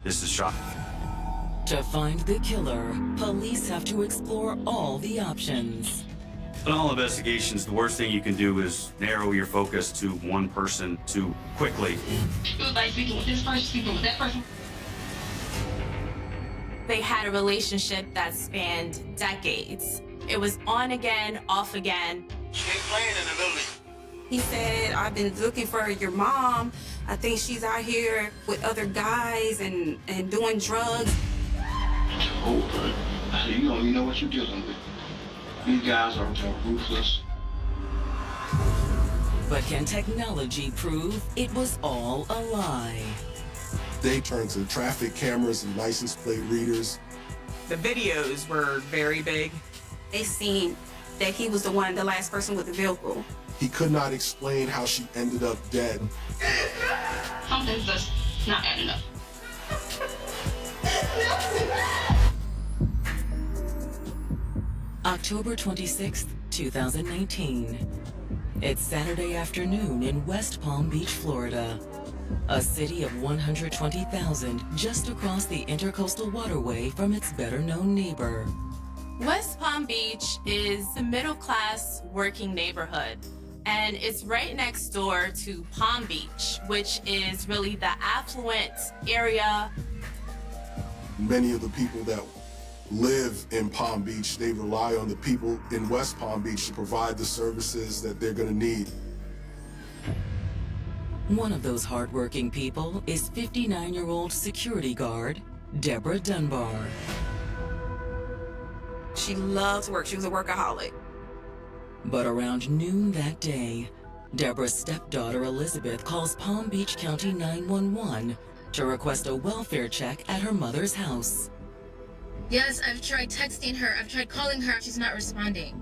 This is shocking. To find the killer, police have to explore all the options. In all investigations, the worst thing you can do is narrow your focus to one person too quickly. It was like speaking with this person, speaking with that person. They had a relationship that spanned decades. It was on again, off again. She ain't playing in the Little League. He said, I've been looking for your mom. I think she's out here with other guys and doing drugs. Oh, bud. You don't even know what you're dealing with. These guys are ruthless. But can technology prove it was all a lie? They turned to traffic cameras and license plate readers. The videos were very big. They seen that he was the last person with the vehicle. He could not explain how she ended up dead. Something's just not adding up. October 26th, 2019. It's Saturday afternoon in West Palm Beach, Florida. A city of 120,000 just across the Intercoastal Waterway from its better-known neighbor. West Palm Beach is a middle-class working neighborhood, and it's right next door to Palm Beach, which is really the affluent area. Many of the people that live in Palm Beach, they rely on the people in West Palm Beach to provide the services that they're going to need. One of those hardworking people is 59-year-old security guard, Deborah Dunbar. She loved work. She was a workaholic. But around noon that day, Deborah's stepdaughter Elizabeth calls Palm Beach County 911 to request a welfare check at her mother's house. Yes, I've tried texting her. I've tried calling her. She's not responding.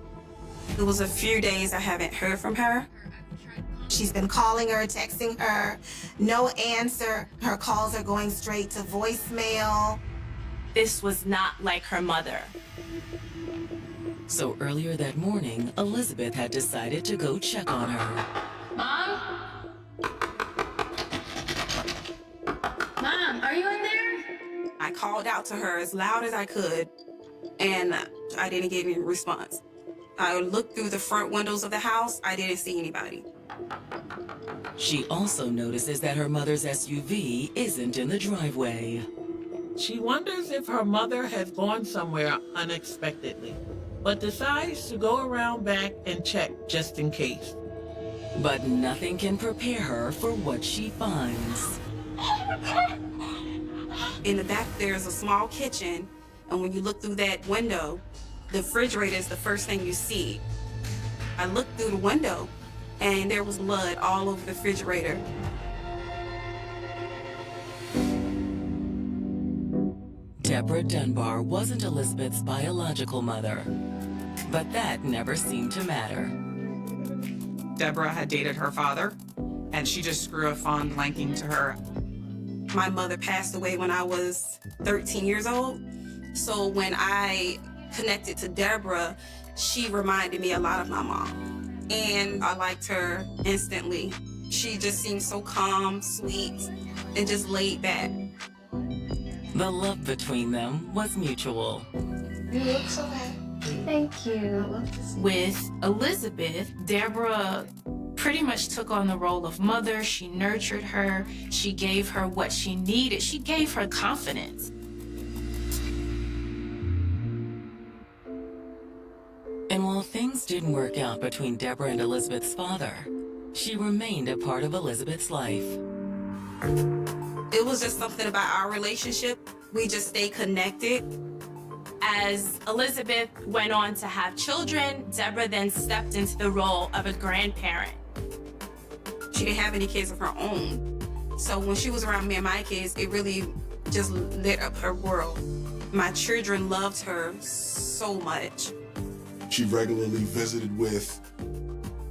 It was a few days I haven't heard from her. She's been calling her, texting her, no answer. Her calls are going straight to voicemail. This was not like her mother. So earlier that morning, Elizabeth had decided to go check on her. Mom? Mom, are you in there? I called out to her as loud as I could, and I didn't get any response. I looked through the front windows of the house. I didn't see anybody. She also notices that her mother's SUV isn't in the driveway. She wonders if her mother has gone somewhere unexpectedly, but decides to go around back and check just in case. But nothing can prepare her for what she finds. In the back, there's a small kitchen, and when you look through that window, the refrigerator is the first thing you see. I looked through the window, and there was blood all over the refrigerator. Deborah Dunbar wasn't Elizabeth's biological mother, but that never seemed to matter. Deborah had dated her father, and she just grew a fond liking to her. My mother passed away when I was 13 years old, so when I connected to Deborah, she reminded me a lot of my mom, and I liked her instantly. She just seemed so calm, sweet, and just laid back. The love between them was mutual. You look so happy. Thank you. I love to see. With Elizabeth, Deborah pretty much took on the role of mother. She nurtured her. She gave her what she needed. She gave her confidence. And while things didn't work out between Deborah and Elizabeth's father, she remained a part of Elizabeth's life. It was just something about our relationship. We just stayed connected. As Elizabeth went on to have children, Deborah then stepped into the role of a grandparent. She didn't have any kids of her own. So when she was around me and my kids, it really just lit up her world. My children loved her so much. She regularly visited with,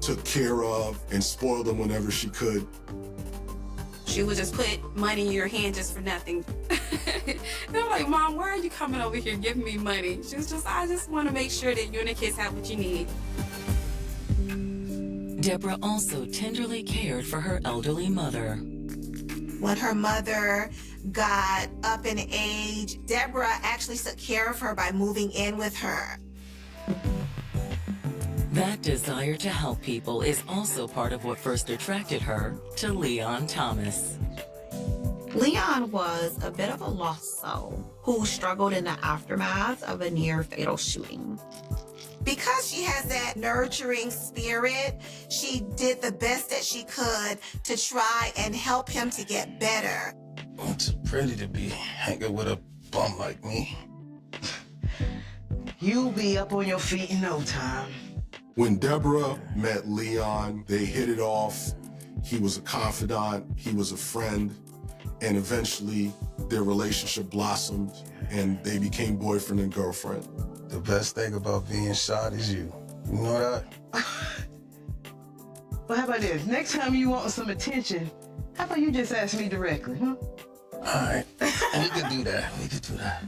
took care of, and spoiled them whenever she could. She would just put money in your hand just for nothing. They're like, Mom, why are you coming over here giving me money? She was just, I just want to make sure that you and the kids have what you need. Deborah also tenderly cared for her elderly mother. When her mother got up in age, Deborah actually took care of her by moving in with her. That desire to help people is also part of what first attracted her to Leon Thomas. Leon was a bit of a lost soul who struggled in the aftermath of a near-fatal shooting. Because she has that nurturing spirit, she did the best that she could to try and help him to get better. I'm too pretty to be hanging with a bum like me. You'll be up on your feet in no time. When Deborah met Leon, they hit it off. He was a confidant, he was a friend, and eventually their relationship blossomed and they became boyfriend and girlfriend. The best thing about being shot is you. You know that? Well, how about this? Next time you want some attention, how about you just ask me directly, huh? All right, we could do that. We could do that.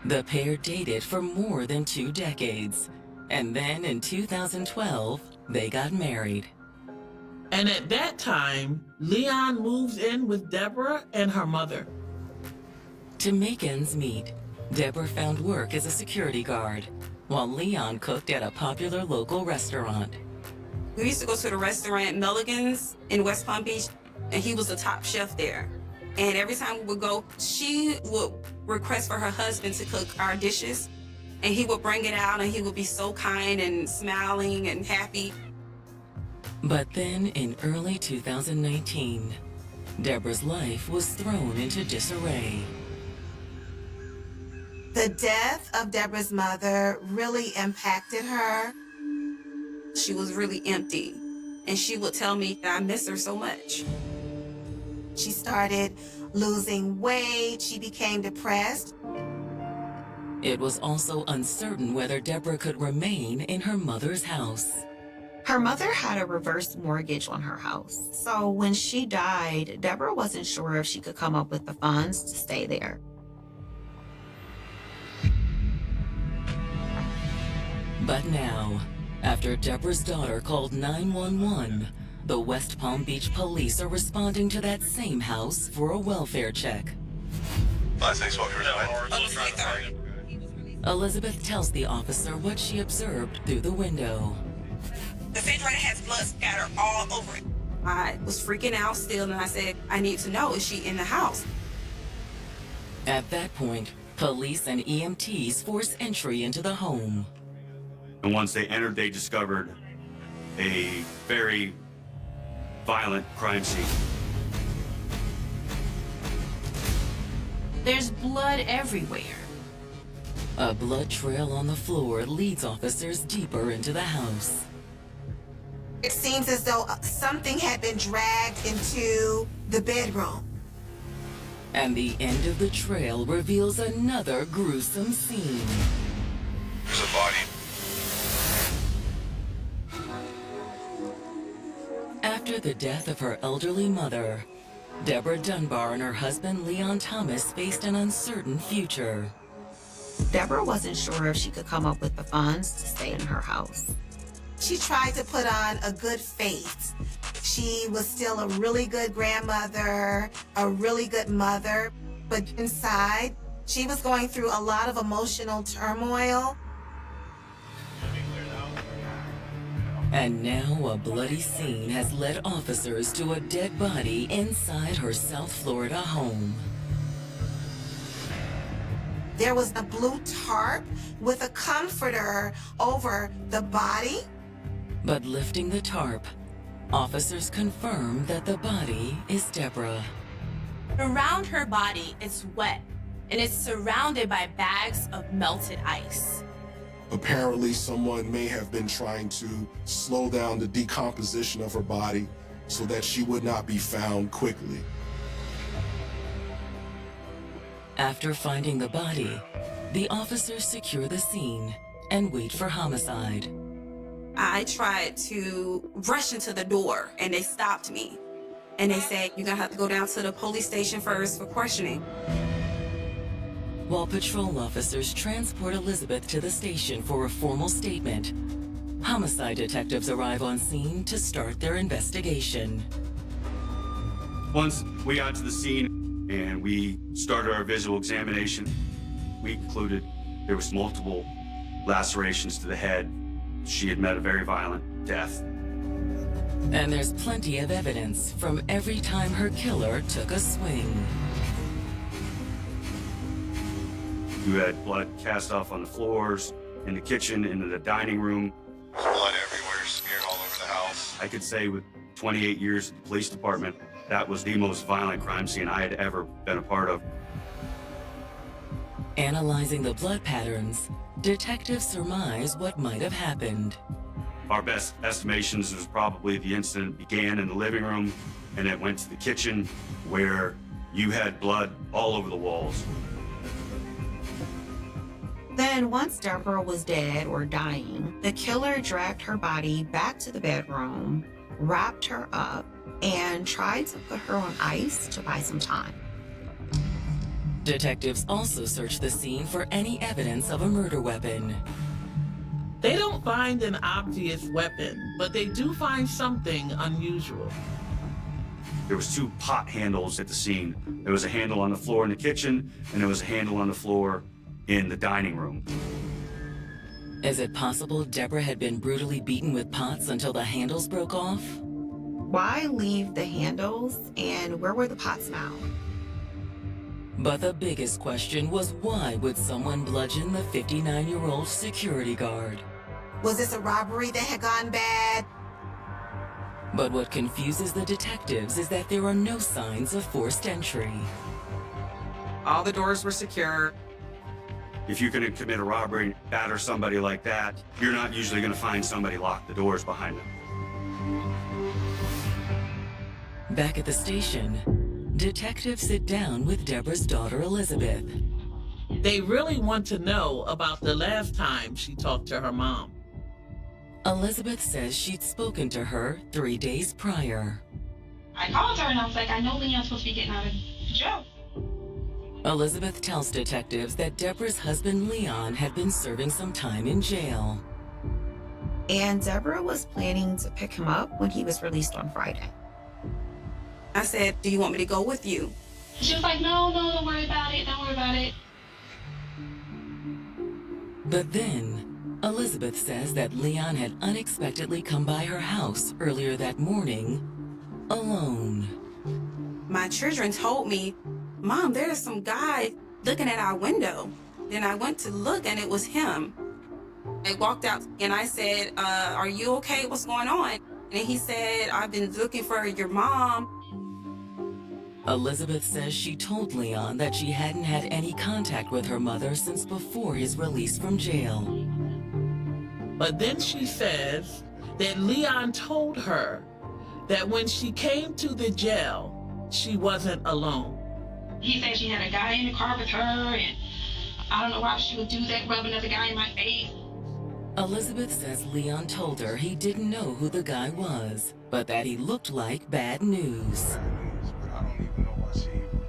The pair dated for more than 2 decades, and then in 2012, they got married. And at that time, Leon moves in with Deborah and her mother. To make ends meet, Deborah found work as a security guard, while Leon cooked at a popular local restaurant. We used to go to the restaurant Milligan's in West Palm Beach, and he was the top chef there. And every time we would go, she would request for her husband to cook our dishes, and he would bring it out, and he would be so kind and smiling and happy. But then in early 2019, Deborah's life was thrown into disarray. The death of Deborah's mother really impacted her. She was really empty, and she would tell me that I miss her so much. She started losing weight, she became depressed. It was also uncertain whether Deborah could remain in her mother's house. Her mother had a reverse mortgage on her house, so when she died, Deborah wasn't sure if she could come up with the funds to stay there. But now, after Deborah's daughter called 911, the West Palm Beach police are responding to that same house for a welfare check. Last name swap Elizabeth tells the officer what she observed through the window. The refrigerator has blood scattered all over it. I was freaking out still, and I said, I need to know, is she in the house? At that point, police and EMTs force entry into the home. And once they entered, they discovered a very violent crime scene. There's blood everywhere. A blood trail on the floor leads officers deeper into the house. It seems as though something had been dragged into the bedroom. And the end of the trail reveals another gruesome scene. There's a body. After the death of her elderly mother, Deborah Dunbar and her husband Leon Thomas faced an uncertain future. Deborah wasn't sure if she could come up with the funds to stay in her house. She tried to put on a good face. She was still a really good grandmother, a really good mother, but inside, she was going through a lot of emotional turmoil. And now a bloody scene has led officers to a dead body inside her South Florida home. There was a blue tarp with a comforter over the body. But lifting the tarp, officers confirm that the body is Deborah. Around her body, it's wet, and it's surrounded by bags of melted ice. Apparently, someone may have been trying to slow down the decomposition of her body so that she would not be found quickly. After finding the body, the officers secure the scene and wait for homicide. I tried to rush into the door, and they stopped me. And they said, you're gonna have to go down to the police station first for questioning. While patrol officers transport Elizabeth to the station for a formal statement, homicide detectives arrive on scene to start their investigation. Once we got to the scene and we started our visual examination, we concluded there was multiple lacerations to the head. She had met a very violent death. And there's plenty of evidence from every time her killer took a swing. You had blood cast off on the floors, in the kitchen, into the dining room. Blood everywhere, smeared all over the house. I could say with 28 years at the police department, that was the most violent crime scene I had ever been a part of. Analyzing the blood patterns, detectives surmise what might have happened. Our best estimations was probably the incident began in the living room and it went to the kitchen where you had blood all over the walls. Then, once Deborah was dead or dying, the killer dragged her body back to the bedroom, wrapped her up, and tried to put her on ice to buy some time. Detectives also searched the scene for any evidence of a murder weapon. They don't find an obvious weapon, but they do find something unusual. There was 2 pot handles at the scene. There was a handle on the floor in the kitchen, and there was a handle on the floor in the dining room. Is it possible Deborah had been brutally beaten with pots until the handles broke off? Why leave the handles, and where were the pots now? But the biggest question was, why would someone bludgeon the 59-year-old security guard? Was this a robbery that had gone bad? But what confuses the detectives is that there are no signs of forced entry. All the doors were secure. If you're going to commit a robbery and batter somebody like that, you're not usually going to find somebody lock the doors behind them. Back at the station, detectives sit down with Deborah's daughter, Elizabeth. They really want to know about the last time she talked to her mom. Elizabeth says she'd spoken to her 3 days prior. I called her and I was like, I know Leon's supposed to be getting out of jail. Elizabeth tells detectives that Deborah's husband, Leon, had been serving some time in jail. And Deborah was planning to pick him up when he was released on Friday. I said, do you want me to go with you? She was like, no, don't worry about it, don't worry about it. But then, Elizabeth says that Leon had unexpectedly come by her house earlier that morning, alone. My children told me, Mom, there's some guy looking at our window. Then I went to look and it was him. I walked out and I said, are you okay? What's going on? And he said, I've been looking for your mom. Elizabeth says she told Leon that she hadn't had any contact with her mother since before his release from jail. But then she says that Leon told her that when she came to the jail, she wasn't alone. He said she had a guy in the car with her, and I don't know why she would do that, rub another guy in my face. Elizabeth says Leon told her he didn't know who the guy was, but that he looked like bad news.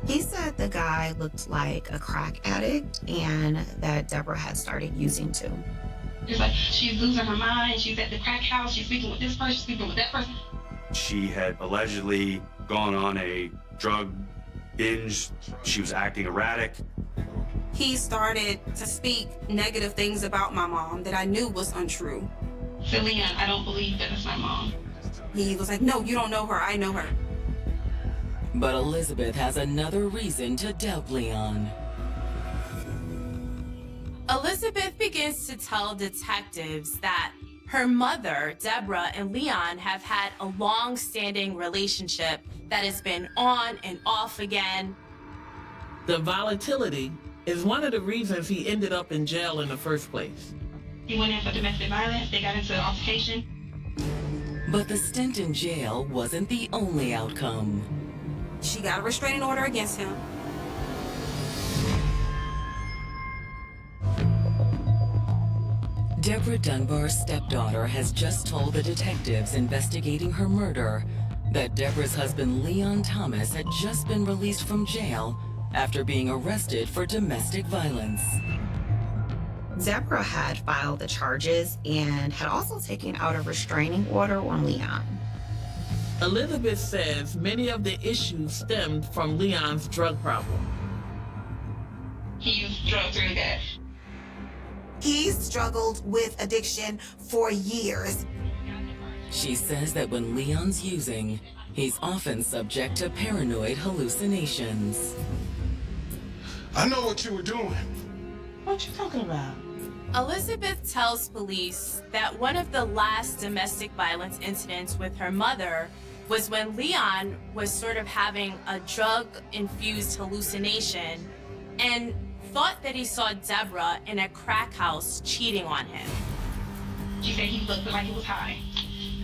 He said the guy looked like a crack addict and that Deborah had started using too. It's like she's losing her mind, she's at the crack house, she's sleeping with this person, sleeping with that person. She had allegedly gone on a drug binge. She was acting erratic. He started to speak negative things about my mom that I knew was untrue. So Leon, I don't believe that it's my mom. He was like, no, you don't know her, I know her. But Elizabeth has another reason to doubt Leon. Elizabeth begins to tell detectives that her mother, Deborah, and Leon have had a long-standing relationship that has been on and off again. The volatility is one of the reasons he ended up in jail in the first place. He went in for domestic violence, they got into an altercation. But the stint in jail wasn't the only outcome. She got a restraining order against him. Deborah Dunbar's stepdaughter has just told the detectives investigating her murder that Deborah's husband, Leon Thomas, had just been released from jail after being arrested for domestic violence. Deborah had filed the charges and had also taken out a restraining order on Leon. Elizabeth says many of the issues stemmed from Leon's drug problem. He used drugs really bad. He's struggled with addiction for years. She says that when Leon's using, he's often subject to paranoid hallucinations. I know what you were doing. What you talking about? Elizabeth tells police that one of the last domestic violence incidents with her mother was when Leon was sort of having a drug-infused hallucination and thought that he saw Deborah in a crack house cheating on him. She said he looked like he was high.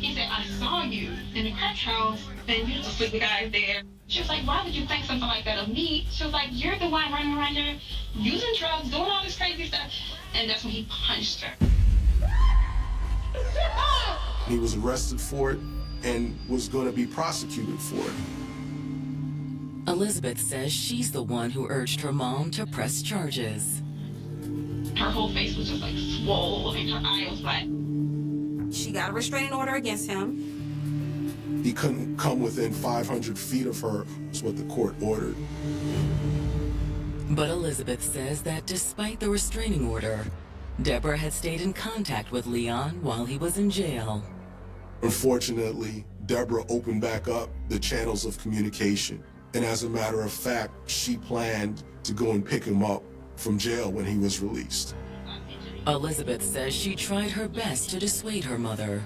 He said, I saw you in the crack house and you just sleep with guys there. She was like, why would you think something like that of me? She was like, you're the one running around here using drugs, doing all this crazy stuff. And that's when he punched her. He was arrested for it and was going to be prosecuted for it. Elizabeth says she's the one who urged her mom to press charges. Her whole face was just like swole and her eye was black. She got a restraining order against him. He couldn't come within 500 feet of her, is what the court ordered. But Elizabeth says that despite the restraining order, Deborah had stayed in contact with Leon while he was in jail. Unfortunately, Deborah opened back up the channels of communication. And as a matter of fact, she planned to go and pick him up from jail when he was released. Elizabeth says she tried her best to dissuade her mother.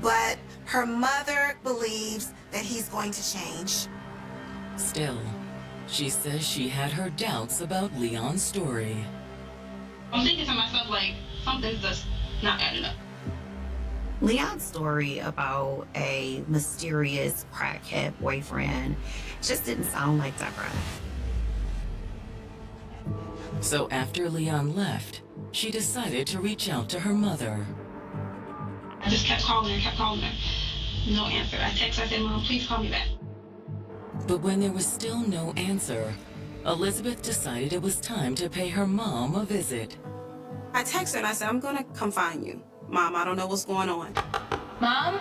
But her mother believes that he's going to change. Still, she says she had her doubts about Leon's story. I'm thinking to myself, like, something's just not adding up. Leon's story about a mysterious crackhead boyfriend just didn't sound like Deborah. So after Leon left, she decided to reach out to her mother. I just kept calling her. No answer. I texted her, I said, Mom, please call me back. But when there was still no answer, Elizabeth decided it was time to pay her mom a visit. I texted her and I said, I'm gonna come find you. Mom, I don't know what's going on. Mom?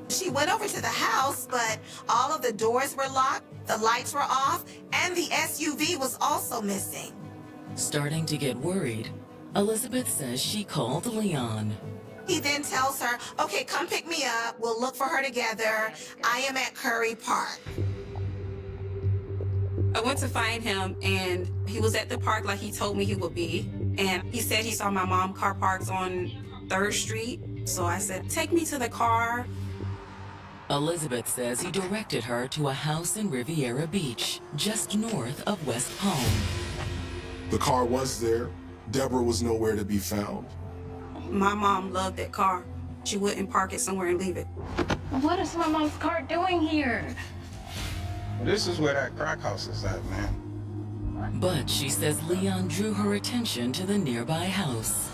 She went over to the house, but all of the doors were locked, the lights were off, and the SUV was also missing. Starting to get worried, Elizabeth says she called Leon. He then tells her, okay, come pick me up. We'll look for her together. I am at Curry Park. I went to find him and he was at the park like he told me he would be. And he said he saw my mom car parked on 3rd Street. So I said, take me to the car. Elizabeth says he directed her to a house in Riviera Beach, just north of West Palm. The car was there. Deborah was nowhere to be found. My mom loved that car. She wouldn't park it somewhere and leave it. What is my mom's car doing here? This is where that crack house is at, man. But she says Leon drew her attention to the nearby house.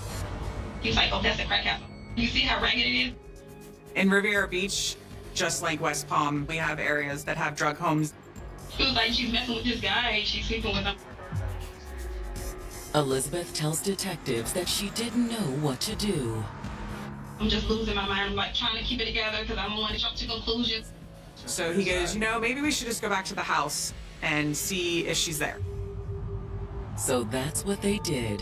He's like, oh, that's the crack house. You see how ragged it is? In Riviera Beach, just like West Palm, we have areas that have drug homes. She was like, she's messing with this guy. She's sleeping with him. Elizabeth tells detectives that she didn't know what to do. I'm just losing my mind. I'm like trying to keep it together because I don't want to jump to conclusions. So he goes, maybe we should just go back to the house and see if she's there. So that's what they did.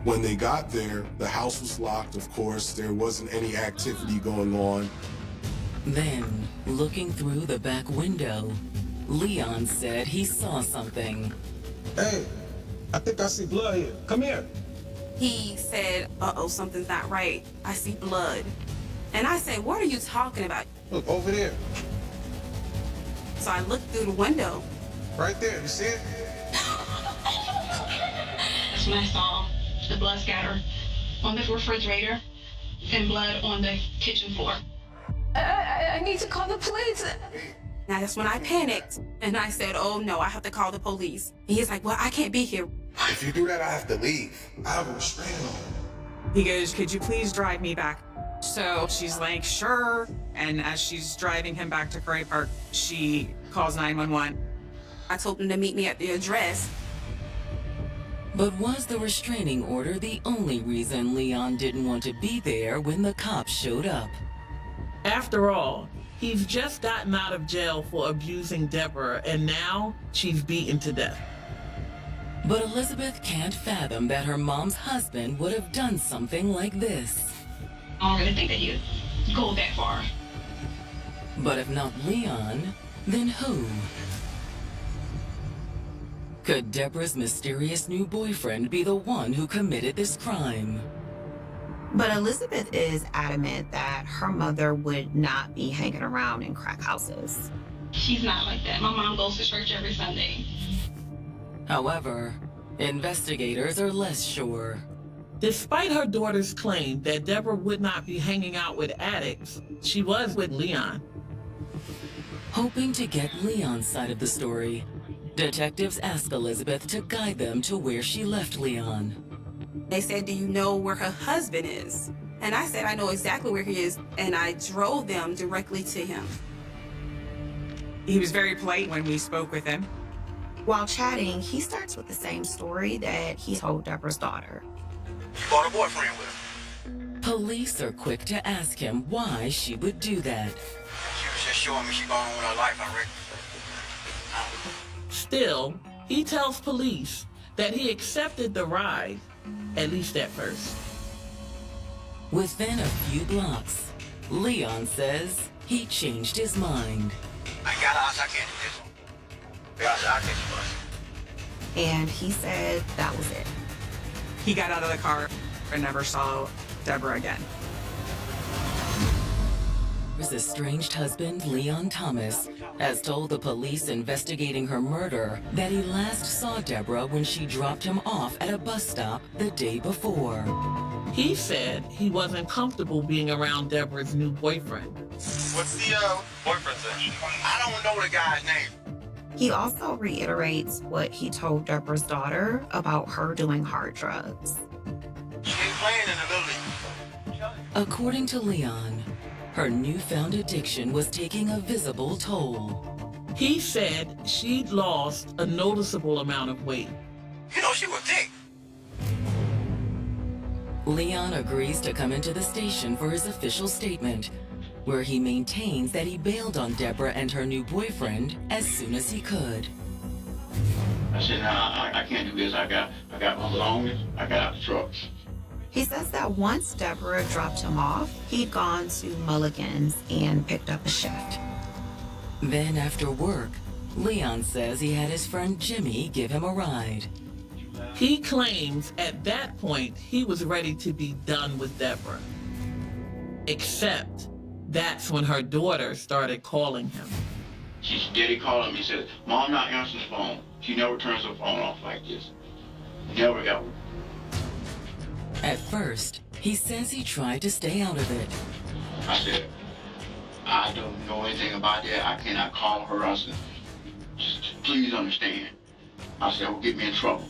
When they got there, the house was locked, of course. There wasn't any activity going on. Then, looking through the back window, Leon said he saw something. Hey, I think I see blood here. Come here. He said, uh-oh, something's not right. I see blood. And I said, what are you talking about? Look, over there. So I looked through the window. Right there, you see it? That's when I saw the blood scatter on the refrigerator and blood on the kitchen floor. I need to call the police. Now that's when I panicked and I said, oh no, I have to call the police. And he's like, well, I can't be here. If you do that, I have to leave. I have a restraining order. He goes, could you please drive me back? So she's like, sure. And as she's driving him back to Curry Park, she calls 911. I told him to meet me at the address. But was the restraining order the only reason Leon didn't want to be there when the cops showed up? After all, he's just gotten out of jail for abusing Deborah, and now she's beaten to death. But Elizabeth can't fathom that her mom's husband would have done something like this. I don't really think that he'd go that far. But if not Leon, then who? Could Deborah's mysterious new boyfriend be the one who committed this crime? But Elizabeth is adamant that her mother would not be hanging around in crack houses. She's not like that. My mom goes to church every Sunday. However, investigators are less sure. Despite her daughter's claim that Deborah would not be hanging out with addicts, she was with Leon. Hoping to get Leon's side of the story, detectives ask Elizabeth to guide them to where she left Leon. They said, "Do you know where her husband is?" And I said, "I know exactly where he is," and I drove them directly to him. He was very polite when we spoke with him. While chatting, he starts with the same story that he told Deborah's daughter. You brought a boyfriend with her. Police are quick to ask him why she would do that. She was just showing me she going on with her life, I reckon. Still, he tells police that he accepted the ride, at least at first. Within a few blocks, Leon says he changed his mind. I got out, I can't do this one. I'll get you first. And he said that was it. He got out of the car and never saw Deborah again. His estranged husband, Leon Thomas, has told the police investigating her murder that he last saw Deborah when she dropped him off at a bus stop the day before. He said he wasn't comfortable being around Deborah's new boyfriend. What's the boyfriend's name? I don't know the guy's name. He also reiterates what he told Deborah's daughter about her doing hard drugs. She ain't playing in the Little League. According to Leon, her newfound addiction was taking a visible toll. He said she'd lost a noticeable amount of weight. You know she was thick. Leon agrees to come into the station for his official statement, where he maintains that he bailed on Deborah and her new boyfriend as soon as he could. I said, nah, I can't do this. I got my belongings. I got out the truck. He says that once Deborah dropped him off, he'd gone to Mulligan's and picked up a shift. Then after work, Leon says he had his friend Jimmy give him a ride. He claims at that point he was ready to be done with Deborah. Except that's when her daughter started calling him. She's steady calling me, says, Mom not answering the phone. She never turns her phone off like this. Never ever. At first, he says he tried to stay out of it. I said, I don't know anything about that. I cannot call her. I said, just please understand. I said, it will get me in trouble.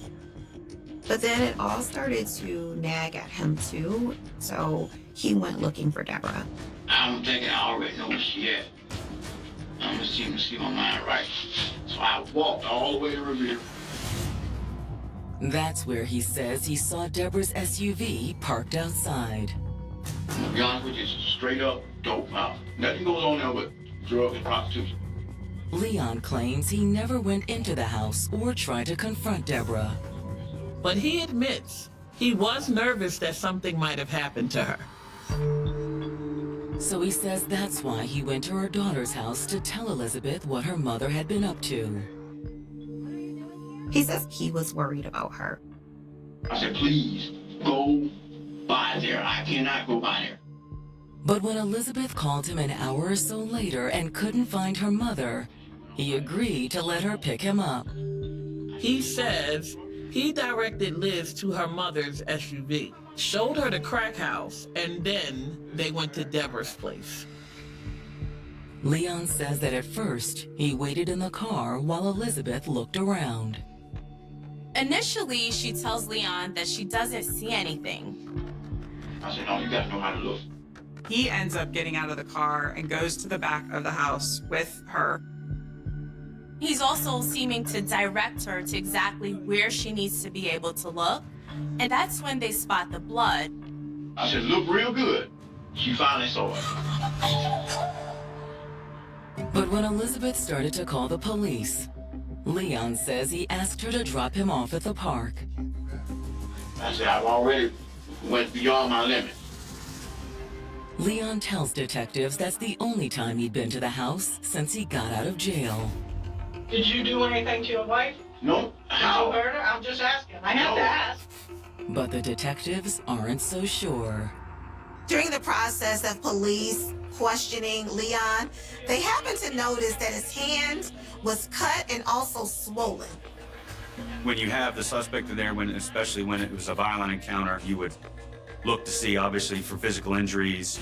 But then it all started to nag at him too, so he went looking for Deborah. I'm thinking I already know where she at. I'm just seeming to see my mind right. So I walked all the way to Revere. That's where he says he saw Deborah's SUV parked outside. To be honest with you, it's straight up dope house. Nothing goes on there but drugs and prostitution. Leon claims he never went into the house or tried to confront Deborah. But he admits he was nervous that something might have happened to her. So he says that's why he went to her daughter's house to tell Elizabeth what her mother had been up to. He says he was worried about her. I said, please, go by there. I cannot go by there. But when Elizabeth called him an hour or so later and couldn't find her mother, he agreed to let her pick him up. He says he directed Liz to her mother's SUV, showed her the crack house, and then they went to Deborah's place. Leon says that at first, he waited in the car while Elizabeth looked around. Initially, she tells Leon that she doesn't see anything. I said, no, you gotta know how to look. He ends up getting out of the car and goes to the back of the house with her. He's also seeming to direct her to exactly where she needs to be able to look. And that's when they spot the blood. I said, look real good. She finally saw it. But when Elizabeth started to call the police, Leon says he asked her to drop him off at the park. I said, I've already went beyond my limit. Leon tells detectives that's the only time he'd been to the house since he got out of jail. Did you do anything to your wife? No. How? Did you hurt her? I'm just asking. I have to ask. But the detectives aren't so sure. During the process of police questioning Leon, they happened to notice that his hand was cut and also swollen. When you have the suspect in there, especially when it was a violent encounter, you would look to see, obviously, for physical injuries.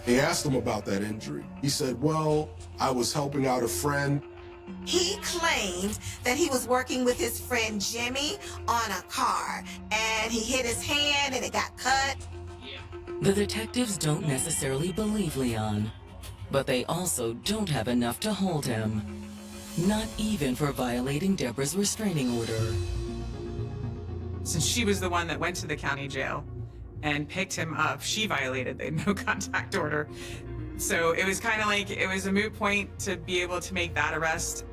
They asked him about that injury. He said, well, I was helping out a friend. He claimed that he was working with his friend Jimmy on a car, and he hit his hand and it got cut. The detectives don't necessarily believe Leon, but they also don't have enough to hold him. Not even for violating Deborah's restraining order. Since she was the one that went to the county jail and picked him up, she violated the no contact order. So it was kind of like, it was a moot point to be able to make that arrest.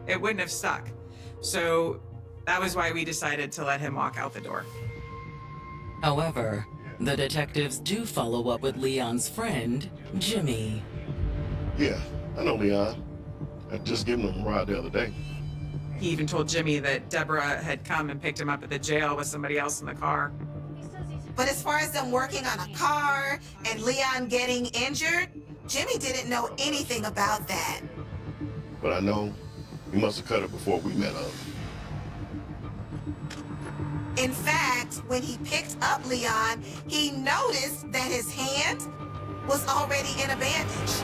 It wouldn't have stuck. So that was why we decided to let him walk out the door. However, the detectives do follow up with Leon's friend, Jimmy. Yeah, I know Leon. I just given him a ride the other day. He even told Jimmy that Deborah had come and picked him up at the jail with somebody else in the car. But as far as them working on a car and Leon getting injured, Jimmy didn't know anything about that. But I know he must have cut it before we met up. In fact, when he picked up Leon, he noticed that his hand was already in a bandage.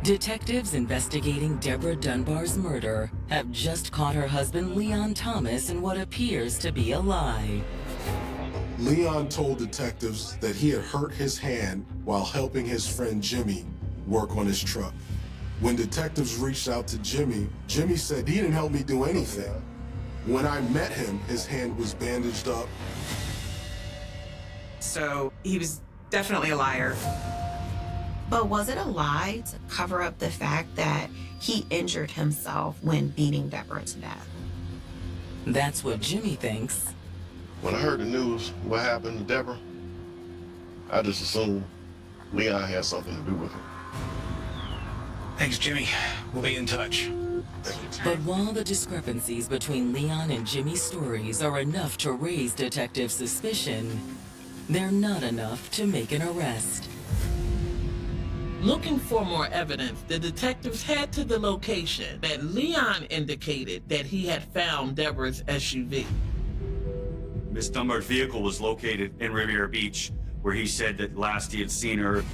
Detectives investigating Deborah Dunbar's murder have just caught her husband Leon Thomas in what appears to be a lie. Leon told detectives that he had hurt his hand while helping his friend Jimmy work on his truck. When detectives reached out to Jimmy, Jimmy said he didn't help me do anything. When I met him, his hand was bandaged up. So he was definitely a liar. But was it a lie to cover up the fact that he injured himself when beating Deborah to death? That's what Jimmy thinks. When I heard the news, what happened to Deborah, I just assumed Leon had something to do with it. Thanks, Jimmy. We'll be in touch. But while the discrepancies between Leon and Jimmy's stories are enough to raise detective suspicion, they're not enough to make an arrest. Looking for more evidence, the detectives head to the location that Leon indicated that he had found Deborah's SUV. Miss Dunbar's vehicle was located in Riviera Beach, where he said that last he had seen her.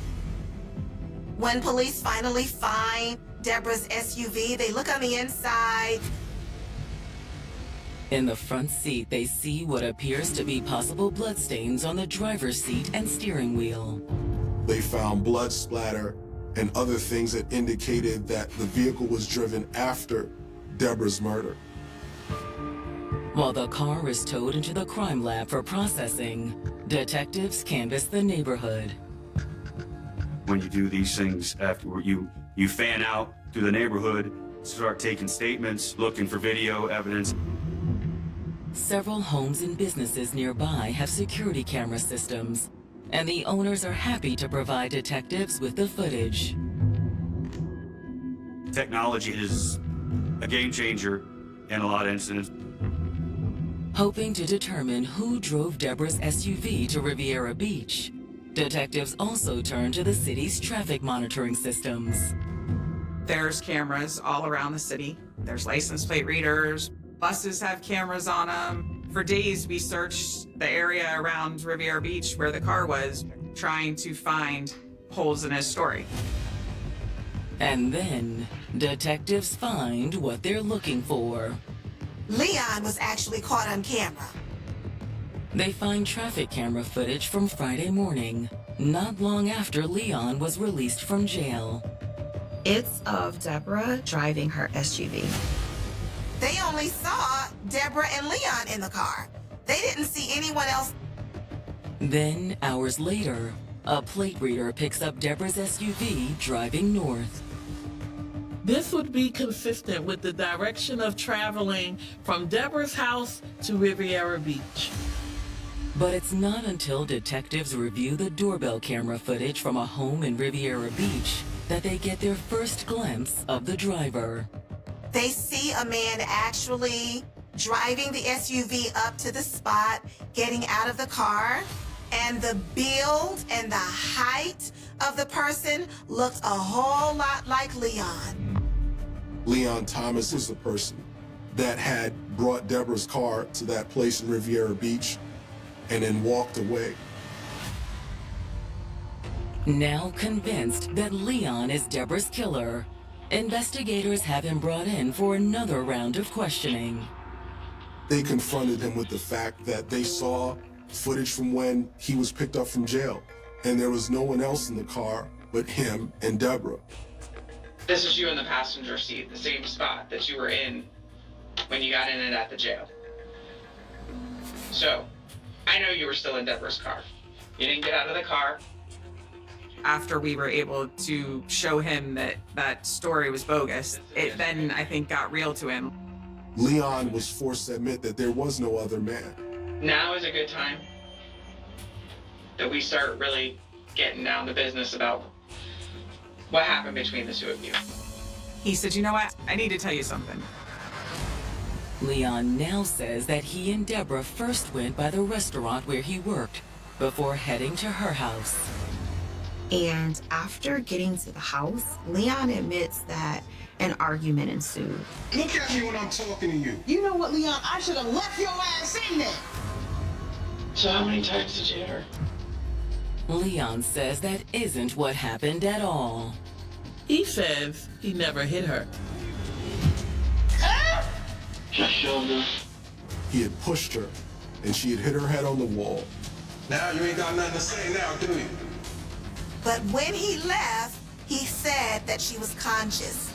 When police finally find Deborah's SUV, they look on the inside. In the front seat, they see what appears to be possible bloodstains on the driver's seat and steering wheel. They found blood splatter and other things that indicated that the vehicle was driven after Deborah's murder. While the car is towed into the crime lab for processing, detectives canvass the neighborhood. When you do these things afterward, you fan out through the neighborhood, start taking statements, looking for video evidence. Several homes and businesses nearby have security camera systems, and the owners are happy to provide detectives with the footage. Technology is a game changer in a lot of incidents. Hoping to determine who drove Deborah's SUV to Riviera Beach, detectives also turn to the city's traffic monitoring systems. There's cameras all around the city. There's license plate readers. Buses have cameras on them. For days, we searched the area around Riviera Beach where the car was, trying to find holes in his story. And then, detectives find what they're looking for. Leon was actually caught on camera. They find traffic camera footage from Friday morning, not long after Leon was released from jail. It's of Deborah driving her SUV. They only saw Deborah and Leon in the car. They didn't see anyone else. Then, hours later, a plate reader picks up Deborah's SUV driving north. This would be consistent with the direction of traveling from Deborah's house to Riviera Beach. But it's not until detectives review the doorbell camera footage from a home in Riviera Beach that they get their first glimpse of the driver. They see a man actually driving the SUV up to the spot, getting out of the car, and the build and the height of the person looked a whole lot like Leon. Leon Thomas is the person that had brought Deborah's car to that place in Riviera Beach and then walked away. Now convinced that Leon is Deborah's killer, investigators have him brought in for another round of questioning. They confronted him with the fact that they saw footage from when he was picked up from jail, and there was no one else in the car but him and Deborah. This is you in the passenger seat, the same spot that you were in when you got in it at the jail. So, I know you were still in Deborah's car. You didn't get out of the car. After we were able to show him that that story was bogus, it then, I think, got real to him. Leon was forced to admit that there was no other man. Now is a good time that we start really getting down to business about what happened between the two of you. He said, you know what? I need to tell you something. Leon now says that he and Deborah first went by the restaurant where he worked before heading to her house. And after getting to the house, Leon admits that an argument ensued. Look at me when I'm talking to you. You know what, Leon? I should have left your ass in there. So how many times did you hit her? Leon says that isn't what happened at all. He says he never hit her. Just shoved her. He had pushed her, and she had hit her head on the wall. Now you ain't got nothing to say now, do you? But when he left, he said that she was conscious.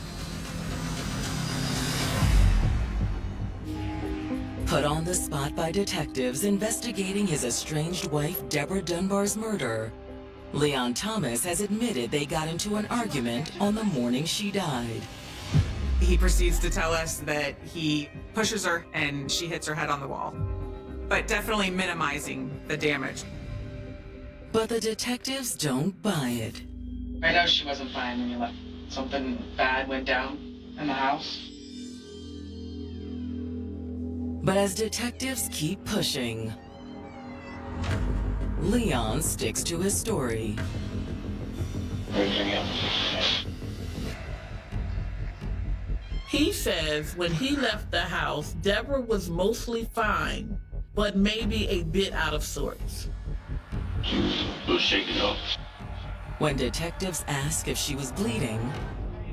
Put on the spot by detectives investigating his estranged wife Deborah Dunbar's murder, Leon Thomas has admitted they got into an argument on the morning she died. He proceeds to tell us that he pushes her and she hits her head on the wall, but definitely minimizing the damage. But the detectives don't buy it. I know she wasn't fine when you left. Something bad went down in the house. But as detectives keep pushing, Leon sticks to his story. Everything else. He says when he left the house, Deborah was mostly fine, but maybe a bit out of sorts. She was a little shaken up. When detectives ask if she was bleeding,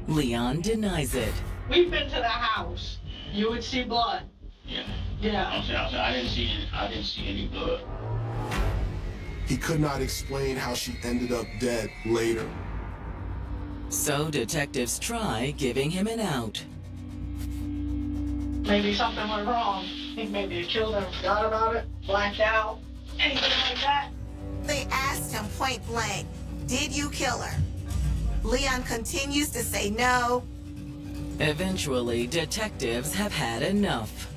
Leon denies it. We've been to the house. You would see blood. Yeah. Yeah. I didn't see any blood. He could not explain how she ended up dead later. So detectives try giving him an out. Maybe something went wrong. Think maybe you killed her, forgot about it, blacked out, anything like that. They asked him point blank, did you kill her? Leon continues to say no. Eventually, detectives have had enough.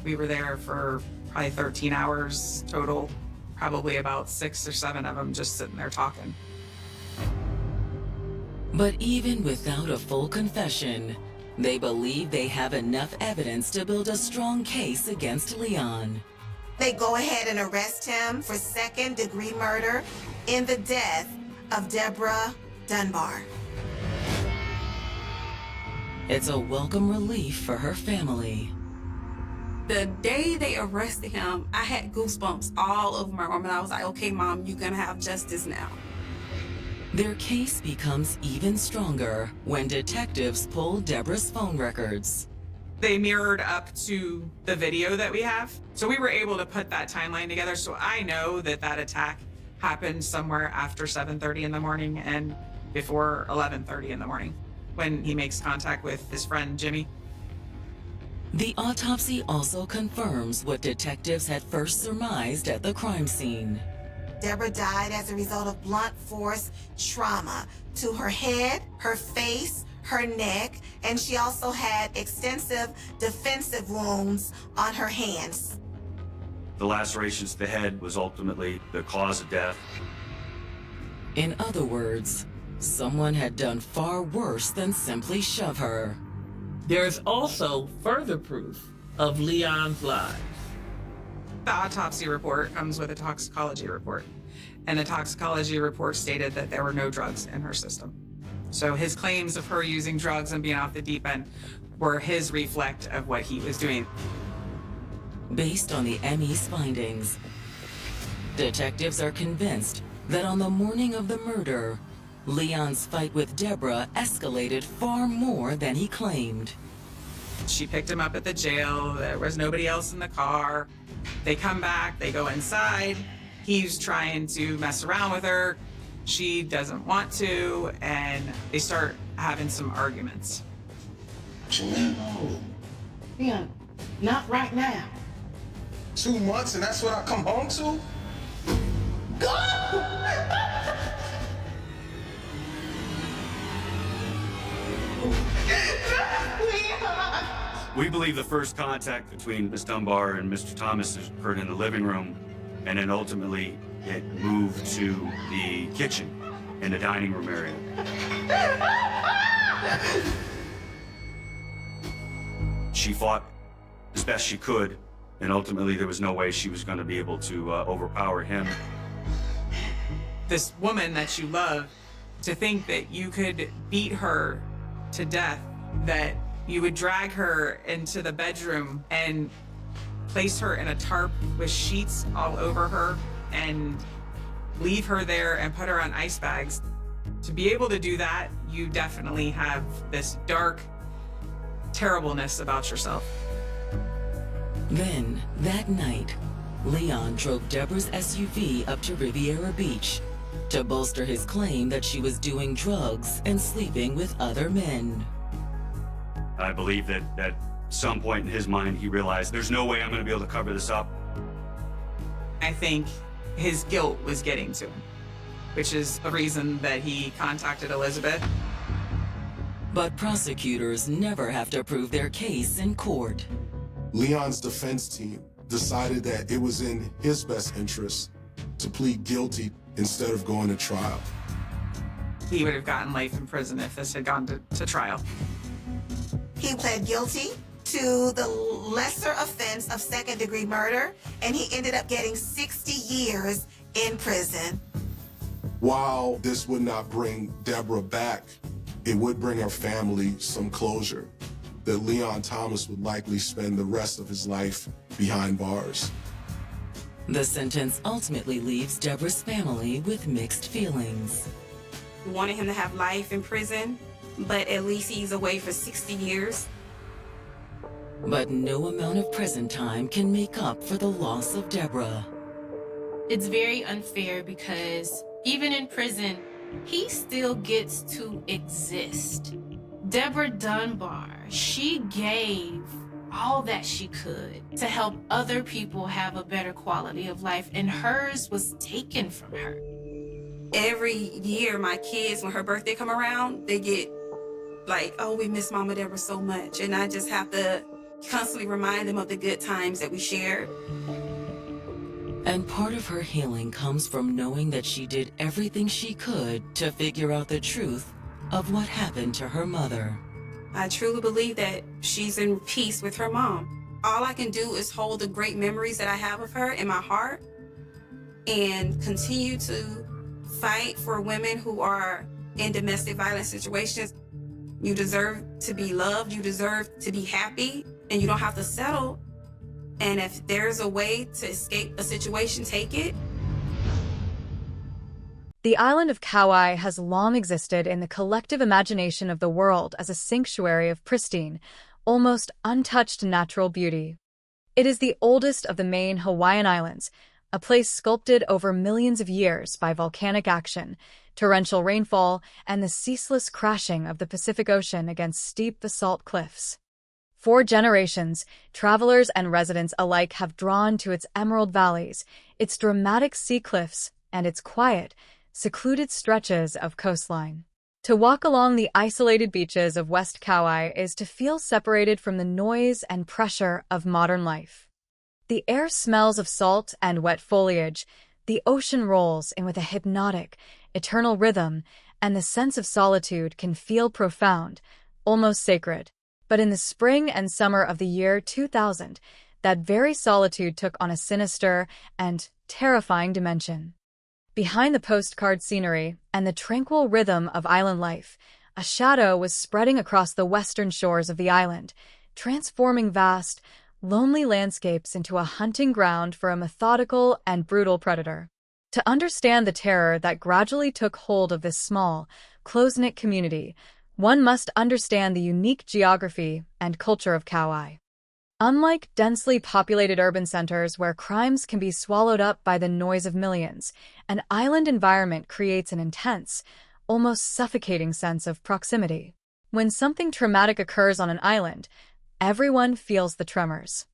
We were there for probably 13 hours total, probably about 6 or 7 of them just sitting there talking. But even without a full confession, they believe they have enough evidence to build a strong case against Leon. They go ahead and arrest him for second-degree murder in the death of Deborah Dunbar. It's a welcome relief for her family. The day they arrested him, I had goosebumps all over my arm, and I was like, okay, Mom, you're gonna have justice now. Their case becomes even stronger when detectives pull Deborah's phone records. They mirrored up to the video that we have. So we were able to put that timeline together. So I know that that attack happened somewhere after 7:30 in the morning and before 11:30 in the morning. when he makes contact with his friend Jimmy. The autopsy also confirms what detectives had first surmised at the crime scene. Deborah died as a result of blunt force trauma to her head, her face, her neck, and she also had extensive defensive wounds on her hands. The lacerations to the head was ultimately the cause of death. In other words, someone had done far worse than simply shove her. There's also further proof of Leon's lies. The autopsy report comes with a toxicology report, and the toxicology report stated that there were no drugs in her system. So his claims of her using drugs and being off the deep end were his reflect of what he was doing. Based on the ME's findings, detectives are convinced that on the morning of the murder, Leon's fight with Deborah escalated far more than he claimed. She picked him up at the jail. There was nobody else in the car. They come back, they go inside. He's trying to mess around with her. She doesn't want to, and they start having some arguments. No. Leon, not right now. 2 months and that's what I come home to? We believe the first contact between Miss Dunbar and Mr. Thomas occurred in the living room, and then ultimately it moved to the kitchen and the dining room area. She fought as best she could, and ultimately there was no way she was going to be able to overpower him. This woman that you love, to think that you could beat her to death, that you would drag her into the bedroom and place her in a tarp with sheets all over her and leave her there and put her on ice bags. To be able to do that, you definitely have this dark terribleness about yourself. Then, that night, Leon drove Deborah's SUV up to Riviera Beach to bolster his claim that she was doing drugs and sleeping with other men. I believe that at some point in his mind, he realized there's no way I'm going to be able to cover this up. I think his guilt was getting to him, which is the reason that he contacted Elizabeth. But prosecutors never have to prove their case in court. Leon's defense team decided that it was in his best interest to plead guilty instead of going to trial. He would have gotten life in prison if this had gone to trial. He pled guilty to the lesser offense of second-degree murder, and he ended up getting 60 years in prison. While this would not bring Deborah back, it would bring her family some closure that Leon Thomas would likely spend the rest of his life behind bars. The sentence ultimately leaves Deborah's family with mixed feelings. We wanted him to have life in prison, but at least he's away for 60 years. But no amount of prison time can make up for the loss of Deborah. It's very unfair because even in prison, he still gets to exist. Deborah Dunbar, she gave all that she could to help other people have a better quality of life, and hers was taken from her. Every year, my kids, when her birthday come around, they get like, oh, we miss Mama Deborah so much. And I just have to constantly remind them of the good times that we shared. And part of her healing comes from knowing that she did everything she could to figure out the truth of what happened to her mother. I truly believe that she's in peace with her mom. All I can do is hold the great memories that I have of her in my heart and continue to fight for women who are in domestic violence situations. You deserve to be loved, you deserve to be happy, and you don't have to settle. And if there's a way to escape a situation, take it. The island of Kauai has long existed in the collective imagination of the world as a sanctuary of pristine, almost untouched natural beauty. It is the oldest of the main Hawaiian islands, a place sculpted over millions of years by volcanic action, torrential rainfall, and the ceaseless crashing of the Pacific Ocean against steep basalt cliffs. For generations, travelers and residents alike have drawn to its emerald valleys, its dramatic sea cliffs, and its quiet, secluded stretches of coastline. To walk along the isolated beaches of West Kauai is to feel separated from the noise and pressure of modern life. The air smells of salt and wet foliage, the ocean rolls in with a hypnotic, eternal rhythm, and the sense of solitude can feel profound, almost sacred. But in the spring and summer of the year 2000, that very solitude took on a sinister and terrifying dimension. Behind the postcard scenery and the tranquil rhythm of island life, a shadow was spreading across the western shores of the island, transforming vast, lonely landscapes into a hunting ground for a methodical and brutal predator. To understand the terror that gradually took hold of this small, close-knit community, one must understand the unique geography and culture of Kauai. Unlike densely populated urban centers where crimes can be swallowed up by the noise of millions, an island environment creates an intense, almost suffocating sense of proximity. When something traumatic occurs on an island, everyone feels the tremors.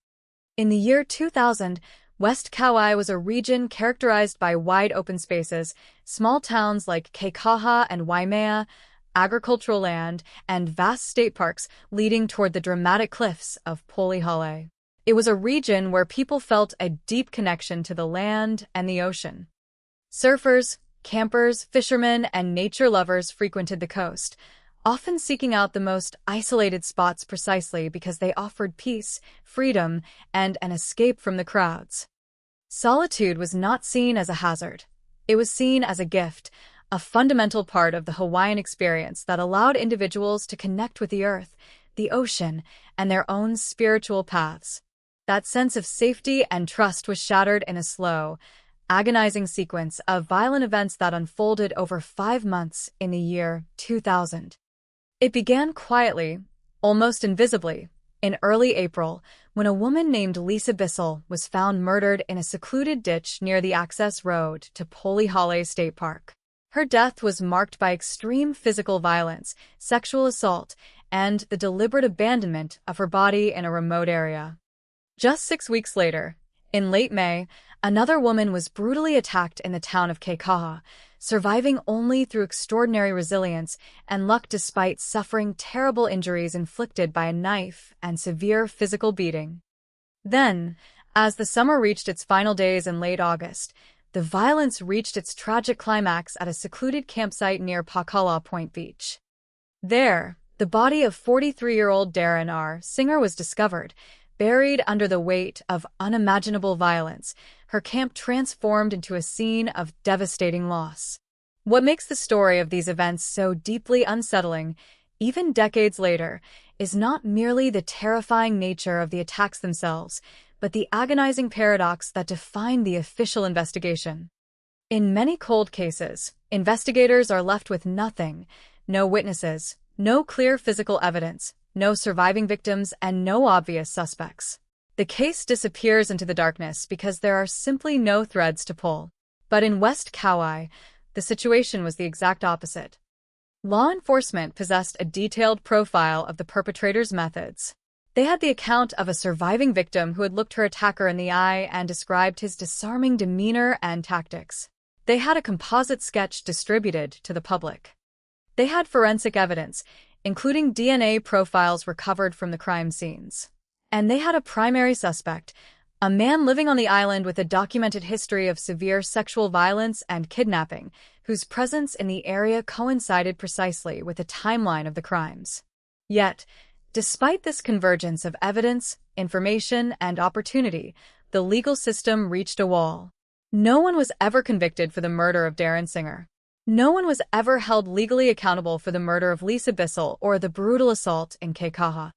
In the year 2000, West Kauai was a region characterized by wide open spaces, small towns like Keikaha and Waimea, agricultural land, and vast state parks leading toward the dramatic cliffs of Polihale. It was a region where people felt a deep connection to the land and the ocean. Surfers, campers, fishermen, and nature lovers frequented the coast, often seeking out the most isolated spots precisely because they offered peace, freedom, and an escape from the crowds. Solitude was not seen as a hazard. It was seen as a gift, a fundamental part of the Hawaiian experience that allowed individuals to connect with the earth, the ocean, and their own spiritual paths. That sense of safety and trust was shattered in a slow, agonizing sequence of violent events that unfolded over 5 months in the year 2000. It began quietly, almost invisibly, in early April, when a woman named Lisa Bissell was found murdered in a secluded ditch near the access road to Polihale State Park. Her death was marked by extreme physical violence, sexual assault, and the deliberate abandonment of her body in a remote area. Just 6 weeks later, in late May, another woman was brutally attacked in the town of Keikaha, surviving only through extraordinary resilience and luck despite suffering terrible injuries inflicted by a knife and severe physical beating. Then, as the summer reached its final days in late August, the violence reached its tragic climax at a secluded campsite near Pakala Point Beach. There, the body of 43-year-old Darren R. Singer was discovered, buried under the weight of unimaginable violence, her camp transformed into a scene of devastating loss. What makes the story of these events so deeply unsettling, even decades later, is not merely the terrifying nature of the attacks themselves, but the agonizing paradox that defined the official investigation. In many cold cases, investigators are left with nothing, no witnesses, no clear physical evidence, no surviving victims, and no obvious suspects. The case disappears into the darkness because there are simply no threads to pull. But in West Kauai, the situation was the exact opposite. Law enforcement possessed a detailed profile of the perpetrator's methods. They had the account of a surviving victim who had looked her attacker in the eye and described his disarming demeanor and tactics. They had a composite sketch distributed to the public. They had forensic evidence, including DNA profiles recovered from the crime scenes. And they had a primary suspect, a man living on the island with a documented history of severe sexual violence and kidnapping, whose presence in the area coincided precisely with the timeline of the crimes. Yet, despite this convergence of evidence, information, and opportunity, the legal system reached a wall. No one was ever convicted for the murder of Darren Singer. No one was ever held legally accountable for the murder of Lisa Bissell or the brutal assault in Keikaha.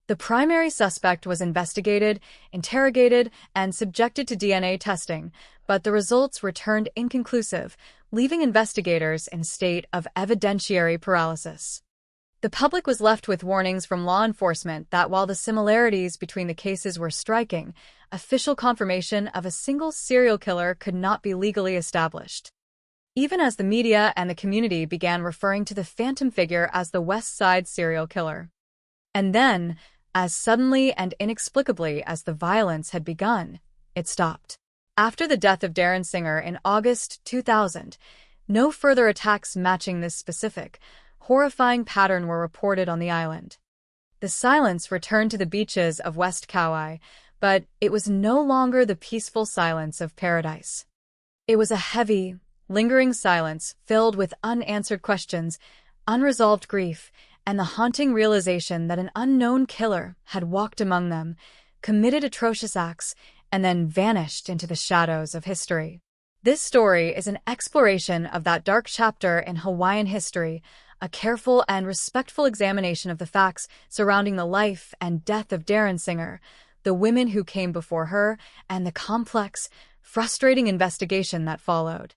The primary suspect was investigated, interrogated, and subjected to DNA testing, but the results returned inconclusive, leaving investigators in a state of evidentiary paralysis. The public was left with warnings from law enforcement that while the similarities between the cases were striking, official confirmation of a single serial killer could not be legally established. even as the media and the community began referring to the phantom figure as the West Side serial killer. And then, as suddenly and inexplicably as the violence had begun, it stopped. After the death of Darren Singer in August 2000, no further attacks matching this specific, horrifying pattern were reported on the island. The silence returned to the beaches of West Kauai, but it was no longer the peaceful silence of paradise. It was a heavy, lingering silence filled with unanswered questions, unresolved grief, and the haunting realization that an unknown killer had walked among them, committed atrocious acts, and then vanished into the shadows of history. This story is an exploration of that dark chapter in Hawaiian history, a careful and respectful examination of the facts surrounding the life and death of Darren Singer, the women who came before her, and the complex, frustrating investigation that followed.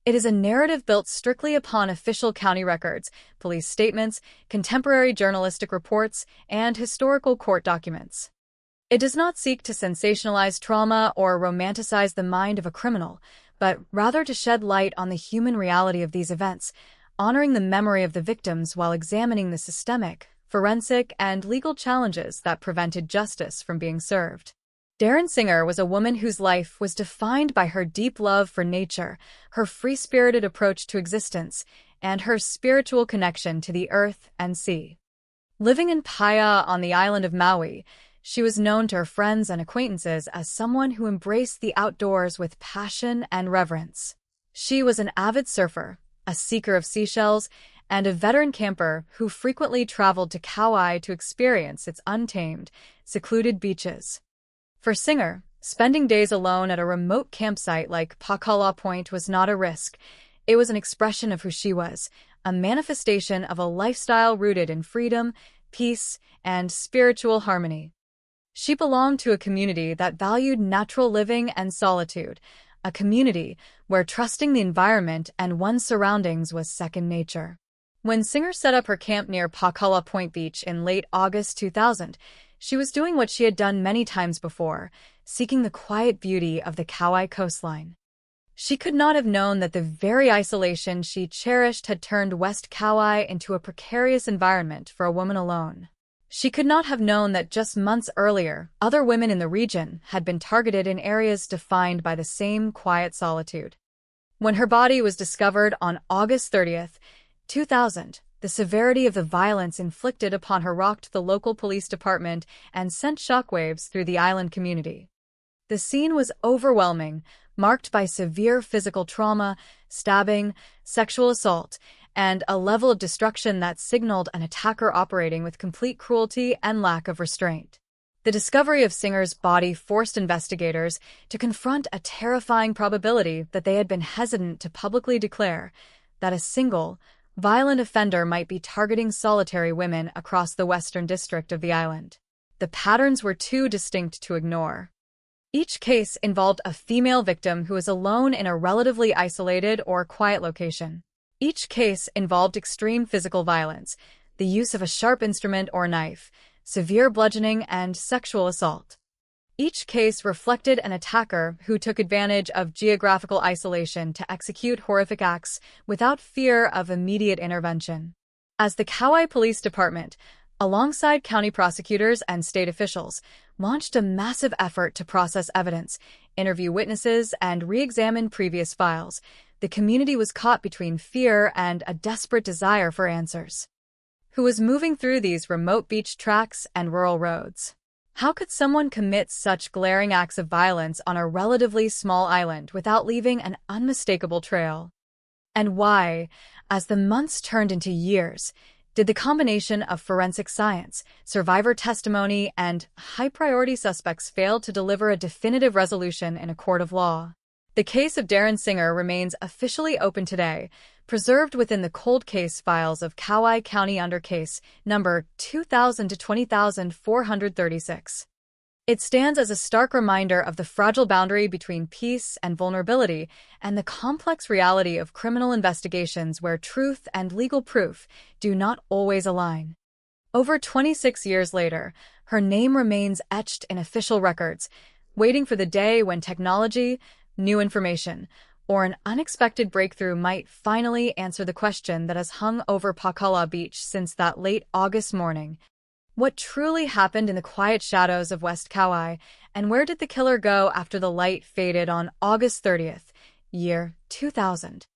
It is a narrative built strictly upon official county records, police statements, contemporary journalistic reports, and historical court documents. It does not seek to sensationalize trauma or romanticize the mind of a criminal, but rather to shed light on the human reality of these events, honoring the memory of the victims while examining the systemic, forensic, and legal challenges that prevented justice from being served. Darren Singer was a woman whose life was defined by her deep love for nature, her free-spirited approach to existence, and her spiritual connection to the earth and sea. Living in Paia on the island of Maui, she was known to her friends and acquaintances as someone who embraced the outdoors with passion and reverence. She was an avid surfer, a seeker of seashells, and a veteran camper who frequently traveled to Kauai to experience its untamed, secluded beaches. For Singer, spending days alone at a remote campsite like Pakala Point was not a risk. It was an expression of who she was, a manifestation of a lifestyle rooted in freedom, peace, and spiritual harmony. She belonged to a community that valued natural living and solitude, a community where trusting the environment and one's surroundings was second nature. When Singer set up her camp near Pakala Point Beach in late August 2000, she was doing what she had done many times before, seeking the quiet beauty of the Kauai coastline. She could not have known that the very isolation she cherished had turned West Kauai into a precarious environment for a woman alone. She could not have known that just months earlier, other women in the region had been targeted in areas defined by the same quiet solitude. When her body was discovered on August 30th, 2000, the severity of the violence inflicted upon her rocked the local police department and sent shockwaves through the island community. The scene was overwhelming, marked by severe physical trauma, stabbing, sexual assault, and a level of destruction that signaled an attacker operating with complete cruelty and lack of restraint. The discovery of Singer's body forced investigators to confront a terrifying probability that they had been hesitant to publicly declare, that a single, violent offender might be targeting solitary women across the western district of the island. The patterns were too distinct to ignore. Each case involved a female victim who was alone in a relatively isolated or quiet location. Each case involved extreme physical violence, the use of a sharp instrument or knife, severe bludgeoning, and sexual assault. Each case reflected an attacker who took advantage of geographical isolation to execute horrific acts without fear of immediate intervention. As the Kauai Police Department, alongside county prosecutors and state officials, launched a massive effort to process evidence, interview witnesses, and re-examine previous files, the community was caught between fear and a desperate desire for answers. Who was moving through these remote beach tracts and rural roads? How could someone commit such glaring acts of violence on a relatively small island without leaving an unmistakable trail? And why, as the months turned into years, did the combination of forensic science, survivor testimony, and high-priority suspects fail to deliver a definitive resolution in a court of law? The case of Darren Singer remains officially open today, preserved within the cold case files of Kauai County under case number 2000 to 20436. It stands as a stark reminder of the fragile boundary between peace and vulnerability and the complex reality of criminal investigations where truth and legal proof do not always align. Over 26 years later, her name remains etched in official records, waiting for the day when technology, new information, or an unexpected breakthrough might finally answer the question that has hung over Pakala Beach since that late August morning. What truly happened in the quiet shadows of West Kauai, and where did the killer go after the light faded on August 30th, year 2000?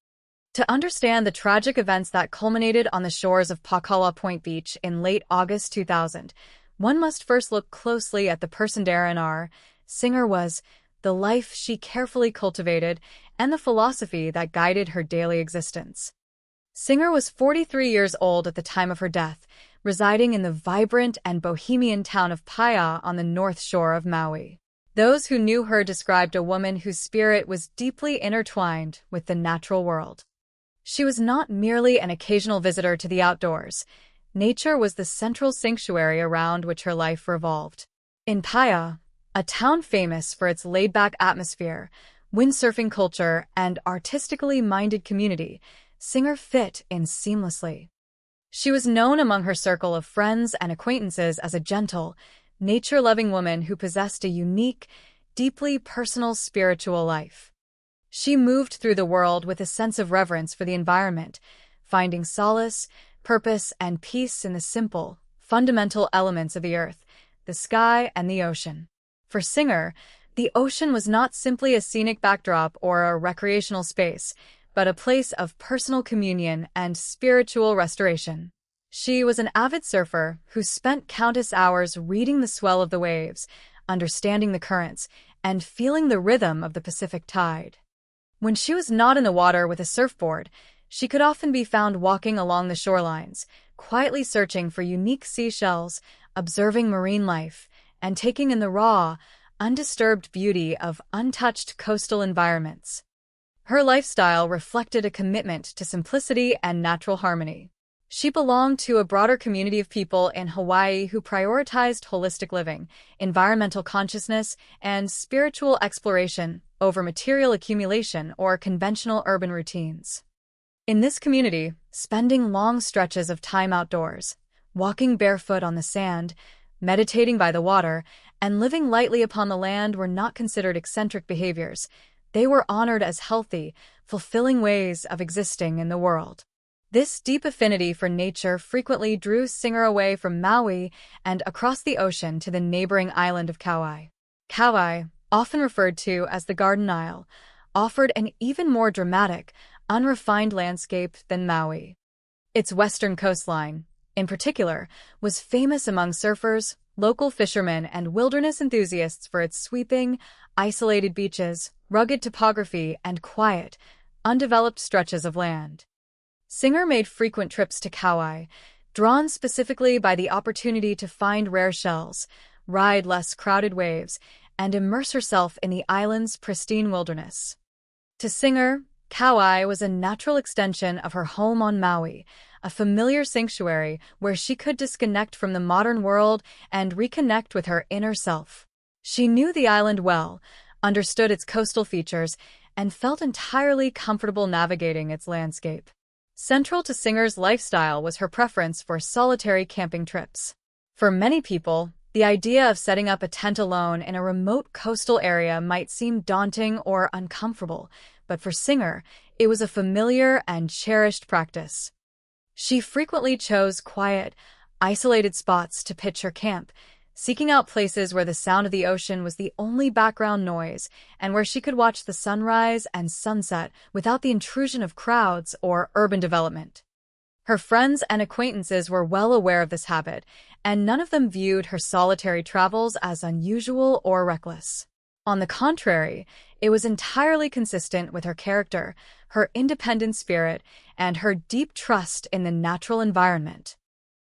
To understand the tragic events that culminated on the shores of Pakala Point Beach in late August 2000, one must first look closely at the person Darren R. Singer was, the life she carefully cultivated, and the philosophy that guided her daily existence. Singer was 43 years old at the time of her death, residing in the vibrant and bohemian town of Paia on the north shore of Maui. Those who knew her described a woman whose spirit was deeply intertwined with the natural world. She was not merely an occasional visitor to the outdoors. Nature was the central sanctuary around which her life revolved. In Paia, a town famous for its laid-back atmosphere, windsurfing culture, and artistically minded community, Singer fit in seamlessly. She was known among her circle of friends and acquaintances as a gentle, nature-loving woman who possessed a unique, deeply personal spiritual life. She moved through the world with a sense of reverence for the environment, finding solace, purpose, and peace in the simple, fundamental elements of the earth, the sky, and the ocean. For Singer, the ocean was not simply a scenic backdrop or a recreational space, but a place of personal communion and spiritual restoration. She was an avid surfer who spent countless hours reading the swell of the waves, understanding the currents, and feeling the rhythm of the Pacific tide. When she was not in the water with a surfboard, she could often be found walking along the shorelines, quietly searching for unique seashells, observing marine life, and taking in the raw, undisturbed beauty of untouched coastal environments. Her lifestyle reflected a commitment to simplicity and natural harmony. She belonged to a broader community of people in Hawaii who prioritized holistic living, environmental consciousness, and spiritual exploration over material accumulation or conventional urban routines. In this community, spending long stretches of time outdoors, walking barefoot on the sand, meditating by the water, and living lightly upon the land were not considered eccentric behaviors. They were honored as healthy, fulfilling ways of existing in the world. This deep affinity for nature frequently drew Singer away from Maui and across the ocean to the neighboring island of Kauai. Kauai, often referred to as the Garden Isle, offered an even more dramatic, unrefined landscape than Maui. Its western coastline, in particular, was famous among surfers, local fishermen, and wilderness enthusiasts for its sweeping, isolated beaches, rugged topography, and quiet, undeveloped stretches of land. Singer made frequent trips to Kauai, drawn specifically by the opportunity to find rare shells, ride less crowded waves, and immerse herself in the island's pristine wilderness. To Singer, Kauai was a natural extension of her home on Maui, a familiar sanctuary where she could disconnect from the modern world and reconnect with her inner self. She knew the island well, understood its coastal features, and felt entirely comfortable navigating its landscape. Central to Singer's lifestyle was her preference for solitary camping trips. For many people, the idea of setting up a tent alone in a remote coastal area might seem daunting or uncomfortable, but for Singer, it was a familiar and cherished practice. She frequently chose quiet, isolated spots to pitch her camp, seeking out places where the sound of the ocean was the only background noise and where she could watch the sunrise and sunset without the intrusion of crowds or urban development. Her friends and acquaintances were well aware of this habit, and none of them viewed her solitary travels as unusual or reckless. On the contrary, it was entirely consistent with her character, her independent spirit, and her deep trust in the natural environment.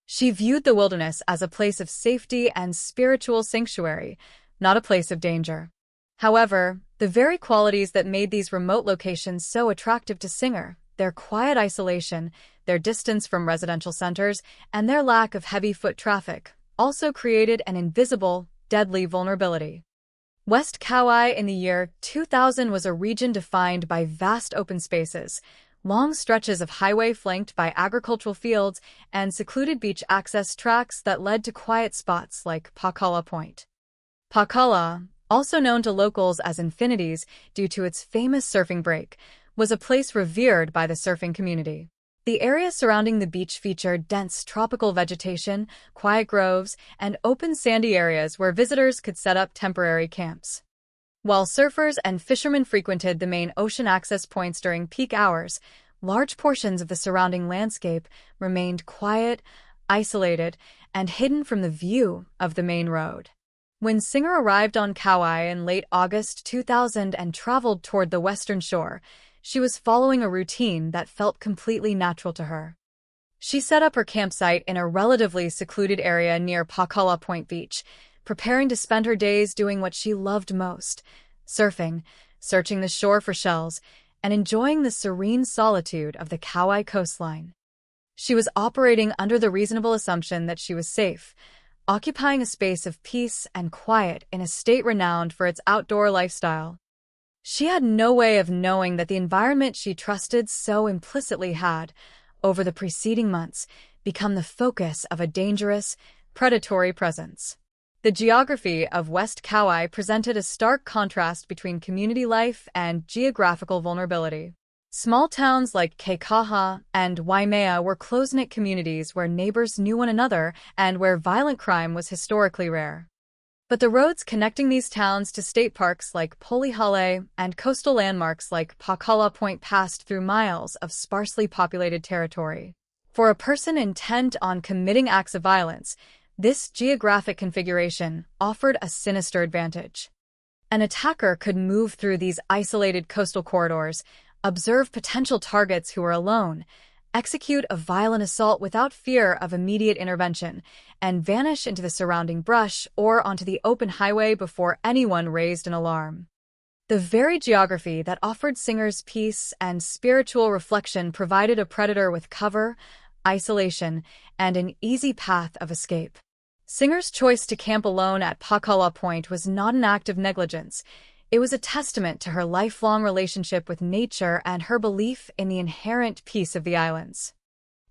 She viewed the wilderness as a place of safety and spiritual sanctuary, not a place of danger. However, the very qualities that made these remote locations so attractive to Singer, their quiet isolation, their distance from residential centers, and their lack of heavy foot traffic, also created an invisible, deadly vulnerability. West Kauai in the year 2000 was a region defined by vast open spaces, long stretches of highway flanked by agricultural fields, and secluded beach access tracks that led to quiet spots like Pakala Point. Pakala, Also known to locals as Infinities due to its famous surfing break, was a place revered by the surfing community. The area surrounding the beach featured dense tropical vegetation, quiet groves, and open sandy areas where visitors could set up temporary camps. While surfers and fishermen frequented the main ocean access points during peak hours, large portions of the surrounding landscape remained quiet, isolated, and hidden from the view of the main road. When Singer arrived on Kauai in late August 2000 and traveled toward the western shore, she was following a routine that felt completely natural to her. She set up her campsite in a relatively secluded area near Pakala Point Beach, preparing to spend her days doing what she loved most: surfing, searching the shore for shells, and enjoying the serene solitude of the Kauai coastline. She was operating under the reasonable assumption that she was safe, occupying a space of peace and quiet in a state renowned for its outdoor lifestyle. She had no way of knowing that the environment she trusted so implicitly had, over the preceding months, become the focus of a dangerous, predatory presence. The geography of West Kauai presented a stark contrast between community life and geographical vulnerability. Small towns like Keikaha and Waimea were close-knit communities where neighbors knew one another and where violent crime was historically rare. But the roads connecting these towns to state parks like Polihale and coastal landmarks like Pakala Point passed through miles of sparsely populated territory. For a person intent on committing acts of violence, this geographic configuration offered a sinister advantage. An attacker could move through these isolated coastal corridors, observe potential targets who were alone, execute a violent assault without fear of immediate intervention, and vanish into the surrounding brush or onto the open highway before anyone raised an alarm. The very geography that offered Singer's peace and spiritual reflection provided a predator with cover, isolation, and an easy path of escape. Singer's choice to camp alone at Pakala Point was not an act of negligence. It was a testament to her lifelong relationship with nature and her belief in the inherent peace of the islands.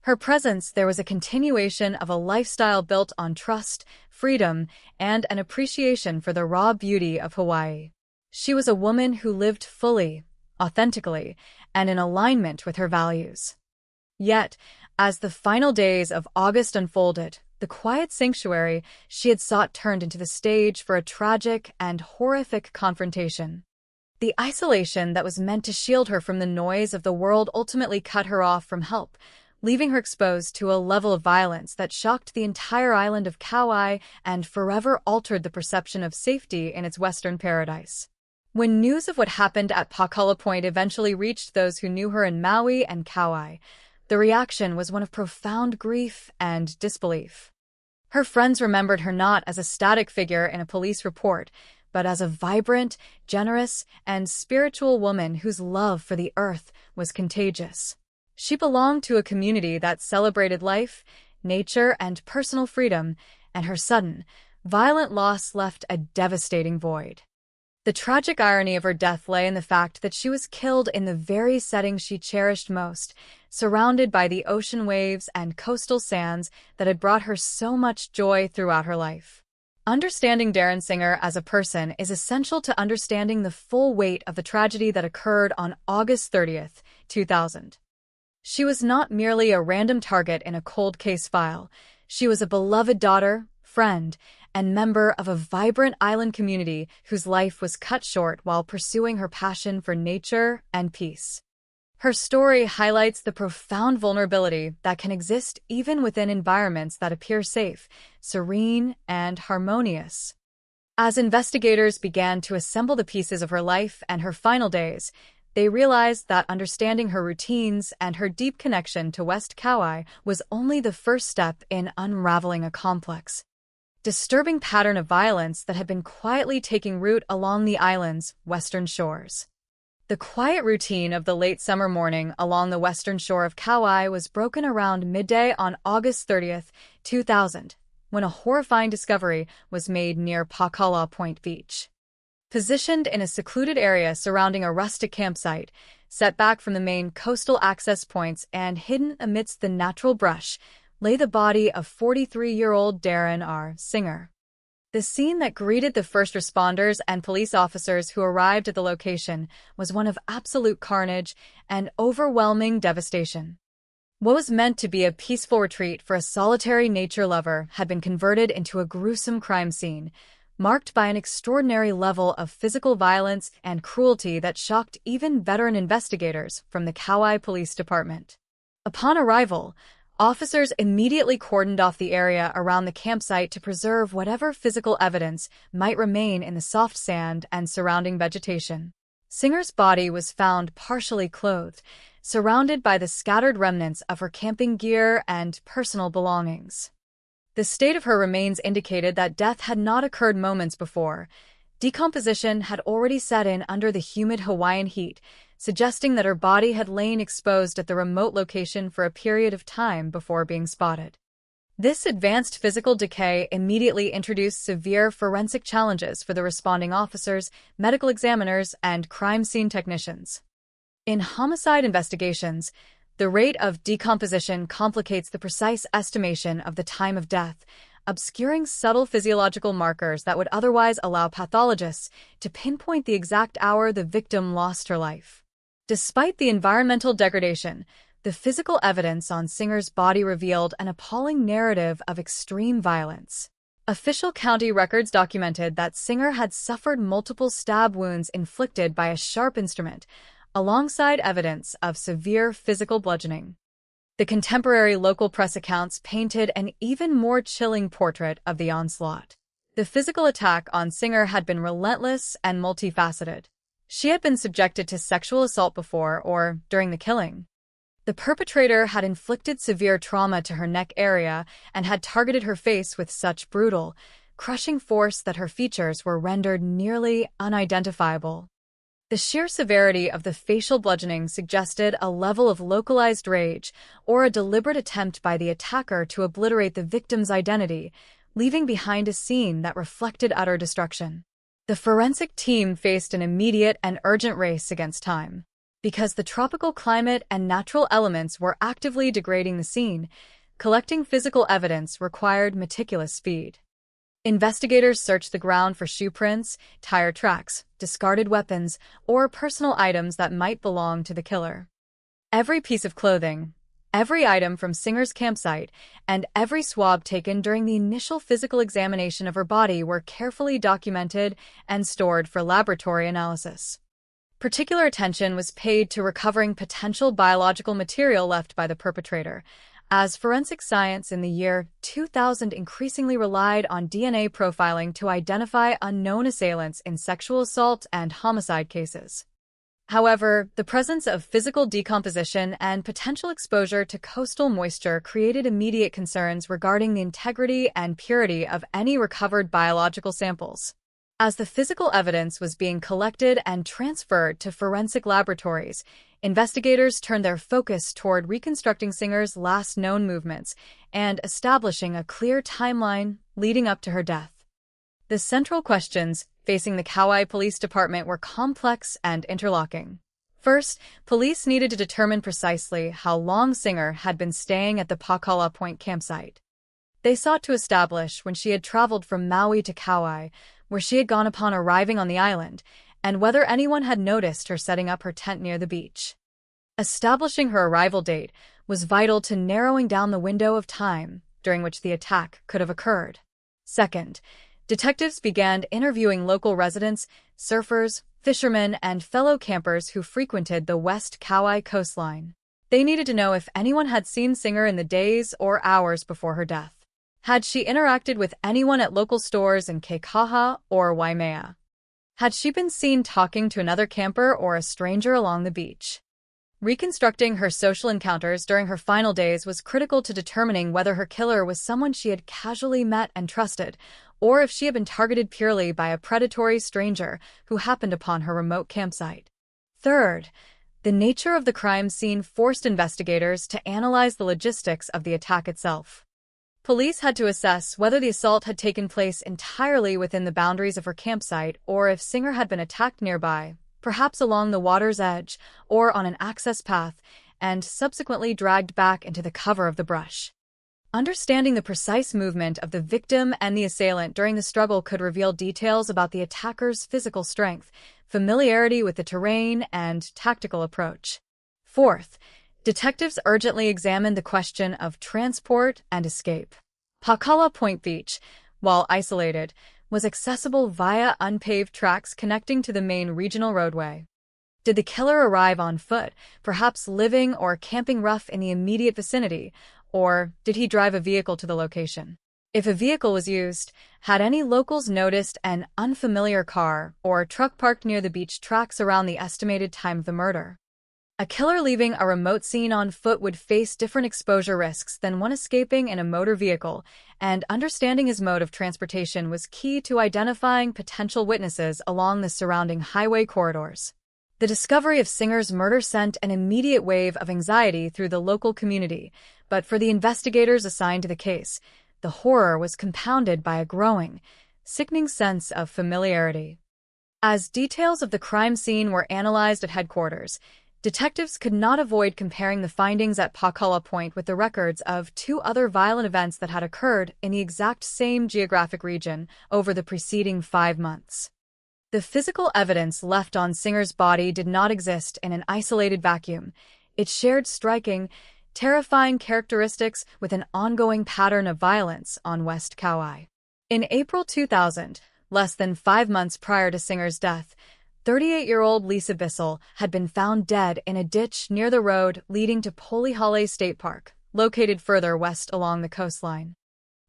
Her presence there was a continuation of a lifestyle built on trust, freedom, and an appreciation for the raw beauty of Hawaii. She was a woman who lived fully, authentically, and in alignment with her values. Yet, as the final days of August unfolded, the quiet sanctuary she had sought turned into the stage for a tragic and horrific confrontation. The isolation that was meant to shield her from the noise of the world ultimately cut her off from help, leaving her exposed to a level of violence that shocked the entire island of Kauai and forever altered the perception of safety in its western paradise. When news of what happened at Pakala Point eventually reached those who knew her in Maui and Kauai, the reaction was one of profound grief and disbelief. Her friends remembered her not as a static figure in a police report, but as a vibrant, generous, and spiritual woman whose love for the earth was contagious. She belonged to a community that celebrated life, nature, and personal freedom, and her sudden, violent loss left a devastating void. The tragic irony of her death lay in the fact that she was killed in the very setting she cherished most, surrounded by the ocean waves and coastal sands that had brought her so much joy throughout her life. Understanding Darren Singer as a person is essential to understanding the full weight of the tragedy that occurred on August 30th, 2000. She was not merely a random target in a cold case file. She was a beloved daughter, friend, and member of a vibrant island community whose life was cut short while pursuing her passion for nature and peace. Her story highlights the profound vulnerability that can exist even within environments that appear safe, serene, and harmonious. As investigators began to assemble the pieces of her life and her final days, they realized that understanding her routines and her deep connection to West Kauai was only the first step in unraveling a complex, disturbing pattern of violence that had been quietly taking root along the island's western shores. The quiet routine of the late summer morning along the western shore of Kauai was broken around midday on August 30th, 2000, when a horrifying discovery was made near Pakala Point Beach. Positioned in a secluded area surrounding a rustic campsite, set back from the main coastal access points and hidden amidst the natural brush, lay the body of 43-year-old Darren R. Singer. The scene that greeted the first responders and police officers who arrived at the location was one of absolute carnage and overwhelming devastation. What was meant to be a peaceful retreat for a solitary nature lover had been converted into a gruesome crime scene, marked by an extraordinary level of physical violence and cruelty that shocked even veteran investigators from the Kauai Police Department. Upon arrival, officers immediately cordoned off the area around the campsite to preserve whatever physical evidence might remain in the soft sand and surrounding vegetation. Singer's body was found partially clothed, surrounded by the scattered remnants of her camping gear and personal belongings. The state of her remains indicated that death had not occurred moments before. Decomposition had already set in under the humid Hawaiian heat, suggesting that her body had lain exposed at the remote location for a period of time before being spotted. This advanced physical decay immediately introduced severe forensic challenges for the responding officers, medical examiners, and crime scene technicians. In homicide investigations, the rate of decomposition complicates the precise estimation of the time of death, obscuring subtle physiological markers that would otherwise allow pathologists to pinpoint the exact hour the victim lost her life. Despite the environmental degradation, the physical evidence on Singer's body revealed an appalling narrative of extreme violence. Official county records documented that Singer had suffered multiple stab wounds inflicted by a sharp instrument, alongside evidence of severe physical bludgeoning. The contemporary local press accounts painted an even more chilling portrait of the onslaught. The physical attack on Singer had been relentless and multifaceted. She had been subjected to sexual assault before or during the killing. The perpetrator had inflicted severe trauma to her neck area and had targeted her face with such brutal, crushing force that her features were rendered nearly unidentifiable. The sheer severity of the facial bludgeoning suggested a level of localized rage or a deliberate attempt by the attacker to obliterate the victim's identity, leaving behind a scene that reflected utter destruction. The forensic team faced an immediate and urgent race against time. Because the tropical climate and natural elements were actively degrading the scene, collecting physical evidence required meticulous speed. Investigators searched the ground for shoe prints, tire tracks, discarded weapons, or personal items that might belong to the killer. Every piece of clothing, every item from Singer's campsite, and every swab taken during the initial physical examination of her body were carefully documented and stored for laboratory analysis. Particular attention was paid to recovering potential biological material left by the perpetrator, as forensic science in the year 2000 increasingly relied on DNA profiling to identify unknown assailants in sexual assault and homicide cases. However, the presence of physical decomposition and potential exposure to coastal moisture created immediate concerns regarding the integrity and purity of any recovered biological samples. As the physical evidence was being collected and transferred to forensic laboratories, investigators turned their focus toward reconstructing Singer's last known movements and establishing a clear timeline leading up to her death. The central questions facing the Kauai Police Department were complex and interlocking. First, police needed to determine precisely how long Singer had been staying at the Pakala Point campsite. They sought to establish when she had traveled from Maui to Kauai, where she had gone upon arriving on the island, and whether anyone had noticed her setting up her tent near the beach. Establishing her arrival date was vital to narrowing down the window of time during which the attack could have occurred. Second, detectives began interviewing local residents, surfers, fishermen, and fellow campers who frequented the West Kauai coastline. They needed to know if anyone had seen Singer in the days or hours before her death. Had she interacted with anyone at local stores in Keikaha or Waimea? Had she been seen talking to another camper or a stranger along the beach? Reconstructing her social encounters during her final days was critical to determining whether her killer was someone she had casually met and trusted, or if she had been targeted purely by a predatory stranger who happened upon her remote campsite. Third, the nature of the crime scene forced investigators to analyze the logistics of the attack itself. Police had to assess whether the assault had taken place entirely within the boundaries of her campsite or if Singer had been attacked nearby, perhaps along the water's edge or on an access path, and subsequently dragged back into the cover of the brush. Understanding the precise movement of the victim and the assailant during the struggle could reveal details about the attacker's physical strength, familiarity with the terrain, and tactical approach. Fourth, detectives urgently examined the question of transport and escape. Pacala Point Beach, while isolated, was accessible via unpaved tracks connecting to the main regional roadway. Did the killer arrive on foot, perhaps living or camping rough in the immediate vicinity, or did he drive a vehicle to the location? If a vehicle was used, had any locals noticed an unfamiliar car or truck parked near the beach tracks around the estimated time of the murder? A killer leaving a remote scene on foot would face different exposure risks than one escaping in a motor vehicle, and understanding his mode of transportation was key to identifying potential witnesses along the surrounding highway corridors. The discovery of Singer's murder sent an immediate wave of anxiety through the local community, but for the investigators assigned to the case, the horror was compounded by a growing, sickening sense of familiarity. As details of the crime scene were analyzed at headquarters, detectives could not avoid comparing the findings at Pacala Point with the records of two other violent events that had occurred in the exact same geographic region over the preceding 5 months. The physical evidence left on Singer's body did not exist in an isolated vacuum. It shared striking, terrifying characteristics with an ongoing pattern of violence on West Kauai. In April 2000, less than 5 months prior to Singer's death, 38-year-old Lisa Bissell had been found dead in a ditch near the road leading to Polihale State Park, located further west along the coastline.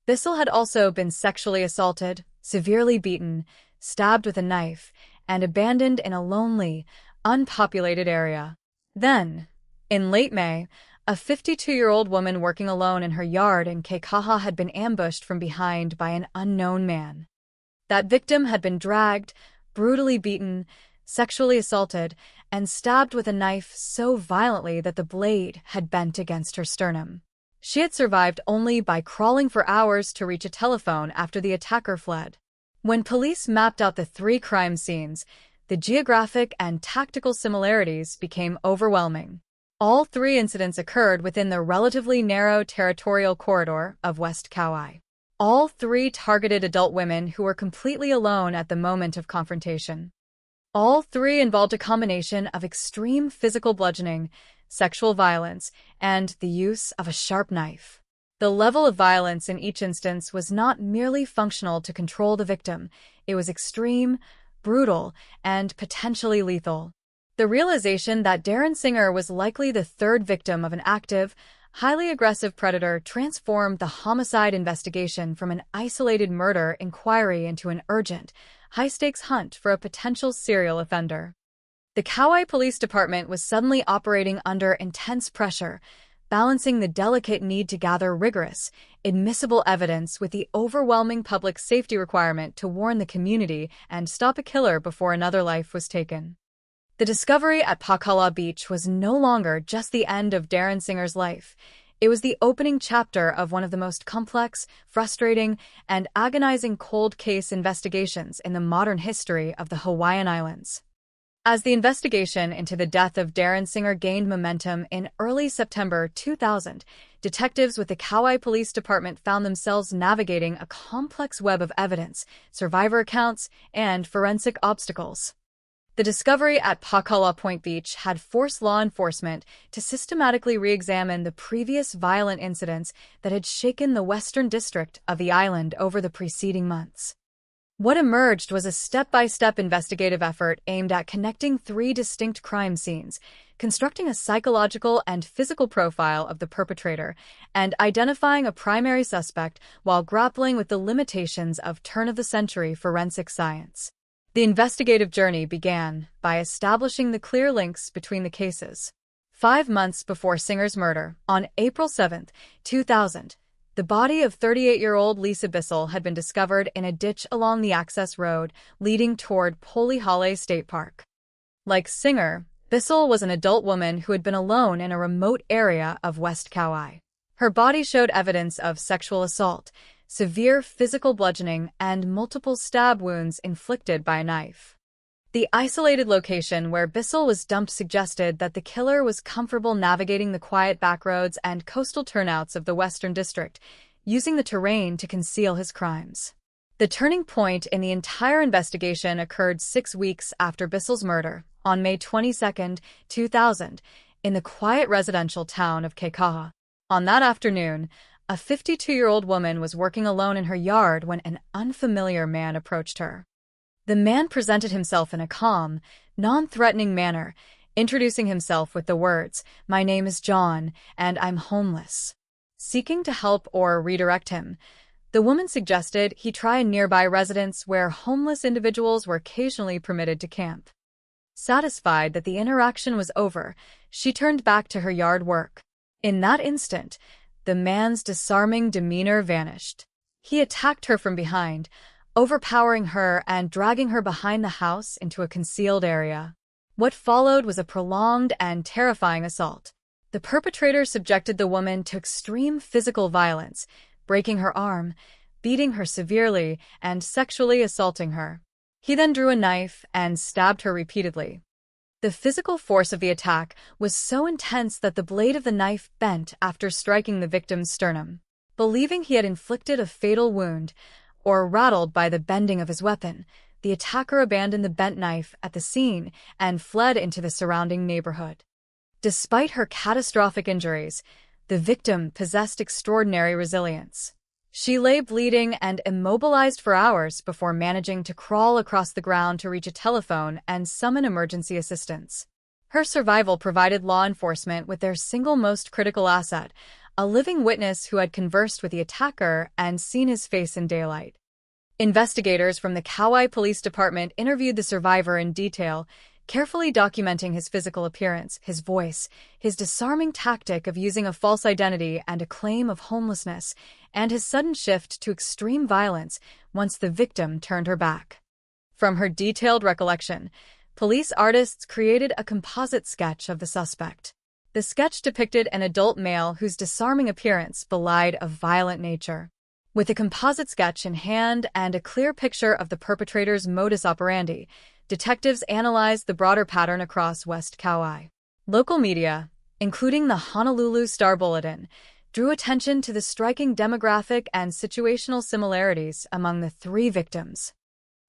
Bissell had also been sexually assaulted, severely beaten, stabbed with a knife, and abandoned in a lonely, unpopulated area. Then, in late May, a 52-year-old woman working alone in her yard in Keikaha had been ambushed from behind by an unknown man. That victim had been dragged, brutally beaten, sexually assaulted, and stabbed with a knife so violently that the blade had bent against her sternum. She had survived only by crawling for hours to reach a telephone after the attacker fled. When police mapped out the 3 crime scenes, the geographic and tactical similarities became overwhelming. All 3 incidents occurred within the relatively narrow territorial corridor of West Kauai. All 3 targeted adult women who were completely alone at the moment of confrontation. All 3 involved a combination of extreme physical bludgeoning, sexual violence, and the use of a sharp knife. The level of violence in each instance was not merely functional to control the victim, it was extreme, brutal, and potentially lethal. The realization that Darren Singer was likely the 3rd victim of an active, highly aggressive predator transformed the homicide investigation from an isolated murder inquiry into an urgent, high-stakes hunt for a potential serial offender. The Kauai Police Department was suddenly operating under intense pressure, balancing the delicate need to gather rigorous, admissible evidence with the overwhelming public safety requirement to warn the community and stop a killer before another life was taken. The discovery at Pacala Beach was no longer just the end of Darren Singer's life. It was the opening chapter of one of the most complex, frustrating, and agonizing cold case investigations in the modern history of the Hawaiian Islands. As the investigation into the death of Darren Singer gained momentum in early September 2000, detectives with the Kauai Police Department found themselves navigating a complex web of evidence, survivor accounts, and forensic obstacles. The discovery at Pacala Point Beach had forced law enforcement to systematically re-examine the previous violent incidents that had shaken the western district of the island over the preceding months. What emerged was a step-by-step investigative effort aimed at connecting 3 distinct crime scenes, constructing a psychological and physical profile of the perpetrator, and identifying a primary suspect while grappling with the limitations of turn-of-the-century forensic science. The investigative journey began by establishing the clear links between the cases. 5 months before Singer's murder, on April 7, 2000, the body of 38-year-old Lisa Bissell had been discovered in a ditch along the access road leading toward Polihale State Park. Like Singer, Bissell was an adult woman who had been alone in a remote area of West Kauai. Her body showed evidence of sexual assault, severe physical bludgeoning, and multiple stab wounds inflicted by a knife. The isolated location where Bissell was dumped suggested that the killer was comfortable navigating the quiet backroads and coastal turnouts of the Western District, using the terrain to conceal his crimes. The turning point in the entire investigation occurred 6 weeks after Bissell's murder, on May 22, 2000, in the quiet residential town of Kekaha. On that afternoon, a 52-year-old woman was working alone in her yard when an unfamiliar man approached her. The man presented himself in a calm, non-threatening manner, introducing himself with the words, "My name is John, and I'm homeless." Seeking to help or redirect him, the woman suggested he try a nearby residence where homeless individuals were occasionally permitted to camp. Satisfied that the interaction was over, she turned back to her yard work. In that instant, the man's disarming demeanor vanished. He attacked her from behind, overpowering her and dragging her behind the house into a concealed area. What followed was a prolonged and terrifying assault. The perpetrator subjected the woman to extreme physical violence, breaking her arm, beating her severely, and sexually assaulting her. He then drew a knife and stabbed her repeatedly. The physical force of the attack was so intense that the blade of the knife bent after striking the victim's sternum. Believing he had inflicted a fatal wound, or rattled by the bending of his weapon, the attacker abandoned the bent knife at the scene and fled into the surrounding neighborhood. Despite her catastrophic injuries, the victim possessed extraordinary resilience. She lay bleeding and immobilized for hours before managing to crawl across the ground to reach a telephone and summon emergency assistance. Her survival provided law enforcement with their single most critical asset, a living witness who had conversed with the attacker and seen his face in daylight. Investigators from the Kauai Police Department interviewed the survivor in detail, carefully documenting his physical appearance, his voice, his disarming tactic of using a false identity and a claim of homelessness, and his sudden shift to extreme violence once the victim turned her back. From her detailed recollection, police artists created a composite sketch of the suspect. The sketch depicted an adult male whose disarming appearance belied a violent nature. With a composite sketch in hand and a clear picture of the perpetrator's modus operandi, detectives analyzed the broader pattern across West Kauai. Local media, including the Honolulu Star-Bulletin, drew attention to the striking demographic and situational similarities among the 3 victims.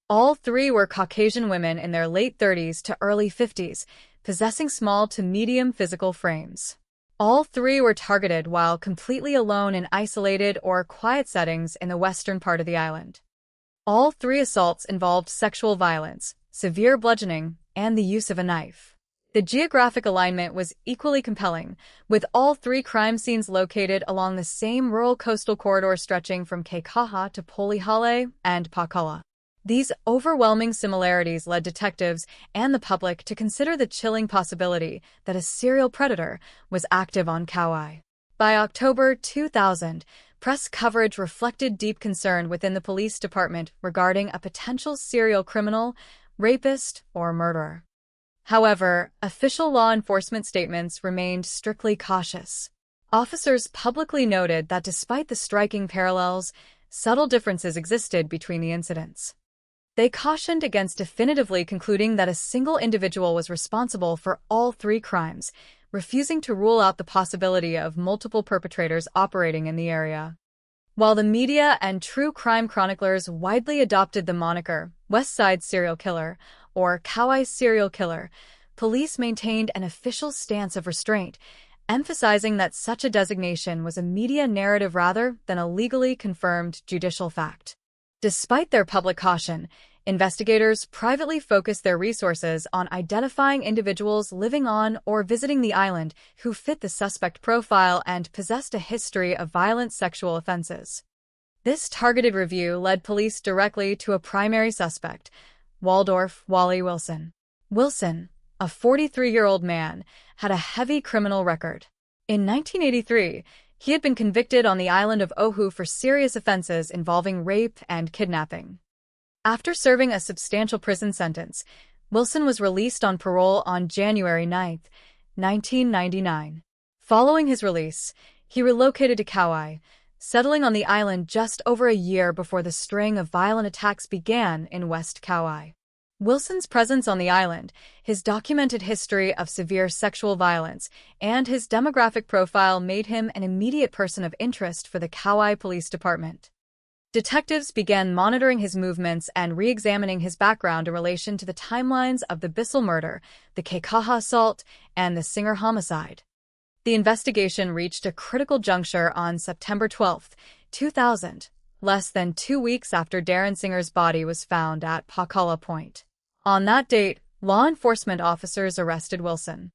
All 3 were Caucasian women in their late 30s to early 50s, possessing small to medium physical frames. All 3 were targeted while completely alone in isolated or quiet settings in the western part of the island. All 3 assaults involved sexual violence, severe bludgeoning, and the use of a knife. The geographic alignment was equally compelling, with all 3 crime scenes located along the same rural coastal corridor stretching from Kekaha to Polihale and Pakala. These overwhelming similarities led detectives and the public to consider the chilling possibility that a serial predator was active on Kauai. By October 2000, press coverage reflected deep concern within the police department regarding a potential serial criminal, rapist, or murderer. However, official law enforcement statements remained strictly cautious. Officers publicly noted that despite the striking parallels, subtle differences existed between the incidents. They cautioned against definitively concluding that a single individual was responsible for all 3 crimes, refusing to rule out the possibility of multiple perpetrators operating in the area. While the media and true crime chroniclers widely adopted the moniker West Side Serial Killer or Kauai Serial Killer, police maintained an official stance of restraint, emphasizing that such a designation was a media narrative rather than a legally confirmed judicial fact. Despite their public caution, investigators privately focused their resources on identifying individuals living on or visiting the island who fit the suspect profile and possessed a history of violent sexual offenses. This targeted review led police directly to a primary suspect, Waldorf Wally Wilson. Wilson, a 43-year-old man, had a heavy criminal record. In 1983, he had been convicted on the island of Oahu for serious offenses involving rape and kidnapping. After serving a substantial prison sentence, Wilson was released on parole on January 9, 1999. Following his release, he relocated to Kauai, settling on the island just over a year before the string of violent attacks began in West Kauai. Wilson's presence on the island, his documented history of severe sexual violence, and his demographic profile made him an immediate person of interest for the Kauai Police Department. Detectives began monitoring his movements and re-examining his background in relation to the timelines of the Bissell murder, the Kekaha assault, and the Singer homicide. The investigation reached a critical juncture on September 12, 2000, less than 2 weeks after Darren Singer's body was found at Pakala Point. On that date, law enforcement officers arrested Wilson.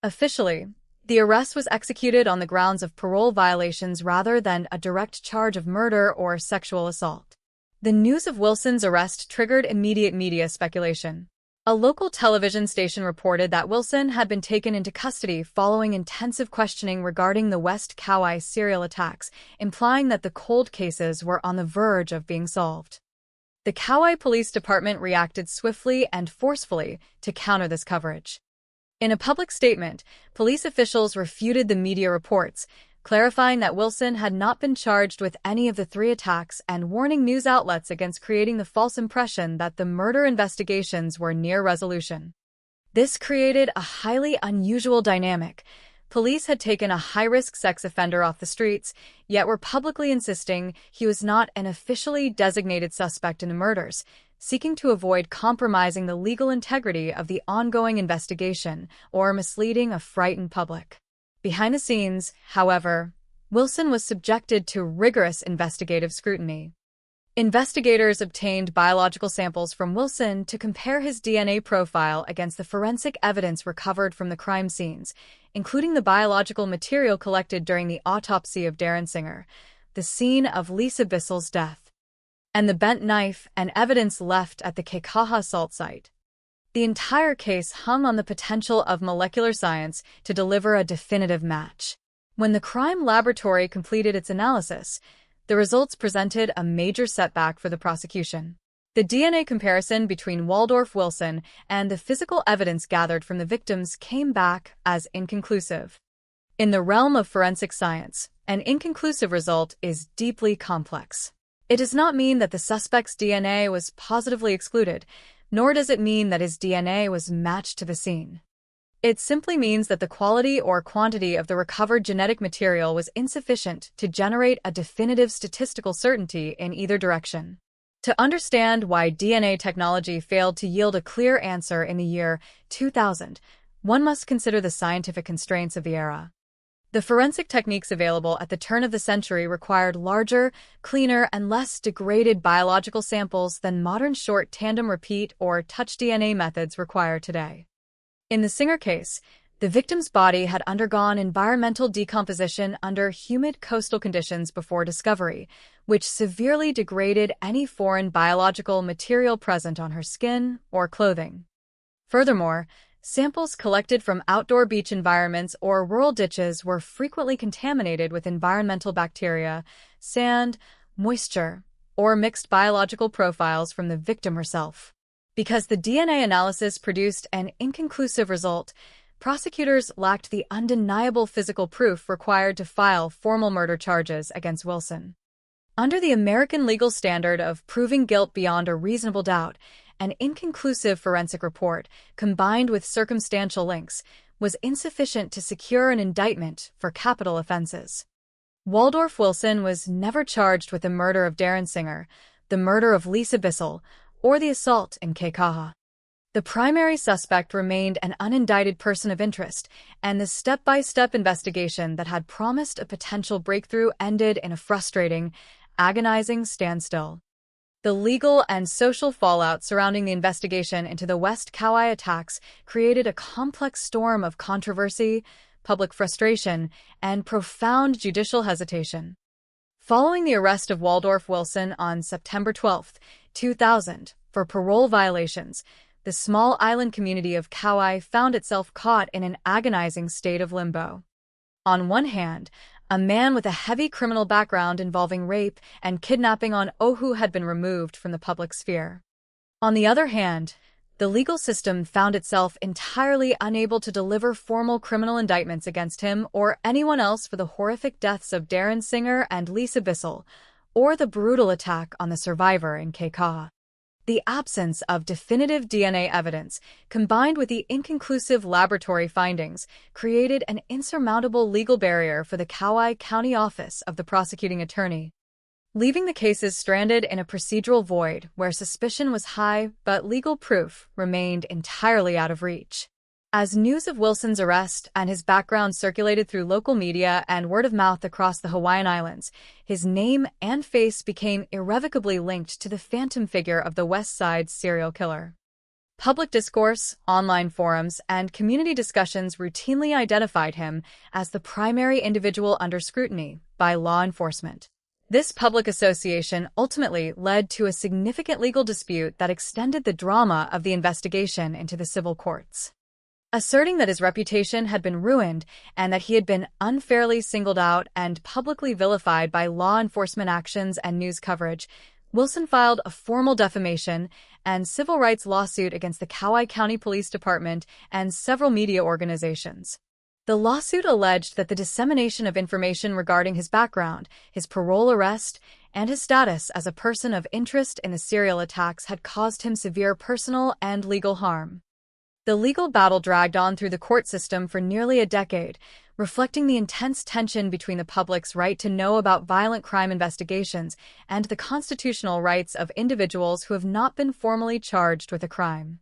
Officially, the arrest was executed on the grounds of parole violations rather than a direct charge of murder or sexual assault. The news of Wilson's arrest triggered immediate media speculation. A local television station reported that Wilson had been taken into custody following intensive questioning regarding the West Kauai serial attacks, implying that the cold cases were on the verge of being solved. The Kauai Police Department reacted swiftly and forcefully to counter this coverage. In a public statement, police officials refuted the media reports, clarifying that Wilson had not been charged with any of the 3 attacks and warning news outlets against creating the false impression that the murder investigations were near resolution. This created a highly unusual dynamic. Police had taken a high-risk sex offender off the streets, yet were publicly insisting he was not an officially designated suspect in the murders, seeking to avoid compromising the legal integrity of the ongoing investigation or misleading a frightened public. Behind the scenes, however, Wilson was subjected to rigorous investigative scrutiny. Investigators obtained biological samples from Wilson to compare his DNA profile against the forensic evidence recovered from the crime scenes, including the biological material collected during the autopsy of Darren Singer, the scene of Lisa Bissell's death, and the bent knife and evidence left at the Kekaha assault site. The entire case hung on the potential of molecular science to deliver a definitive match. When the crime laboratory completed its analysis, the results presented a major setback for the prosecution. The DNA comparison between Waldorf Wilson and the physical evidence gathered from the victims came back as inconclusive. In the realm of forensic science, an inconclusive result is deeply complex. It does not mean that the suspect's DNA was positively excluded, nor does it mean that his DNA was matched to the scene. It simply means that the quality or quantity of the recovered genetic material was insufficient to generate a definitive statistical certainty in either direction. To understand why DNA technology failed to yield a clear answer in the year 2000, one must consider the scientific constraints of the era. The forensic techniques available at the turn of the century required larger, cleaner, and less degraded biological samples than modern short tandem repeat or touch DNA methods require today. In the Singer case, the victim's body had undergone environmental decomposition under humid coastal conditions before discovery, which severely degraded any foreign biological material present on her skin or clothing. Furthermore, samples collected from outdoor beach environments or rural ditches were frequently contaminated with environmental bacteria, sand, moisture, or mixed biological profiles from the victim herself. Because the DNA analysis produced an inconclusive result, prosecutors lacked the undeniable physical proof required to file formal murder charges against Wilson. Under the American legal standard of proving guilt beyond a reasonable doubt, an inconclusive forensic report, combined with circumstantial links, was insufficient to secure an indictment for capital offenses. Waldorf Wilson was never charged with the murder of Darren Singer, the murder of Lisa Bissell, or the assault in Kekaha. The primary suspect remained an unindicted person of interest, and the step-by-step investigation that had promised a potential breakthrough ended in a frustrating, agonizing standstill. The legal and social fallout surrounding the investigation into the West Kauai attacks created a complex storm of controversy, public frustration, and profound judicial hesitation. Following the arrest of Waldorf Wilson on September 12, 2000, for parole violations, the small island community of Kauai found itself caught in an agonizing state of limbo. On one hand, a man with a heavy criminal background involving rape and kidnapping on Oahu had been removed from the public sphere. On the other hand, the legal system found itself entirely unable to deliver formal criminal indictments against him or anyone else for the horrific deaths of Darren Singer and Lisa Bissell, or the brutal attack on the survivor in Kekaha. The absence of definitive DNA evidence, combined with the inconclusive laboratory findings, created an insurmountable legal barrier for the Kauai County Office of the Prosecuting Attorney, leaving the cases stranded in a procedural void where suspicion was high but legal proof remained entirely out of reach. As news of Wilson's arrest and his background circulated through local media and word of mouth across the Hawaiian Islands, his name and face became irrevocably linked to the phantom figure of the West Side serial killer. Public discourse, online forums, and community discussions routinely identified him as the primary individual under scrutiny by law enforcement. This public association ultimately led to a significant legal dispute that extended the drama of the investigation into the civil courts. Asserting that his reputation had been ruined and that he had been unfairly singled out and publicly vilified by law enforcement actions and news coverage, Wilson filed a formal defamation and civil rights lawsuit against the Kauai County Police Department and several media organizations. The lawsuit alleged that the dissemination of information regarding his background, his parole arrest, and his status as a person of interest in the serial attacks had caused him severe personal and legal harm. The legal battle dragged on through the court system for nearly a decade, reflecting the intense tension between the public's right to know about violent crime investigations and the constitutional rights of individuals who have not been formally charged with a crime.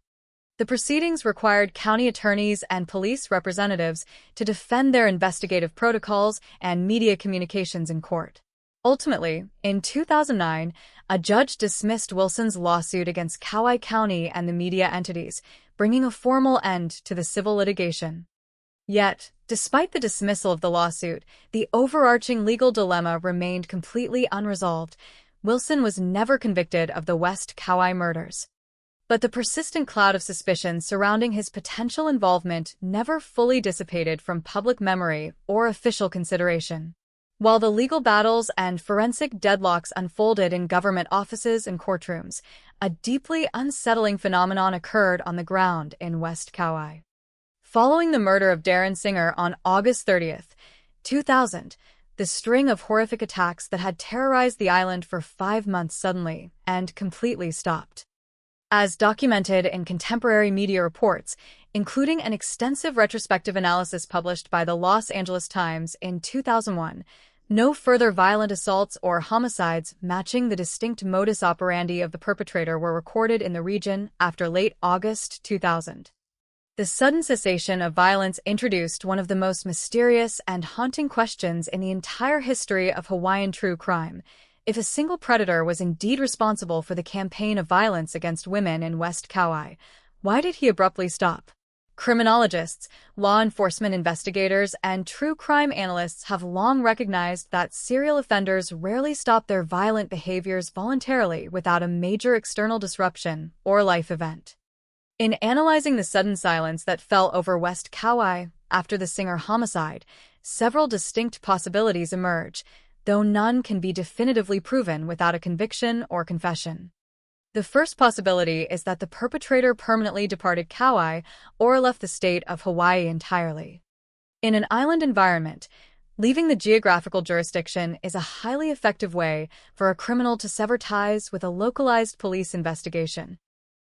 The proceedings required county attorneys and police representatives to defend their investigative protocols and media communications in court. Ultimately, in 2009, a judge dismissed Wilson's lawsuit against Kauai County and the media entities, bringing a formal end to the civil litigation. Yet, despite the dismissal of the lawsuit, the overarching legal dilemma remained completely unresolved. Wilson was never convicted of the West Kauai murders. But the persistent cloud of suspicion surrounding his potential involvement never fully dissipated from public memory or official consideration. While the legal battles and forensic deadlocks unfolded in government offices and courtrooms, a deeply unsettling phenomenon occurred on the ground in West Kauai. Following the murder of Darren Singer on August 30th, 2000, the string of horrific attacks that had terrorized the island for 5 months suddenly and completely stopped. As documented in contemporary media reports, including an extensive retrospective analysis published by the Los Angeles Times in 2001, no further violent assaults or homicides matching the distinct modus operandi of the perpetrator were recorded in the region after late August 2000. The sudden cessation of violence introduced one of the most mysterious and haunting questions in the entire history of Hawaiian true crime. If a single predator was indeed responsible for the campaign of violence against women in West Kauai, why did he abruptly stop? Criminologists, law enforcement investigators, and true crime analysts have long recognized that serial offenders rarely stop their violent behaviors voluntarily without a major external disruption or life event. In analyzing the sudden silence that fell over West Kauai after the Singer homicide, several distinct possibilities emerge, though none can be definitively proven without a conviction or confession. The first possibility is that the perpetrator permanently departed Kauai or left the state of Hawaii entirely. In an island environment, leaving the geographical jurisdiction is a highly effective way for a criminal to sever ties with a localized police investigation,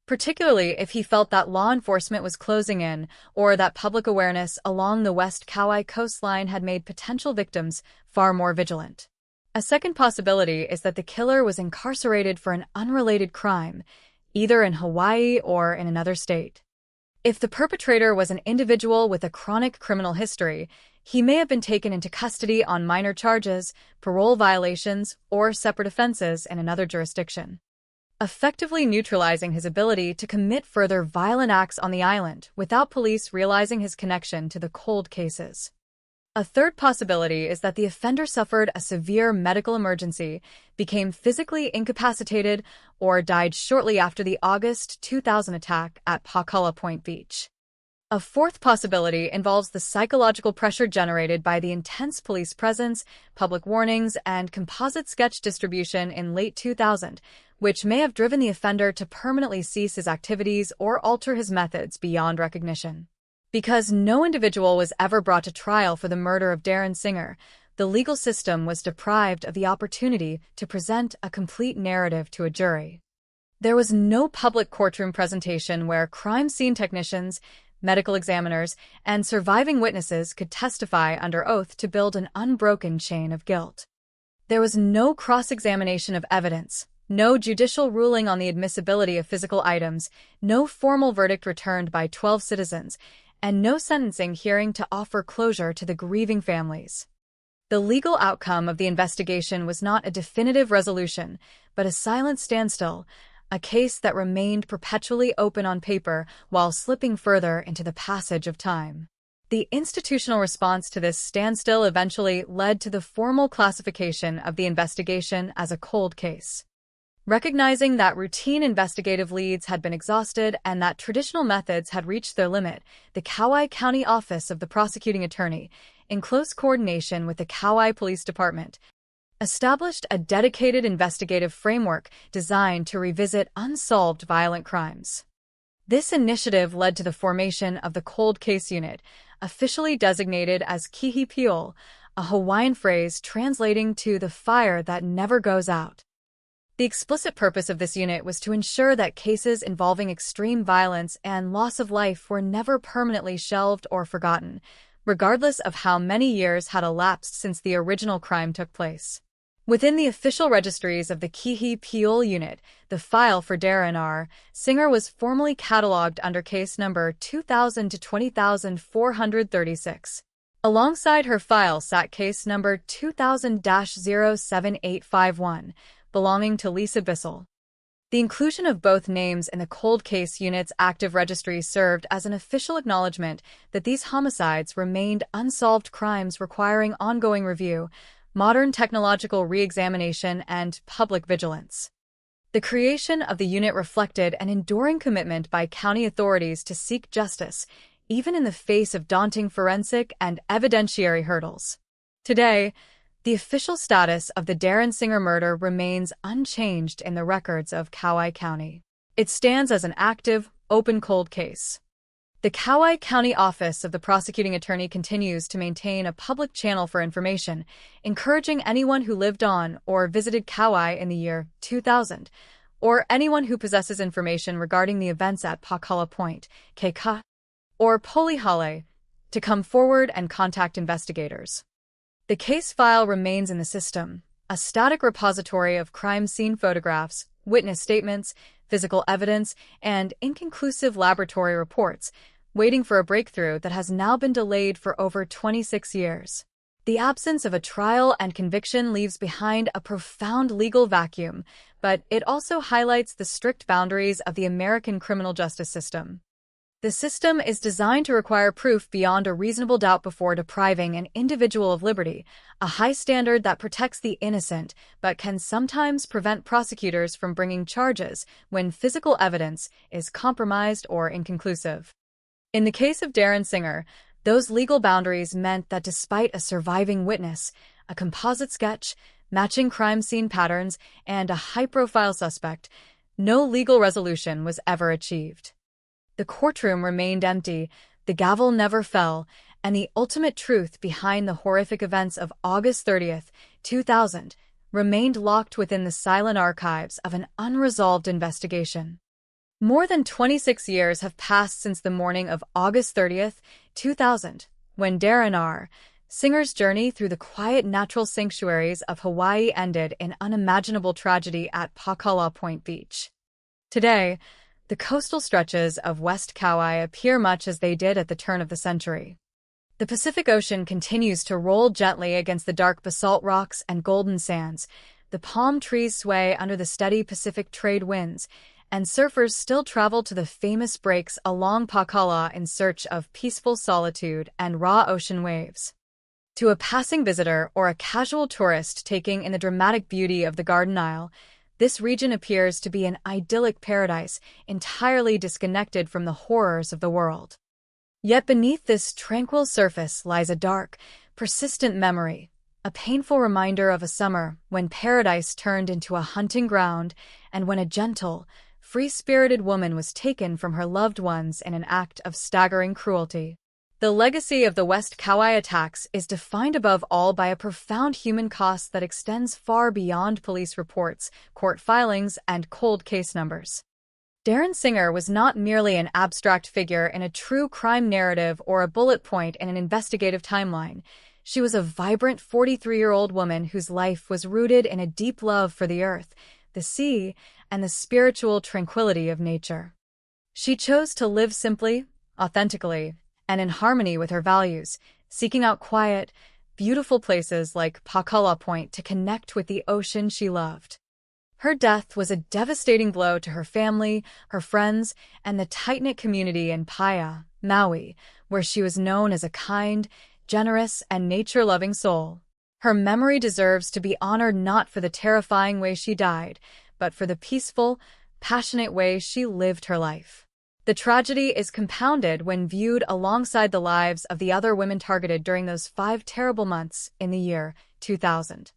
particularly if he felt that law enforcement was closing in or that public awareness along the West Kauai coastline had made potential victims far more vigilant. A second possibility is that the killer was incarcerated for an unrelated crime, either in Hawaii or in another state. If the perpetrator was an individual with a chronic criminal history, he may have been taken into custody on minor charges, parole violations, or separate offenses in another jurisdiction, effectively neutralizing his ability to commit further violent acts on the island without police realizing his connection to the cold cases. A third possibility is that the offender suffered a severe medical emergency, became physically incapacitated, or died shortly after the August 2000 attack at Pakala Point Beach. A fourth possibility involves the psychological pressure generated by the intense police presence, public warnings, and composite sketch distribution in late 2000, which may have driven the offender to permanently cease his activities or alter his methods beyond recognition. Because no individual was ever brought to trial for the murder of Darren Singer, the legal system was deprived of the opportunity to present a complete narrative to a jury. There was no public courtroom presentation where crime scene technicians, medical examiners, and surviving witnesses could testify under oath to build an unbroken chain of guilt. There was no cross-examination of evidence, no judicial ruling on the admissibility of physical items, no formal verdict returned by 12 citizens, and no sentencing hearing to offer closure to the grieving families. The legal outcome of the investigation was not a definitive resolution, but a silent standstill, a case that remained perpetually open on paper while slipping further into the passage of time. The institutional response to this standstill eventually led to the formal classification of the investigation as a cold case. Recognizing that routine investigative leads had been exhausted and that traditional methods had reached their limit, the Kauai County Office of the Prosecuting Attorney, in close coordination with the Kauai Police Department, established a dedicated investigative framework designed to revisit unsolved violent crimes. This initiative led to the formation of the Cold Case Unit, officially designated as Kihipiol, a Hawaiian phrase translating to the fire that never goes out. The explicit purpose of this unit was to ensure that cases involving extreme violence and loss of life were never permanently shelved or forgotten, regardless of how many years had elapsed since the original crime took place. Within the official registries of the Kihipiol unit, the file for Darren R. Singer was formally cataloged under case number 2000 to 20,436. Alongside her file sat case number 2000-07851, belonging to Lisa Bissell. The inclusion of both names in the Cold Case Unit's active registry served as an official acknowledgement that these homicides remained unsolved crimes requiring ongoing review, modern technological re-examination, and public vigilance. The creation of the unit reflected an enduring commitment by county authorities to seek justice, even in the face of daunting forensic and evidentiary hurdles. Today, the official status of the Darren Singer murder remains unchanged in the records of Kauai County. It stands as an active, open cold case. The Kauai County Office of the Prosecuting Attorney continues to maintain a public channel for information, encouraging anyone who lived on or visited Kauai in the year 2000, or anyone who possesses information regarding the events at Pakala Point, Keika, or Polihale, to come forward and contact investigators. The case file remains in the system, a static repository of crime scene photographs, witness statements, physical evidence, and inconclusive laboratory reports, waiting for a breakthrough that has now been delayed for over 26 years. The absence of a trial and conviction leaves behind a profound legal vacuum, but it also highlights the strict boundaries of the American criminal justice system. The system is designed to require proof beyond a reasonable doubt before depriving an individual of liberty, a high standard that protects the innocent but can sometimes prevent prosecutors from bringing charges when physical evidence is compromised or inconclusive. In the case of Darren Singer, those legal boundaries meant that despite a surviving witness, a composite sketch, matching crime scene patterns, and a high-profile suspect, no legal resolution was ever achieved. The courtroom remained empty, the gavel never fell, and the ultimate truth behind the horrific events of August 30th, 2000, remained locked within the silent archives of an unresolved investigation. More than 26 years have passed since the morning of August 30th, 2000, when Darren R. Singer's journey through the quiet natural sanctuaries of Hawaii ended in unimaginable tragedy at Pakala Point Beach. Today, the coastal stretches of West Kauai appear much as they did at the turn of the century. The Pacific Ocean continues to roll gently against the dark basalt rocks and golden sands, the palm trees sway under the steady Pacific trade winds, and surfers still travel to the famous breaks along Pakala in search of peaceful solitude and raw ocean waves. To a passing visitor or a casual tourist taking in the dramatic beauty of the Garden Isle, this region appears to be an idyllic paradise, entirely disconnected from the horrors of the world. Yet beneath this tranquil surface lies a dark, persistent memory, a painful reminder of a summer when paradise turned into a hunting ground and when a gentle, free-spirited woman was taken from her loved ones in an act of staggering cruelty. The legacy of the West Kauai attacks is defined above all by a profound human cost that extends far beyond police reports, court filings, and cold case numbers. Darren Singer was not merely an abstract figure in a true crime narrative or a bullet point in an investigative timeline. She was a vibrant 43-year-old woman whose life was rooted in a deep love for the earth, the sea, and the spiritual tranquility of nature. She chose to live simply, authentically, and in harmony with her values, seeking out quiet, beautiful places like Pakala Point to connect with the ocean she loved. Her death was a devastating blow to her family, her friends, and the tight-knit community in Paia, Maui, where she was known as a kind, generous, and nature-loving soul. Her memory deserves to be honored not for the terrifying way she died, but for the peaceful, passionate way she lived her life. The tragedy is compounded when viewed alongside the lives of the other women targeted during those 5 terrible months in the year 2000.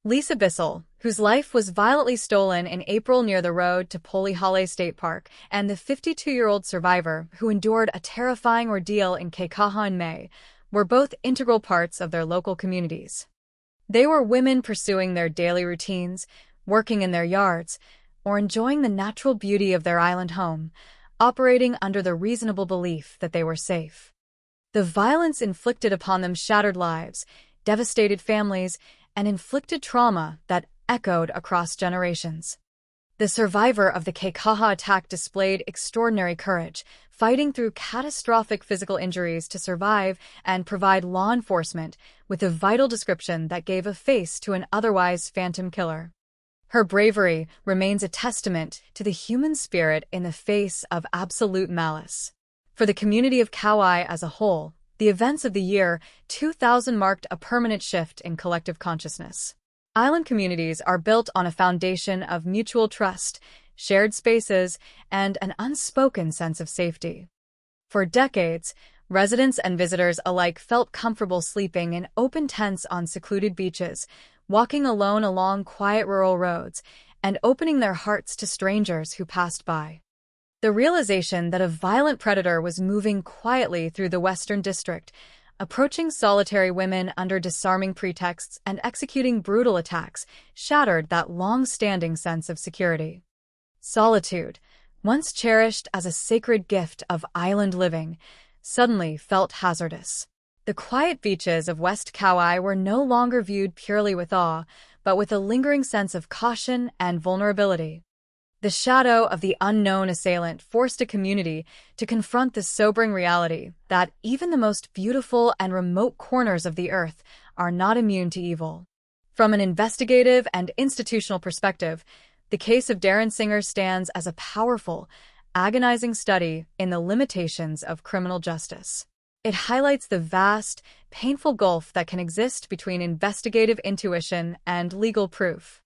Lisa Bissell, whose life was violently stolen in April near the road to Polihale State Park, and the 52-year-old survivor who endured a terrifying ordeal in Keikaha in May, were both integral parts of their local communities. They were women pursuing their daily routines, working in their yards, or enjoying the natural beauty of their island home, operating under the reasonable belief that they were safe. The violence inflicted upon them shattered lives, devastated families, and inflicted trauma that echoed across generations. The survivor of the Keikaha attack displayed extraordinary courage, fighting through catastrophic physical injuries to survive and provide law enforcement with a vital description that gave a face to an otherwise phantom killer. Her bravery remains a testament to the human spirit in the face of absolute malice. For the community of Kauai as a whole, the events of the year 2000 marked a permanent shift in collective consciousness. Island communities are built on a foundation of mutual trust, shared spaces, and an unspoken sense of safety. For decades, residents and visitors alike felt comfortable sleeping in open tents on secluded beaches, walking alone along quiet rural roads, and opening their hearts to strangers who passed by. The realization that a violent predator was moving quietly through the Western District, approaching solitary women under disarming pretexts and executing brutal attacks, shattered that long-standing sense of security. Solitude, once cherished as a sacred gift of island living, suddenly felt hazardous. The quiet beaches of West Kauai were no longer viewed purely with awe, but with a lingering sense of caution and vulnerability. The shadow of the unknown assailant forced a community to confront the sobering reality that even the most beautiful and remote corners of the earth are not immune to evil. From an investigative and institutional perspective, the case of Darren Singer stands as a powerful, agonizing study in the limitations of criminal justice. It highlights the vast, painful gulf that can exist between investigative intuition and legal proof.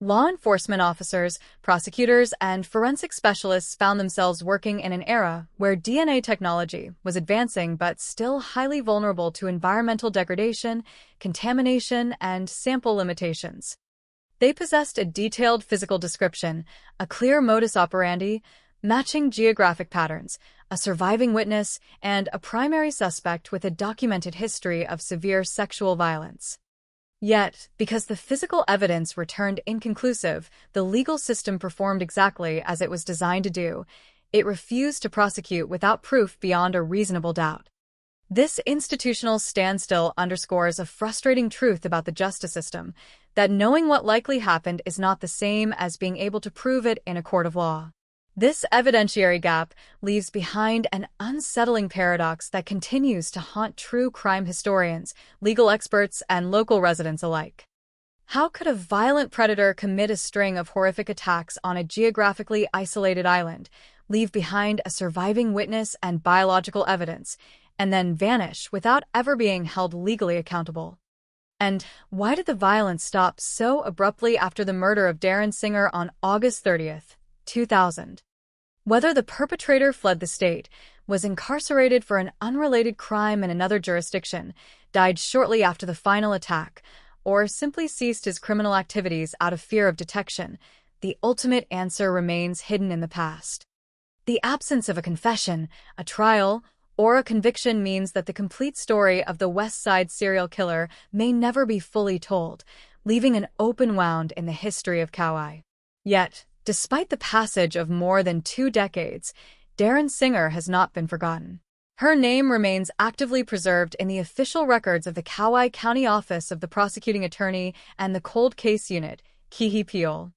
Law enforcement officers, prosecutors, and forensic specialists found themselves working in an era where DNA technology was advancing but still highly vulnerable to environmental degradation, contamination, and sample limitations. They possessed a detailed physical description, a clear modus operandi, matching geographic patterns, a surviving witness, and a primary suspect with a documented history of severe sexual violence. Yet, because the physical evidence returned inconclusive, the legal system performed exactly as it was designed to do. It refused to prosecute without proof beyond a reasonable doubt. This institutional standstill underscores a frustrating truth about the justice system, that knowing what likely happened is not the same as being able to prove it in a court of law. This evidentiary gap leaves behind an unsettling paradox that continues to haunt true crime historians, legal experts, and local residents alike. How could a violent predator commit a string of horrific attacks on a geographically isolated island, leave behind a surviving witness and biological evidence, and then vanish without ever being held legally accountable? And why did the violence stop so abruptly after the murder of Darren Singer on August 30th, 2000? Whether the perpetrator fled the state, was incarcerated for an unrelated crime in another jurisdiction, died shortly after the final attack, or simply ceased his criminal activities out of fear of detection, the ultimate answer remains hidden in the past. The absence of a confession, a trial, or a conviction means that the complete story of the West Side serial killer may never be fully told, leaving an open wound in the history of Kauai. Yet, despite the passage of more than 2 decades, Darren Singer has not been forgotten. Her name remains actively preserved in the official records of the Kauai County Office of the Prosecuting Attorney and the Cold Case Unit, Kihipiol.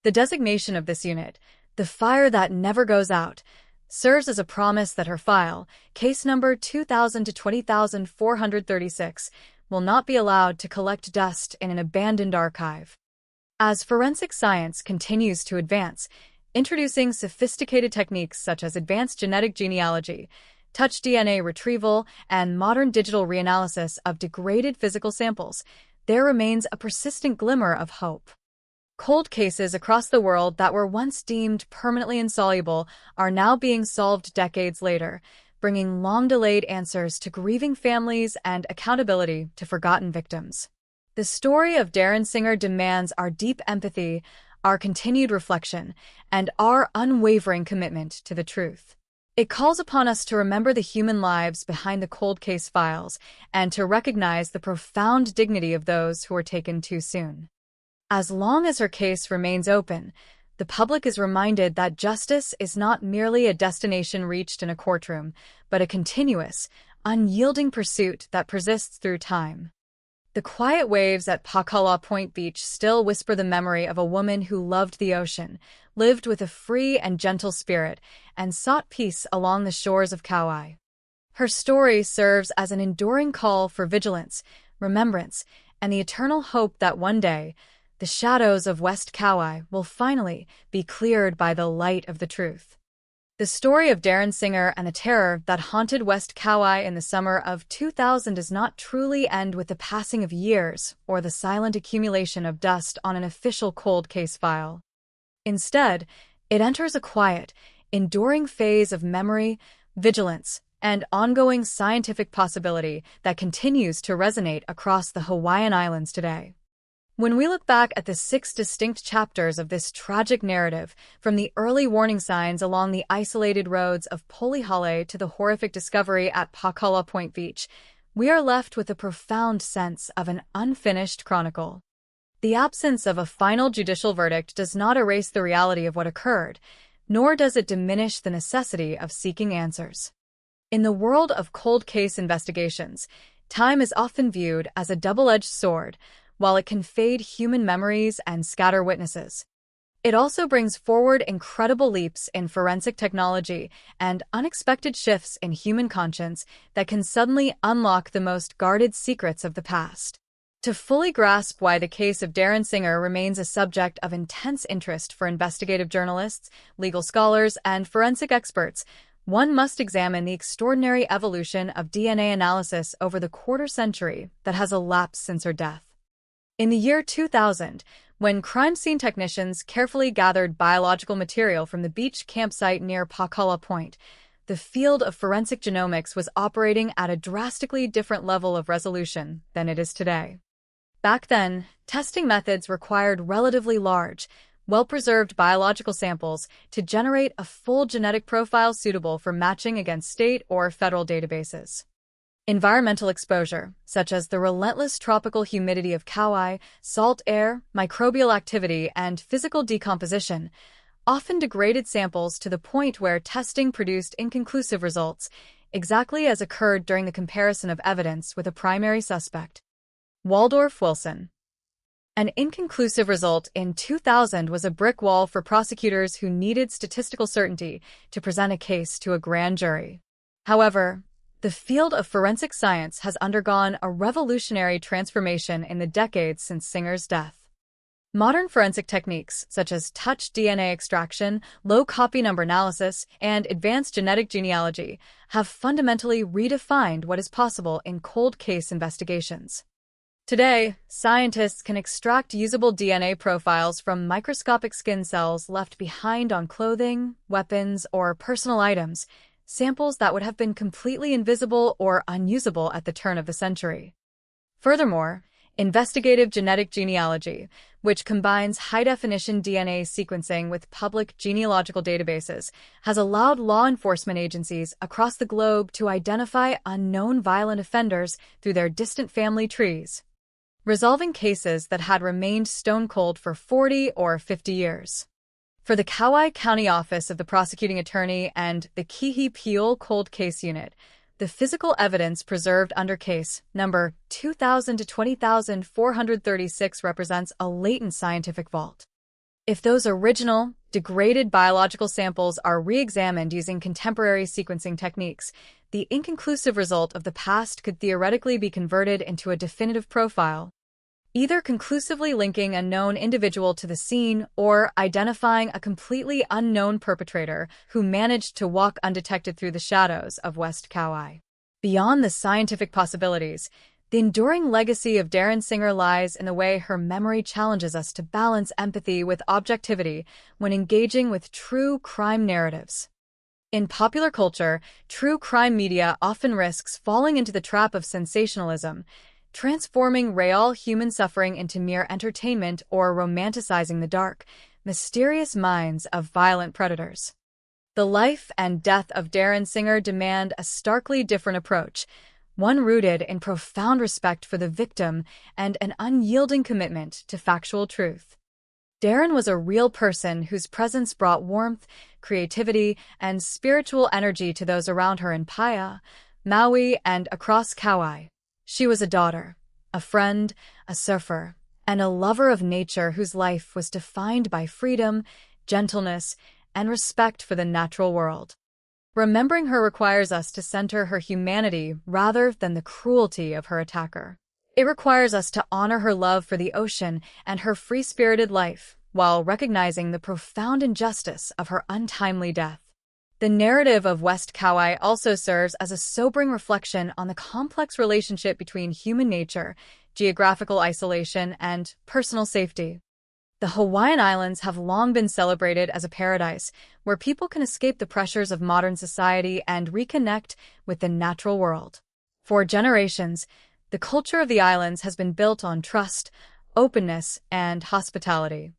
The designation of this unit, the fire that never goes out, serves as a promise that her file, case number 2000 to 20436, will not be allowed to collect dust in an abandoned archive. As forensic science continues to advance, introducing sophisticated techniques such as advanced genetic genealogy, touch DNA retrieval, and modern digital reanalysis of degraded physical samples, there remains a persistent glimmer of hope. Cold cases across the world that were once deemed permanently insoluble are now being solved decades later, bringing long-delayed answers to grieving families and accountability to forgotten victims. The story of Darren Singer demands our deep empathy, our continued reflection, and our unwavering commitment to the truth. It calls upon us to remember the human lives behind the cold case files and to recognize the profound dignity of those who were taken too soon. As long as her case remains open, the public is reminded that justice is not merely a destination reached in a courtroom, but a continuous, unyielding pursuit that persists through time. The quiet waves at Pakala Point Beach still whisper the memory of a woman who loved the ocean, lived with a free and gentle spirit, and sought peace along the shores of Kauai. Her story serves as an enduring call for vigilance, remembrance, and the eternal hope that one day, the shadows of West Kauai will finally be cleared by the light of the truth. The story of Darren Singer and the terror that haunted West Kauai in the summer of 2000 does not truly end with the passing of years or the silent accumulation of dust on an official cold case file. Instead, it enters a quiet, enduring phase of memory, vigilance, and ongoing scientific possibility that continues to resonate across the Hawaiian Islands today. When we look back at the 6 distinct chapters of this tragic narrative, from the early warning signs along the isolated roads of Polihale to the horrific discovery at Pakala Point Beach, we are left with a profound sense of an unfinished chronicle. The absence of a final judicial verdict does not erase the reality of what occurred, nor does it diminish the necessity of seeking answers. In the world of cold case investigations, time is often viewed as a double-edged sword. While it can fade human memories and scatter witnesses, it also brings forward incredible leaps in forensic technology and unexpected shifts in human conscience that can suddenly unlock the most guarded secrets of the past. To fully grasp why the case of Darren Singer remains a subject of intense interest for investigative journalists, legal scholars, and forensic experts, one must examine the extraordinary evolution of DNA analysis over the quarter-century that has elapsed since her death. In the year 2000, when crime scene technicians carefully gathered biological material from the beach campsite near Pakala Point, the field of forensic genomics was operating at a drastically different level of resolution than it is today. Back then, testing methods required relatively large, well-preserved biological samples to generate a full genetic profile suitable for matching against state or federal databases. Environmental exposure, such as the relentless tropical humidity of Kauai, salt air, microbial activity, and physical decomposition, often degraded samples to the point where testing produced inconclusive results, exactly as occurred during the comparison of evidence with a primary suspect. Waldorf Wilson. An inconclusive result in 2000 was a brick wall for prosecutors who needed statistical certainty to present a case to a grand jury. However, the field of forensic science has undergone a revolutionary transformation in the decades since Singer's death. Modern forensic techniques, such as touch DNA extraction, low copy number analysis, and advanced genetic genealogy, have fundamentally redefined what is possible in cold case investigations. Today, scientists can extract usable DNA profiles from microscopic skin cells left behind on clothing, weapons, or personal items, samples that would have been completely invisible or unusable at the turn of the century. Furthermore, Investigative genetic genealogy, which combines high-definition DNA sequencing with public genealogical databases, has allowed law enforcement agencies across the globe to identify unknown violent offenders through their distant family trees, resolving cases that had remained stone-cold for 40 or 50 years. For the Kauai County Office of the Prosecuting Attorney and the Kihi Cold Case Unit, the physical evidence preserved under case number 2000 to 20,436 represents a latent scientific vault. If those original, degraded biological samples are re-examined using contemporary sequencing techniques, the inconclusive result of the past could theoretically be converted into a definitive profile, either conclusively linking a known individual to the scene or identifying a completely unknown perpetrator who managed to walk undetected through the shadows of West Kauai. Beyond the scientific possibilities, the enduring legacy of Darren Singer lies in the way her memory challenges us to balance empathy with objectivity when engaging with true crime narratives. In popular culture, true crime media often risks falling into the trap of sensationalism, transforming real human suffering into mere entertainment or romanticizing the dark, mysterious minds of violent predators. The life and death of Darren Singer demand a starkly different approach, one rooted in profound respect for the victim and an unyielding commitment to factual truth. Darren was a real person whose presence brought warmth, creativity, and spiritual energy to those around her in Paia, Maui, and across Kauai. She was a daughter, a friend, a surfer, and a lover of nature whose life was defined by freedom, gentleness, and respect for the natural world. Remembering her requires us to center her humanity rather than the cruelty of her attacker. It requires us to honor her love for the ocean and her free-spirited life, while recognizing the profound injustice of her untimely death. The narrative of West Kauai also serves as a sobering reflection on the complex relationship between human nature, geographical isolation, and personal safety. The Hawaiian Islands have long been celebrated as a paradise where people can escape the pressures of modern society and reconnect with the natural world. For generations, the culture of the islands has been built on trust, openness, and hospitality.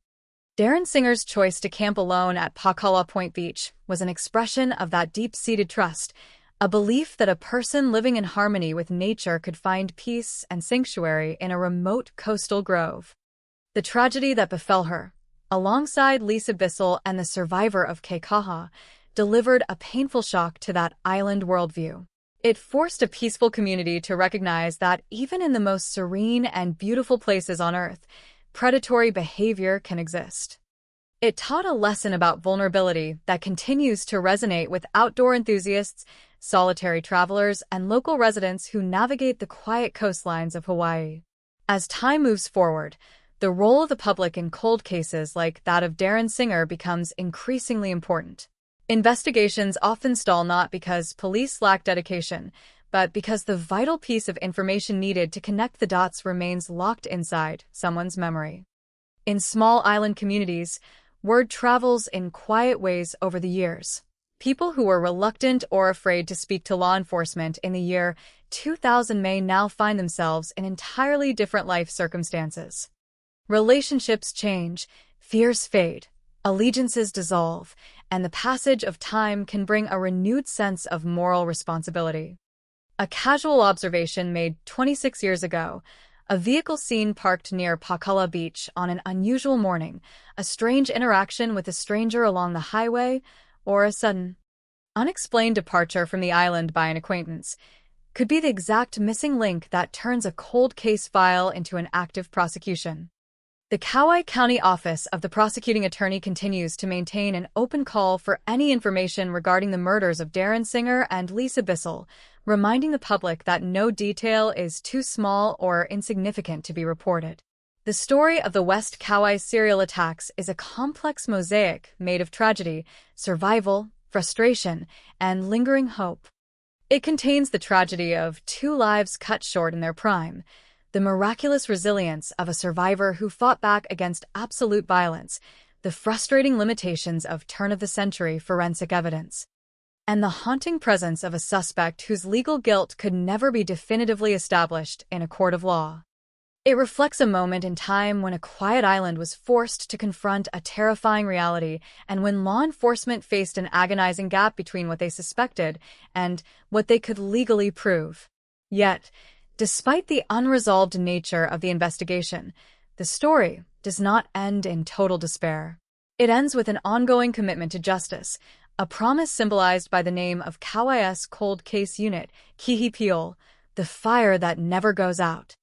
Darren Singer's choice to camp alone at Pakala Point Beach was an expression of that deep-seated trust, a belief that a person living in harmony with nature could find peace and sanctuary in a remote coastal grove. The tragedy that befell her, alongside Lisa Bissell and the survivor of Keikaha, delivered a painful shock to that island worldview. It forced a peaceful community to recognize that even in the most serene and beautiful places on Earth, predatory behavior can exist. It taught a lesson about vulnerability that continues to resonate with outdoor enthusiasts, solitary travelers, and local residents who navigate the quiet coastlines of Hawaii. As time moves forward, the role of the public in cold cases like that of Darren Singer becomes increasingly important. Investigations often stall not because police lack dedication, but because the vital piece of information needed to connect the dots remains locked inside someone's memory. In small island communities, word travels in quiet ways over the years. People who were reluctant or afraid to speak to law enforcement in the year 2000 may now find themselves in entirely different life circumstances. Relationships change, fears fade, allegiances dissolve, and the passage of time can bring a renewed sense of moral responsibility. A casual observation made 26 years ago, a vehicle seen parked near Pakala Beach on an unusual morning, a strange interaction with a stranger along the highway, or a sudden, unexplained departure from the island by an acquaintance, could be the exact missing link that turns a cold case file into an active prosecution. The Kauai County Office of the Prosecuting Attorney continues to maintain an open call for any information regarding the murders of Darren Singer and Lisa Bissell, reminding the public that no detail is too small or insignificant to be reported. The story of the West Kauai serial attacks is a complex mosaic made of tragedy, survival, frustration, and lingering hope. It contains the tragedy of two lives cut short in their prime, the miraculous resilience of a survivor who fought back against absolute violence, the frustrating limitations of turn-of-the-century forensic evidence, and the haunting presence of a suspect whose legal guilt could never be definitively established in a court of law. It reflects a moment in time when a quiet island was forced to confront a terrifying reality and when law enforcement faced an agonizing gap between what they suspected and what they could legally prove. Yet, despite the unresolved nature of the investigation, the story does not end in total despair. It ends with an ongoing commitment to justice, a promise symbolized by the name of Kauai's Cold Case Unit, Kihipiol, the fire that never goes out.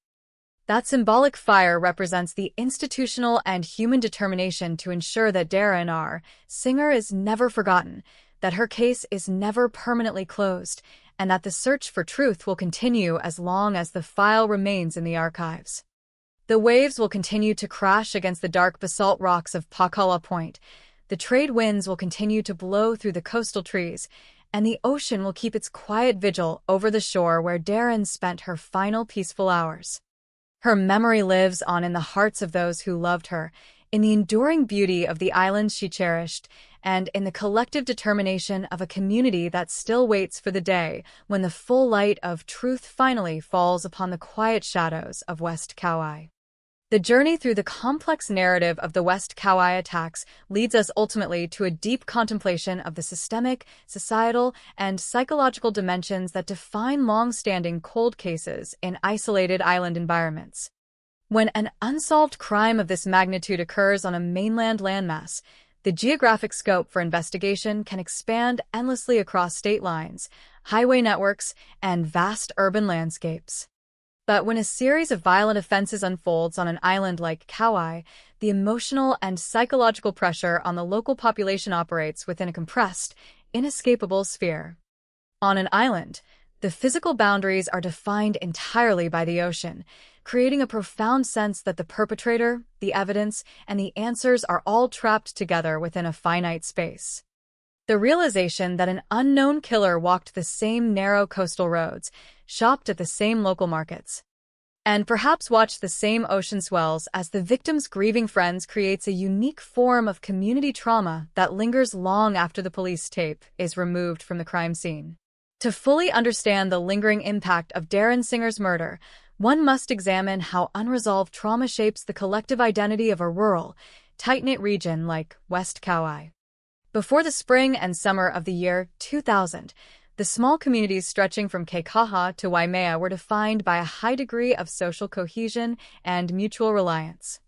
That symbolic fire represents the institutional and human determination to ensure that Darren R. Singer is never forgotten, that her case is never permanently closed, and that the search for truth will continue as long as the file remains in the archives. The waves will continue to crash against the dark basalt rocks of Pakala Point, the trade winds will continue to blow through the coastal trees, and the ocean will keep its quiet vigil over the shore where Darren spent her final peaceful hours. Her memory lives on in the hearts of those who loved her, in the enduring beauty of the islands she cherished, and in the collective determination of a community that still waits for the day when the full light of truth finally falls upon the quiet shadows of West Kauai. The journey through the complex narrative of the West Kauai attacks leads us ultimately to a deep contemplation of the systemic, societal, and psychological dimensions that define long-standing cold cases in isolated island environments. When an unsolved crime of this magnitude occurs on a mainland landmass, the geographic scope for investigation can expand endlessly across state lines, highway networks, and vast urban landscapes. But when a series of violent offenses unfolds on an island like Kauai, the emotional and psychological pressure on the local population operates within a compressed, inescapable sphere. On an island, the physical boundaries are defined entirely by the ocean, creating a profound sense that the perpetrator, the evidence, and the answers are all trapped together within a finite space. The realization that an unknown killer walked the same narrow coastal roads, shopped at the same local markets, and perhaps watched the same ocean swells as the victim's grieving friends creates a unique form of community trauma that lingers long after the police tape is removed from the crime scene. To fully understand the lingering impact of Darren Singer's murder, one must examine how unresolved trauma shapes the collective identity of a rural, tight-knit region like West Kauai. Before the spring and summer of the year 2000, the small communities stretching from Keikaha to Waimea were defined by a high degree of social cohesion and mutual reliance.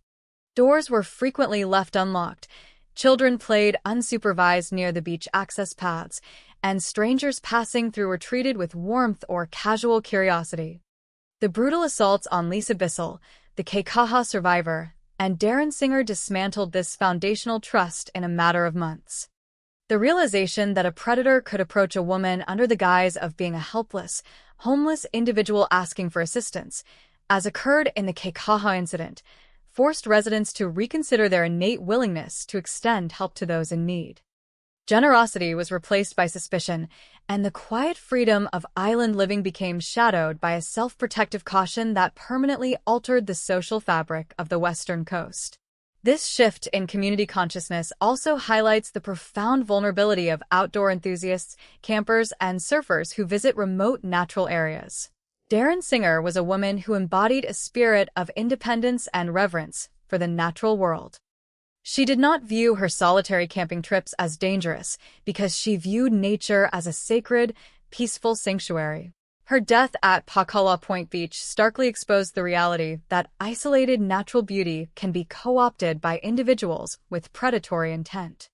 Doors were frequently left unlocked, children played unsupervised near the beach access paths, and strangers passing through were treated with warmth or casual curiosity. The brutal assaults on Lisa Bissell, the Keikaha survivor, and Darren Singer dismantled this foundational trust in a matter of months. The realization that a predator could approach a woman under the guise of being a helpless, homeless individual asking for assistance, as occurred in the Keikaha incident, forced residents to reconsider their innate willingness to extend help to those in need. Generosity was replaced by suspicion, and the quiet freedom of island living became shadowed by a self-protective caution that permanently altered the social fabric of the western coast. This shift in community consciousness also highlights the profound vulnerability of outdoor enthusiasts, campers, and surfers who visit remote natural areas. Darren Singer was a woman who embodied a spirit of independence and reverence for the natural world. She did not view her solitary camping trips as dangerous because she viewed nature as a sacred, peaceful sanctuary. Her death at Pakala Point Beach starkly exposed the reality that isolated natural beauty can be co-opted by individuals with predatory intent.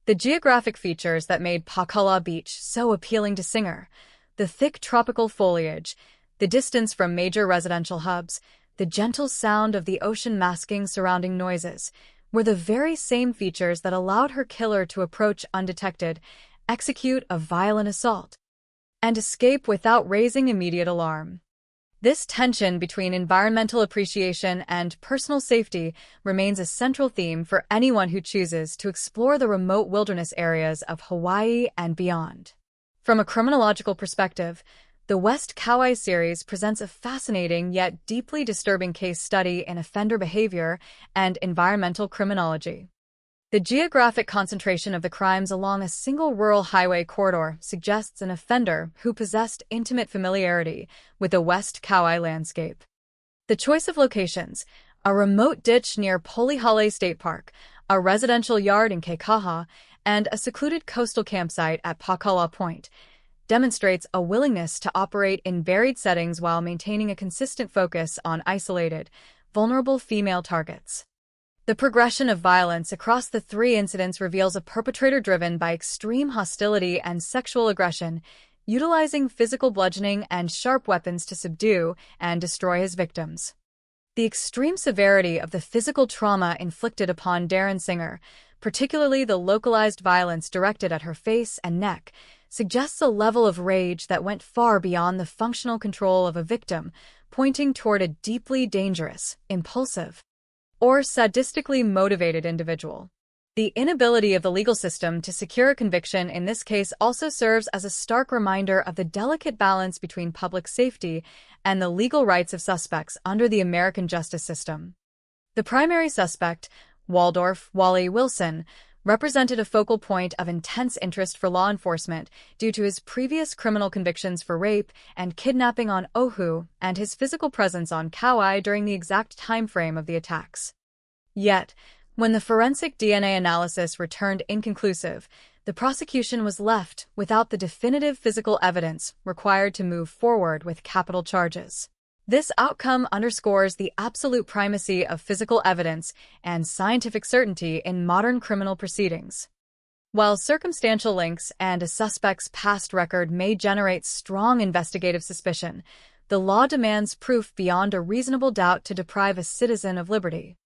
The geographic features that made Pakala Beach so appealing to Singer, the thick tropical foliage, the distance from major residential hubs, the gentle sound of the ocean masking surrounding noises, were the very same features that allowed her killer to approach undetected, execute a violent assault, and escape without raising immediate alarm. This tension between environmental appreciation and personal safety remains a central theme for anyone who chooses to explore the remote wilderness areas of Hawaii and beyond. From a criminological perspective, the West Kauai series presents a fascinating yet deeply disturbing case study in offender behavior and environmental criminology. The geographic concentration of the crimes along a single rural highway corridor suggests an offender who possessed intimate familiarity with the West Kauai landscape. The choice of locations, a remote ditch near Polihale State Park, a residential yard in Kekaha, and a secluded coastal campsite at Pakala Point, demonstrates a willingness to operate in varied settings while maintaining a consistent focus on isolated, vulnerable female targets. The progression of violence across the three incidents reveals a perpetrator driven by extreme hostility and sexual aggression, utilizing physical bludgeoning and sharp weapons to subdue and destroy his victims. The extreme severity of the physical trauma inflicted upon Darren Singer, particularly the localized violence directed at her face and neck, suggests a level of rage that went far beyond the functional control of a victim, pointing toward a deeply dangerous, impulsive, or sadistically motivated individual. The inability of the legal system to secure a conviction in this case also serves as a stark reminder of the delicate balance between public safety and the legal rights of suspects under the American justice system. The primary suspect, Waldorf Wally Wilson, represented a focal point of intense interest for law enforcement due to his previous criminal convictions for rape and kidnapping on Oahu and his physical presence on Kauai during the exact time frame of the attacks. Yet, when the forensic DNA analysis returned inconclusive, the prosecution was left without the definitive physical evidence required to move forward with capital charges. This outcome underscores the absolute primacy of physical evidence and scientific certainty in modern criminal proceedings. While circumstantial links and a suspect's past record may generate strong investigative suspicion, the law demands proof beyond a reasonable doubt to deprive a citizen of liberty.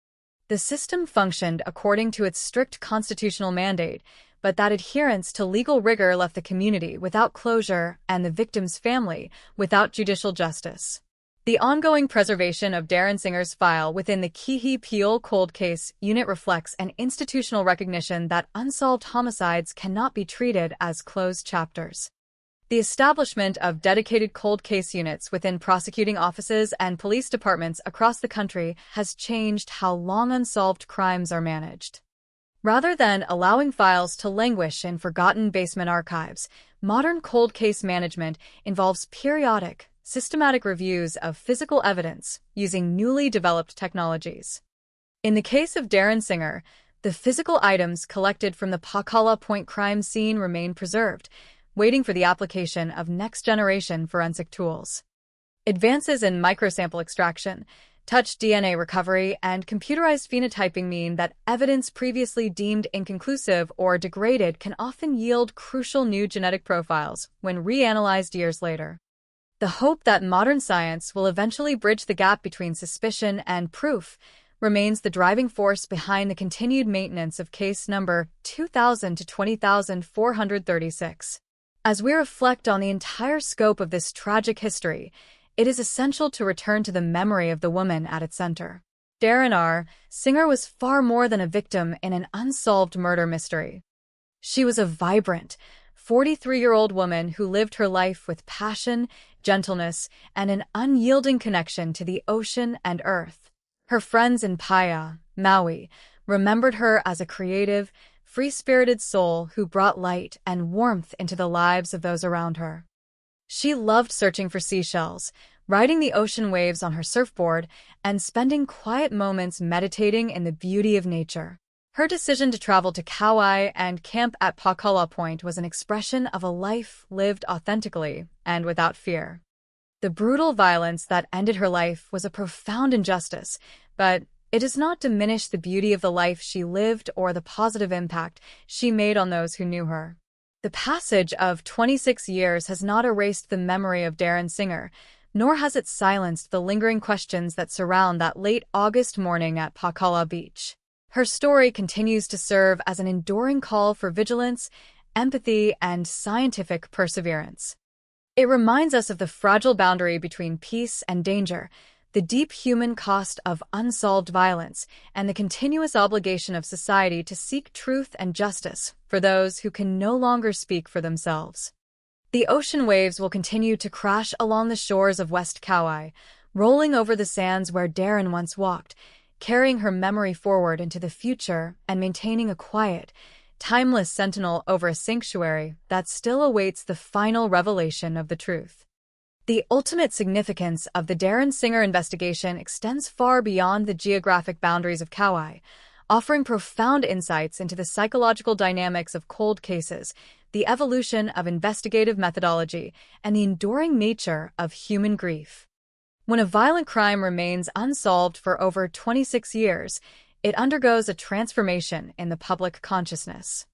The system functioned according to its strict constitutional mandate, but that adherence to legal rigor left the community without closure and the victim's family without judicial justice. The ongoing preservation of Darren Singer's file within the Kihi-Peel Cold Case Unit reflects an institutional recognition that unsolved homicides cannot be treated as closed chapters. The establishment of dedicated cold case units within prosecuting offices and police departments across the country has changed how long unsolved crimes are managed. Rather than allowing files to languish in forgotten basement archives, modern cold case management involves periodic, systematic reviews of physical evidence using newly developed technologies. In the case of Darren Singer, the physical items collected from the Pakala Point crime scene remain preserved, waiting for the application of next-generation forensic tools. Advances in microsample extraction, touch DNA recovery, and computerized phenotyping mean that evidence previously deemed inconclusive or degraded can often yield crucial new genetic profiles when reanalyzed years later. The hope that modern science will eventually bridge the gap between suspicion and proof remains the driving force behind the continued maintenance of case number 2000 to 20,436. As we reflect on the entire scope of this tragic history, it is essential to return to the memory of the woman at its center. Darren R. Singer was far more than a victim in an unsolved murder mystery. She was a vibrant, 43-year-old woman who lived her life with passion, gentleness, and an unyielding connection to the ocean and earth. Her friends in Paia, Maui, remembered her as a creative, free-spirited soul who brought light and warmth into the lives of those around her. She loved searching for seashells, riding the ocean waves on her surfboard, and spending quiet moments meditating in the beauty of nature. Her decision to travel to Kauai and camp at Pakala Point was an expression of a life lived authentically and without fear. The brutal violence that ended her life was a profound injustice, but it does not diminish the beauty of the life she lived or the positive impact she made on those who knew her. The passage of 26 years has not erased the memory of Darren Singer, nor has it silenced the lingering questions that surround that late August morning at Pakala Beach. Her story continues to serve as an enduring call for vigilance, empathy, and scientific perseverance. It reminds us of the fragile boundary between peace and danger, the deep human cost of unsolved violence, and the continuous obligation of society to seek truth and justice for those who can no longer speak for themselves. The ocean waves will continue to crash along the shores of West Kauai, rolling over the sands where Darren once walked, carrying her memory forward into the future and maintaining a quiet, timeless sentinel over a sanctuary that still awaits the final revelation of the truth. The ultimate significance of the Darren Singer investigation extends far beyond the geographic boundaries of Kauai, offering profound insights into the psychological dynamics of cold cases, the evolution of investigative methodology, and the enduring nature of human grief. When a violent crime remains unsolved for over 26 years, it undergoes a transformation in the public consciousness.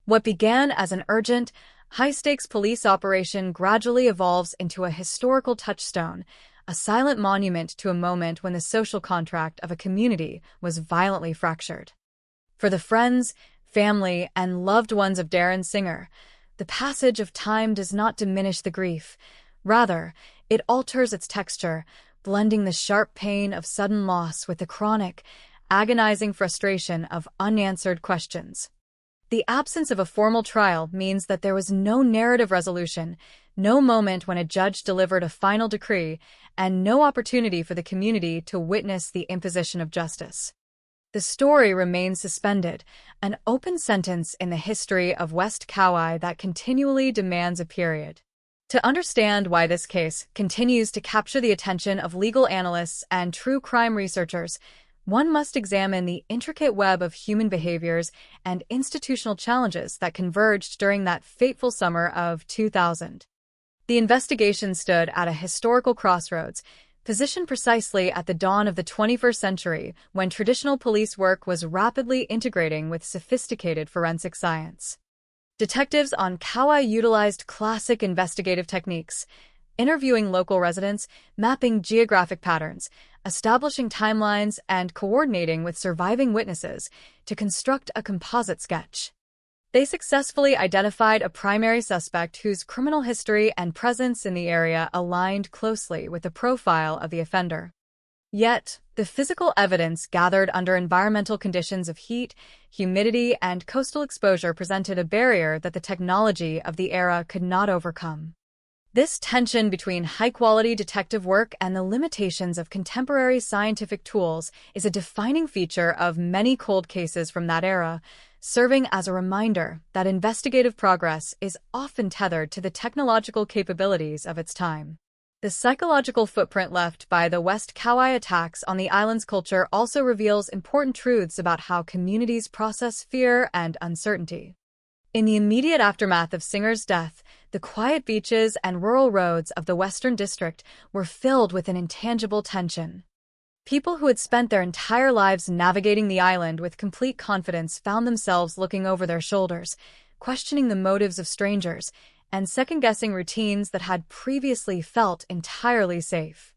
What began as an urgent, high-stakes police operation gradually evolves into a historical touchstone, a silent monument to a moment when the social contract of a community was violently fractured. For the friends, family, and loved ones of Darren Singer, the passage of time does not diminish the grief. Rather, it alters its texture, blending the sharp pain of sudden loss with the chronic, agonizing frustration of unanswered questions. The absence of a formal trial means that there was no narrative resolution, no moment when a judge delivered a final decree, and no opportunity for the community to witness the imposition of justice. The story remains suspended, an open sentence in the history of West Kauai that continually demands a period. To understand why this case continues to capture the attention of legal analysts and true crime researchers, one must examine the intricate web of human behaviors and institutional challenges that converged during that fateful summer of 2000. The investigation stood at a historical crossroads, positioned precisely at the dawn of the 21st century when traditional police work was rapidly integrating with sophisticated forensic science. Detectives on Kauai utilized classic investigative techniques, interviewing local residents, mapping geographic patterns, establishing timelines, and coordinating with surviving witnesses to construct a composite sketch. They successfully identified a primary suspect whose criminal history and presence in the area aligned closely with the profile of the offender. Yet, the physical evidence gathered under environmental conditions of heat, humidity, and coastal exposure presented a barrier that the technology of the era could not overcome. This tension between high-quality detective work and the limitations of contemporary scientific tools is a defining feature of many cold cases from that era, serving as a reminder that investigative progress is often tethered to the technological capabilities of its time. The psychological footprint left by the West Kauai attacks on the island's culture also reveals important truths about how communities process fear and uncertainty. In the immediate aftermath of Singer's death, the quiet beaches and rural roads of the Western District were filled with an intangible tension. People who had spent their entire lives navigating the island with complete confidence found themselves looking over their shoulders, questioning the motives of strangers, and second-guessing routines that had previously felt entirely safe.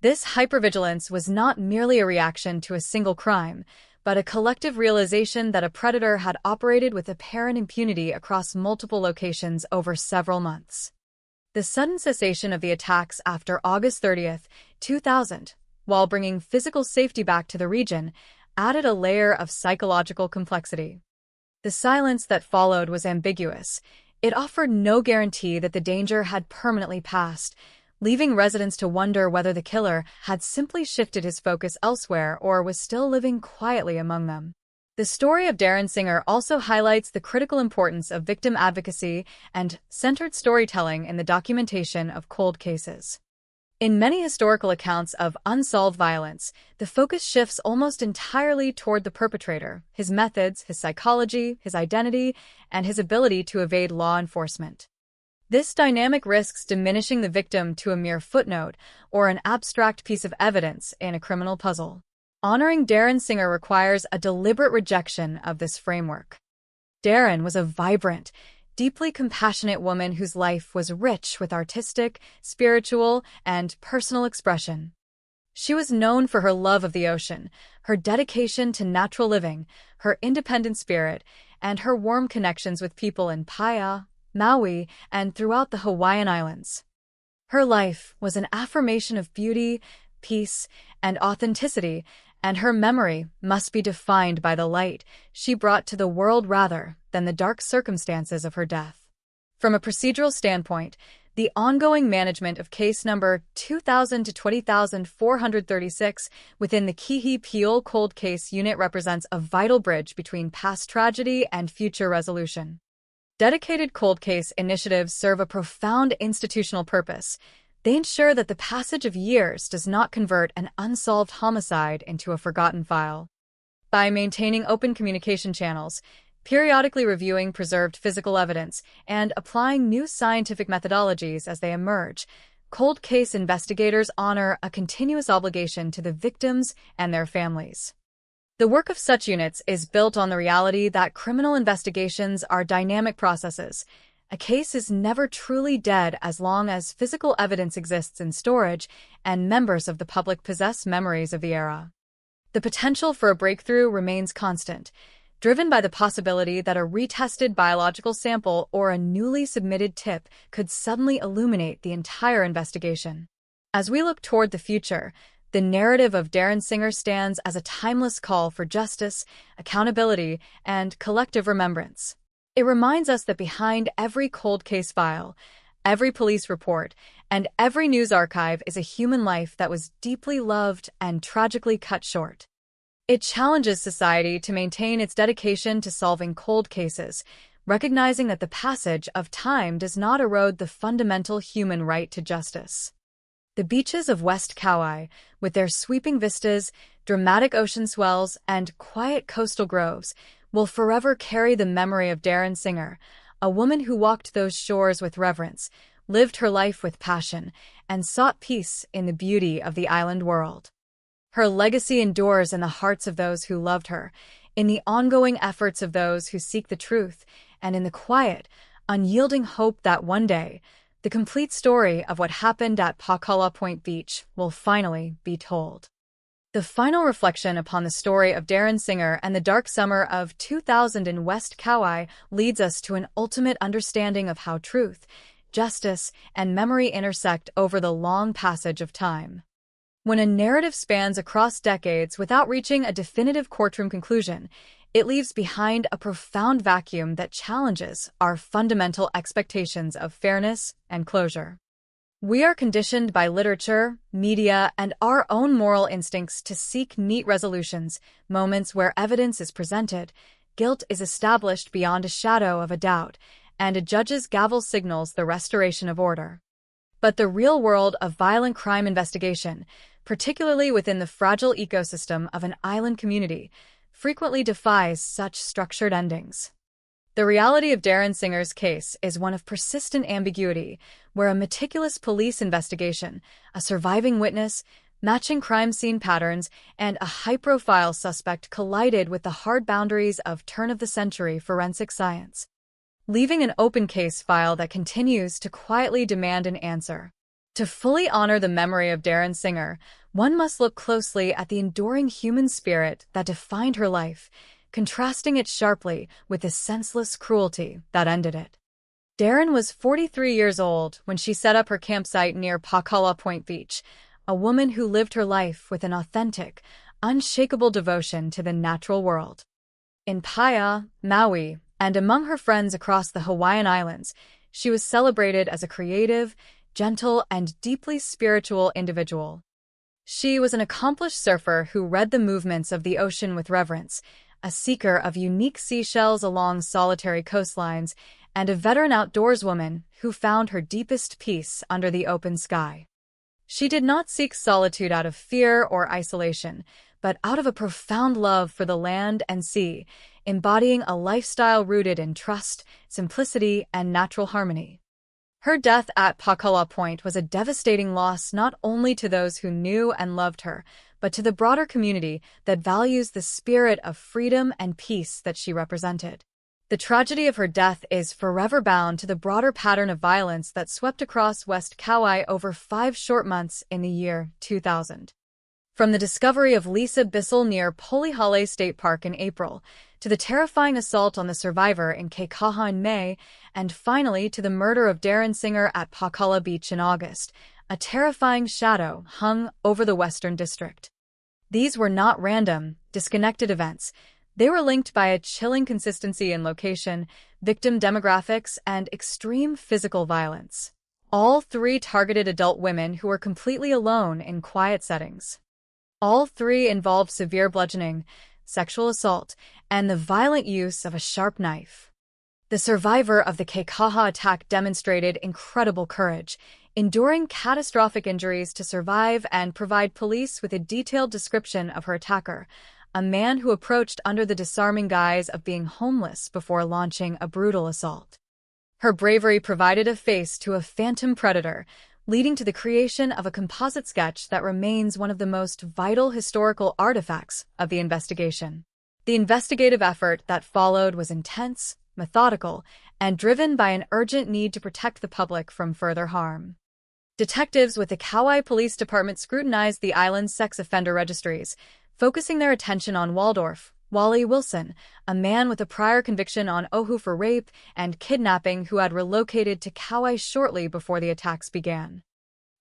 This hypervigilance was not merely a reaction to a single crime, but a collective realization that a predator had operated with apparent impunity across multiple locations over several months. The sudden cessation of the attacks after August 30th, 2000, while bringing physical safety back to the region, added a layer of psychological complexity. The silence that followed was ambiguous. It offered no guarantee that the danger had permanently passed, leaving residents to wonder whether the killer had simply shifted his focus elsewhere or was still living quietly among them. The story of Darren Singer also highlights the critical importance of victim advocacy and centered storytelling in the documentation of cold cases. In many historical accounts of unsolved violence, the focus shifts almost entirely toward the perpetrator, his methods, his psychology, his identity, and his ability to evade law enforcement. This dynamic risks diminishing the victim to a mere footnote or an abstract piece of evidence in a criminal puzzle. Honoring Darren Singer requires a deliberate rejection of this framework. Darren was a vibrant, deeply compassionate woman whose life was rich with artistic, spiritual, and personal expression. She was known for her love of the ocean, her dedication to natural living, her independent spirit, and her warm connections with people in Paia, Maui, and throughout the Hawaiian Islands. Her life was an affirmation of beauty, peace, and authenticity, and her memory must be defined by the light she brought to the world rather than the dark circumstances of her death. From a procedural standpoint, the ongoing management of case number 2000 to 20,436 within the Kihi-Piol Cold Case Unit represents a vital bridge between past tragedy and future resolution. Dedicated cold case initiatives serve a profound institutional purpose, They ensure that the passage of years does not convert an unsolved homicide into a forgotten file. By maintaining open communication channels, periodically reviewing preserved physical evidence, and applying new scientific methodologies as they emerge, cold case investigators honor a continuous obligation to the victims and their families. The work of such units is built on the reality that criminal investigations are dynamic processes. A case is never truly dead as long as physical evidence exists in storage and members of the public possess memories of the era. The potential for a breakthrough remains constant, driven by the possibility that a retested biological sample or a newly submitted tip could suddenly illuminate the entire investigation. As we look toward the future, the narrative of Darren Singer stands as a timeless call for justice, accountability, and collective remembrance. It reminds us that behind every cold case file, every police report, and every news archive is a human life that was deeply loved and tragically cut short. It challenges society to maintain its dedication to solving cold cases, recognizing that the passage of time does not erode the fundamental human right to justice. The beaches of West Kauai, with their sweeping vistas, dramatic ocean swells, and quiet coastal groves, will forever carry the memory of Darren Singer, a woman who walked those shores with reverence, lived her life with passion, and sought peace in the beauty of the island world. Her legacy endures in the hearts of those who loved her, in the ongoing efforts of those who seek the truth, and in the quiet, unyielding hope that one day, the complete story of what happened at Pakala Point Beach will finally be told. The final reflection upon the story of Darren Singer and the dark summer of 2000 in West Kauai leads us to an ultimate understanding of how truth, justice, and memory intersect over the long passage of time. When a narrative spans across decades without reaching a definitive courtroom conclusion, it leaves behind a profound vacuum that challenges our fundamental expectations of fairness and closure. We are conditioned by literature, media, and our own moral instincts to seek neat resolutions, moments where evidence is presented, guilt is established beyond a shadow of a doubt, and a judge's gavel signals the restoration of order. But the real world of violent crime investigation, particularly within the fragile ecosystem of an island community, frequently defies such structured endings. The reality of Darren Singer's case is one of persistent ambiguity, where a meticulous police investigation, a surviving witness, matching crime scene patterns, and a high-profile suspect collided with the hard boundaries of turn-of-the-century forensic science, leaving an open case file that continues to quietly demand an answer. To fully honor the memory of Darren Singer, one must look closely at the enduring human spirit that defined her life, contrasting it sharply with the senseless cruelty that ended it. Darren was 43 years old when she set up her campsite near Pakala Point Beach, a woman who lived her life with an authentic, unshakable devotion to the natural world. In Paia, Maui, and among her friends across the Hawaiian Islands, she was celebrated as a creative, gentle, and deeply spiritual individual. She was an accomplished surfer who read the movements of the ocean with reverence, a seeker of unique seashells along solitary coastlines, and a veteran outdoorswoman who found her deepest peace under the open sky. She did not seek solitude out of fear or isolation, but out of a profound love for the land and sea, embodying a lifestyle rooted in trust, simplicity, and natural harmony. Her death at Pakala Point was a devastating loss not only to those who knew and loved her, but to the broader community that values the spirit of freedom and peace that she represented. The tragedy of her death is forever bound to the broader pattern of violence that swept across West Kauai over 5 short months in the year 2000. From the discovery of Lisa Bissell near Polihale State Park in April, to the terrifying assault on the survivor in Keikaha in May, and finally to the murder of Darren Singer at Pakala Beach in August, a terrifying shadow hung over the Western District. These were not random, disconnected events. They were linked by a chilling consistency in location, victim demographics, and extreme physical violence. All 3 targeted adult women who were completely alone in quiet settings. All 3 involved severe bludgeoning, sexual assault, and the violent use of a sharp knife. The survivor of the Kekaha attack demonstrated incredible courage, enduring catastrophic injuries to survive and provide police with a detailed description of her attacker, a man who approached under the disarming guise of being homeless before launching a brutal assault. Her bravery provided a face to a phantom predator, leading to the creation of a composite sketch that remains one of the most vital historical artifacts of the investigation. The investigative effort that followed was intense, methodical, and driven by an urgent need to protect the public from further harm. Detectives with the Kauai Police Department scrutinized the island's sex offender registries, focusing their attention on Wally Wilson, a man with a prior conviction on Oahu for rape and kidnapping who had relocated to Kauai shortly before the attacks began.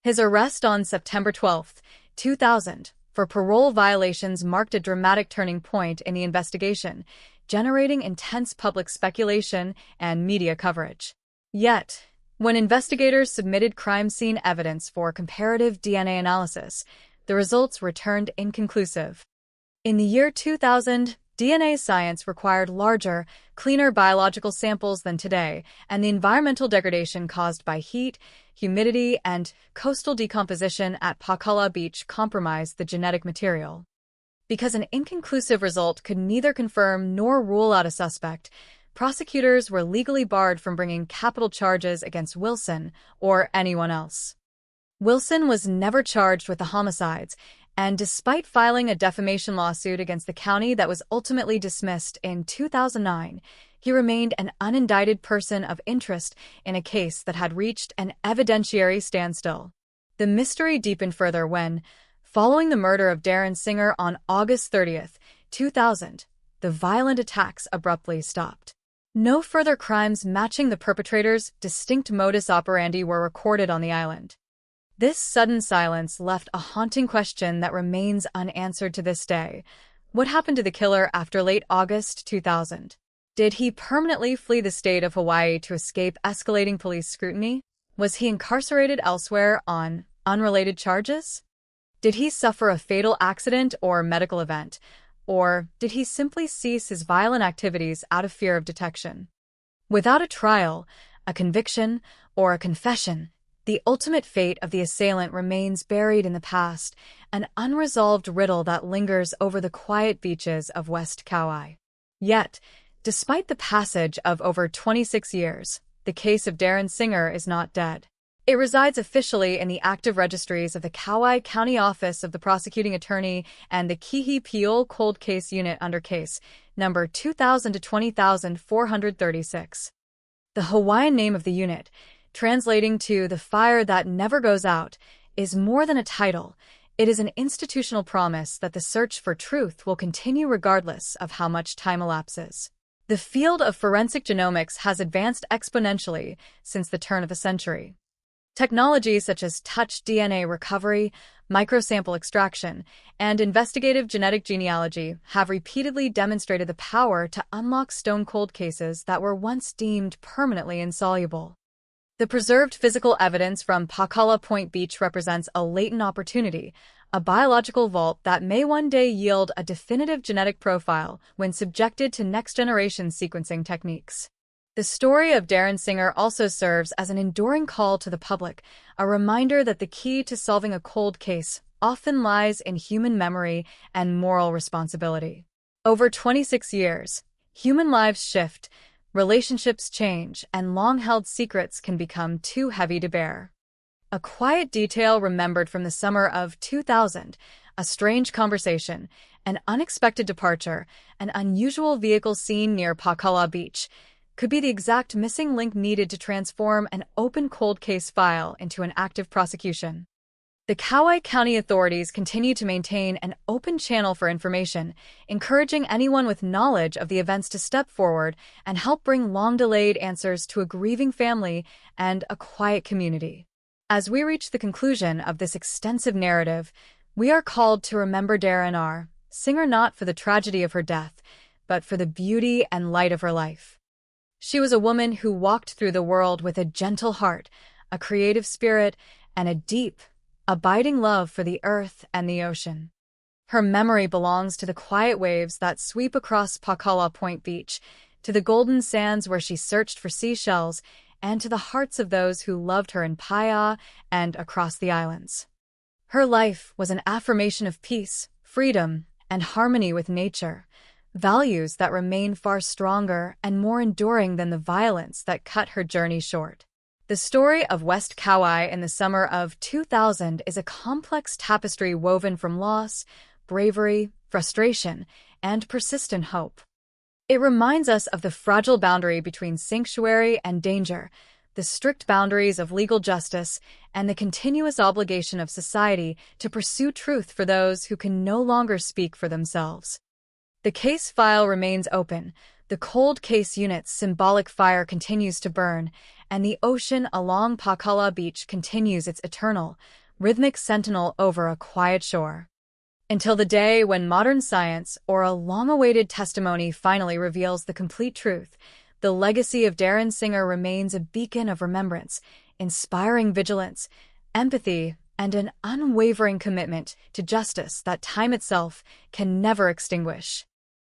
His arrest on September 12, 2000, for parole violations marked a dramatic turning point in the investigation, generating intense public speculation and media coverage. Yet, when investigators submitted crime scene evidence for comparative DNA analysis, the results returned inconclusive. In the year 2000, DNA science required larger, cleaner biological samples than today, and the environmental degradation caused by heat, humidity, and coastal decomposition at Pakala Beach compromised the genetic material. Because an inconclusive result could neither confirm nor rule out a suspect, prosecutors were legally barred from bringing capital charges against Wilson or anyone else. Wilson was never charged with the homicides, and despite filing a defamation lawsuit against the county that was ultimately dismissed in 2009, he remained an unindicted person of interest in a case that had reached an evidentiary standstill. The mystery deepened further when, following the murder of Darren Singer on August 30, 2000, the violent attacks abruptly stopped. No further crimes matching the perpetrator's distinct modus operandi were recorded on the island. This sudden silence left a haunting question that remains unanswered to this day. What happened to the killer after late August 2000? Did he permanently flee the state of Hawaii to escape escalating police scrutiny? Was he incarcerated elsewhere on unrelated charges? Did he suffer a fatal accident or medical event? Or did he simply cease his violent activities out of fear of detection? Without a trial, a conviction, or a confession, the ultimate fate of the assailant remains buried in the past, an unresolved riddle that lingers over the quiet beaches of West Kauai. Yet, despite the passage of over 26 years, the case of Darren Singer is not dead. It resides officially in the active registries of the Kauai County Office of the Prosecuting Attorney and the Kihi Piol Cold Case Unit under case number 2000 to 20436. The Hawaiian name of the unit, translating to the fire that never goes out, is more than a title. It is an institutional promise that the search for truth will continue regardless of how much time elapses. The field of forensic genomics has advanced exponentially since the turn of the century. Technologies such as touch DNA recovery, microsample extraction, and investigative genetic genealogy have repeatedly demonstrated the power to unlock stone-cold cases that were once deemed permanently insoluble. The preserved physical evidence from Pakala Point Beach represents a latent opportunity, a biological vault that may one day yield a definitive genetic profile when subjected to next-generation sequencing techniques. The story of Darren Singer also serves as an enduring call to the public, a reminder that the key to solving a cold case often lies in human memory and moral responsibility. Over 26 years, human lives shift, relationships change, and long-held secrets can become too heavy to bear. A quiet detail remembered from the summer of 2000, a strange conversation, an unexpected departure, an unusual vehicle seen near Pakala Beach, could be the exact missing link needed to transform an open cold case file into an active prosecution. The Kauai County authorities continue to maintain an open channel for information, encouraging anyone with knowledge of the events to step forward and help bring long-delayed answers to a grieving family and a quiet community. As we reach the conclusion of this extensive narrative, we are called to remember Darren R. Singer not for the tragedy of her death, but for the beauty and light of her life. She was a woman who walked through the world with a gentle heart, a creative spirit, and a deep, abiding love for the earth and the ocean. Her memory belongs to the quiet waves that sweep across Pakala Point Beach, to the golden sands where she searched for seashells, and to the hearts of those who loved her in Paya and across the islands. Her life was an affirmation of peace, freedom, and harmony with nature, values that remain far stronger and more enduring than the violence that cut her journey short. The story of West Kauai in the summer of 2000 is a complex tapestry woven from loss, bravery, frustration, and persistent hope. It reminds us of the fragile boundary between sanctuary and danger, the strict boundaries of legal justice, and the continuous obligation of society to pursue truth for those who can no longer speak for themselves. The case file remains open, the cold case unit's symbolic fire continues to burn, and the ocean along Pakala Beach continues its eternal, rhythmic sentinel over a quiet shore. Until the day when modern science or a long-awaited testimony finally reveals the complete truth, the legacy of Darren Singer remains a beacon of remembrance, inspiring vigilance, empathy, and an unwavering commitment to justice that time itself can never extinguish.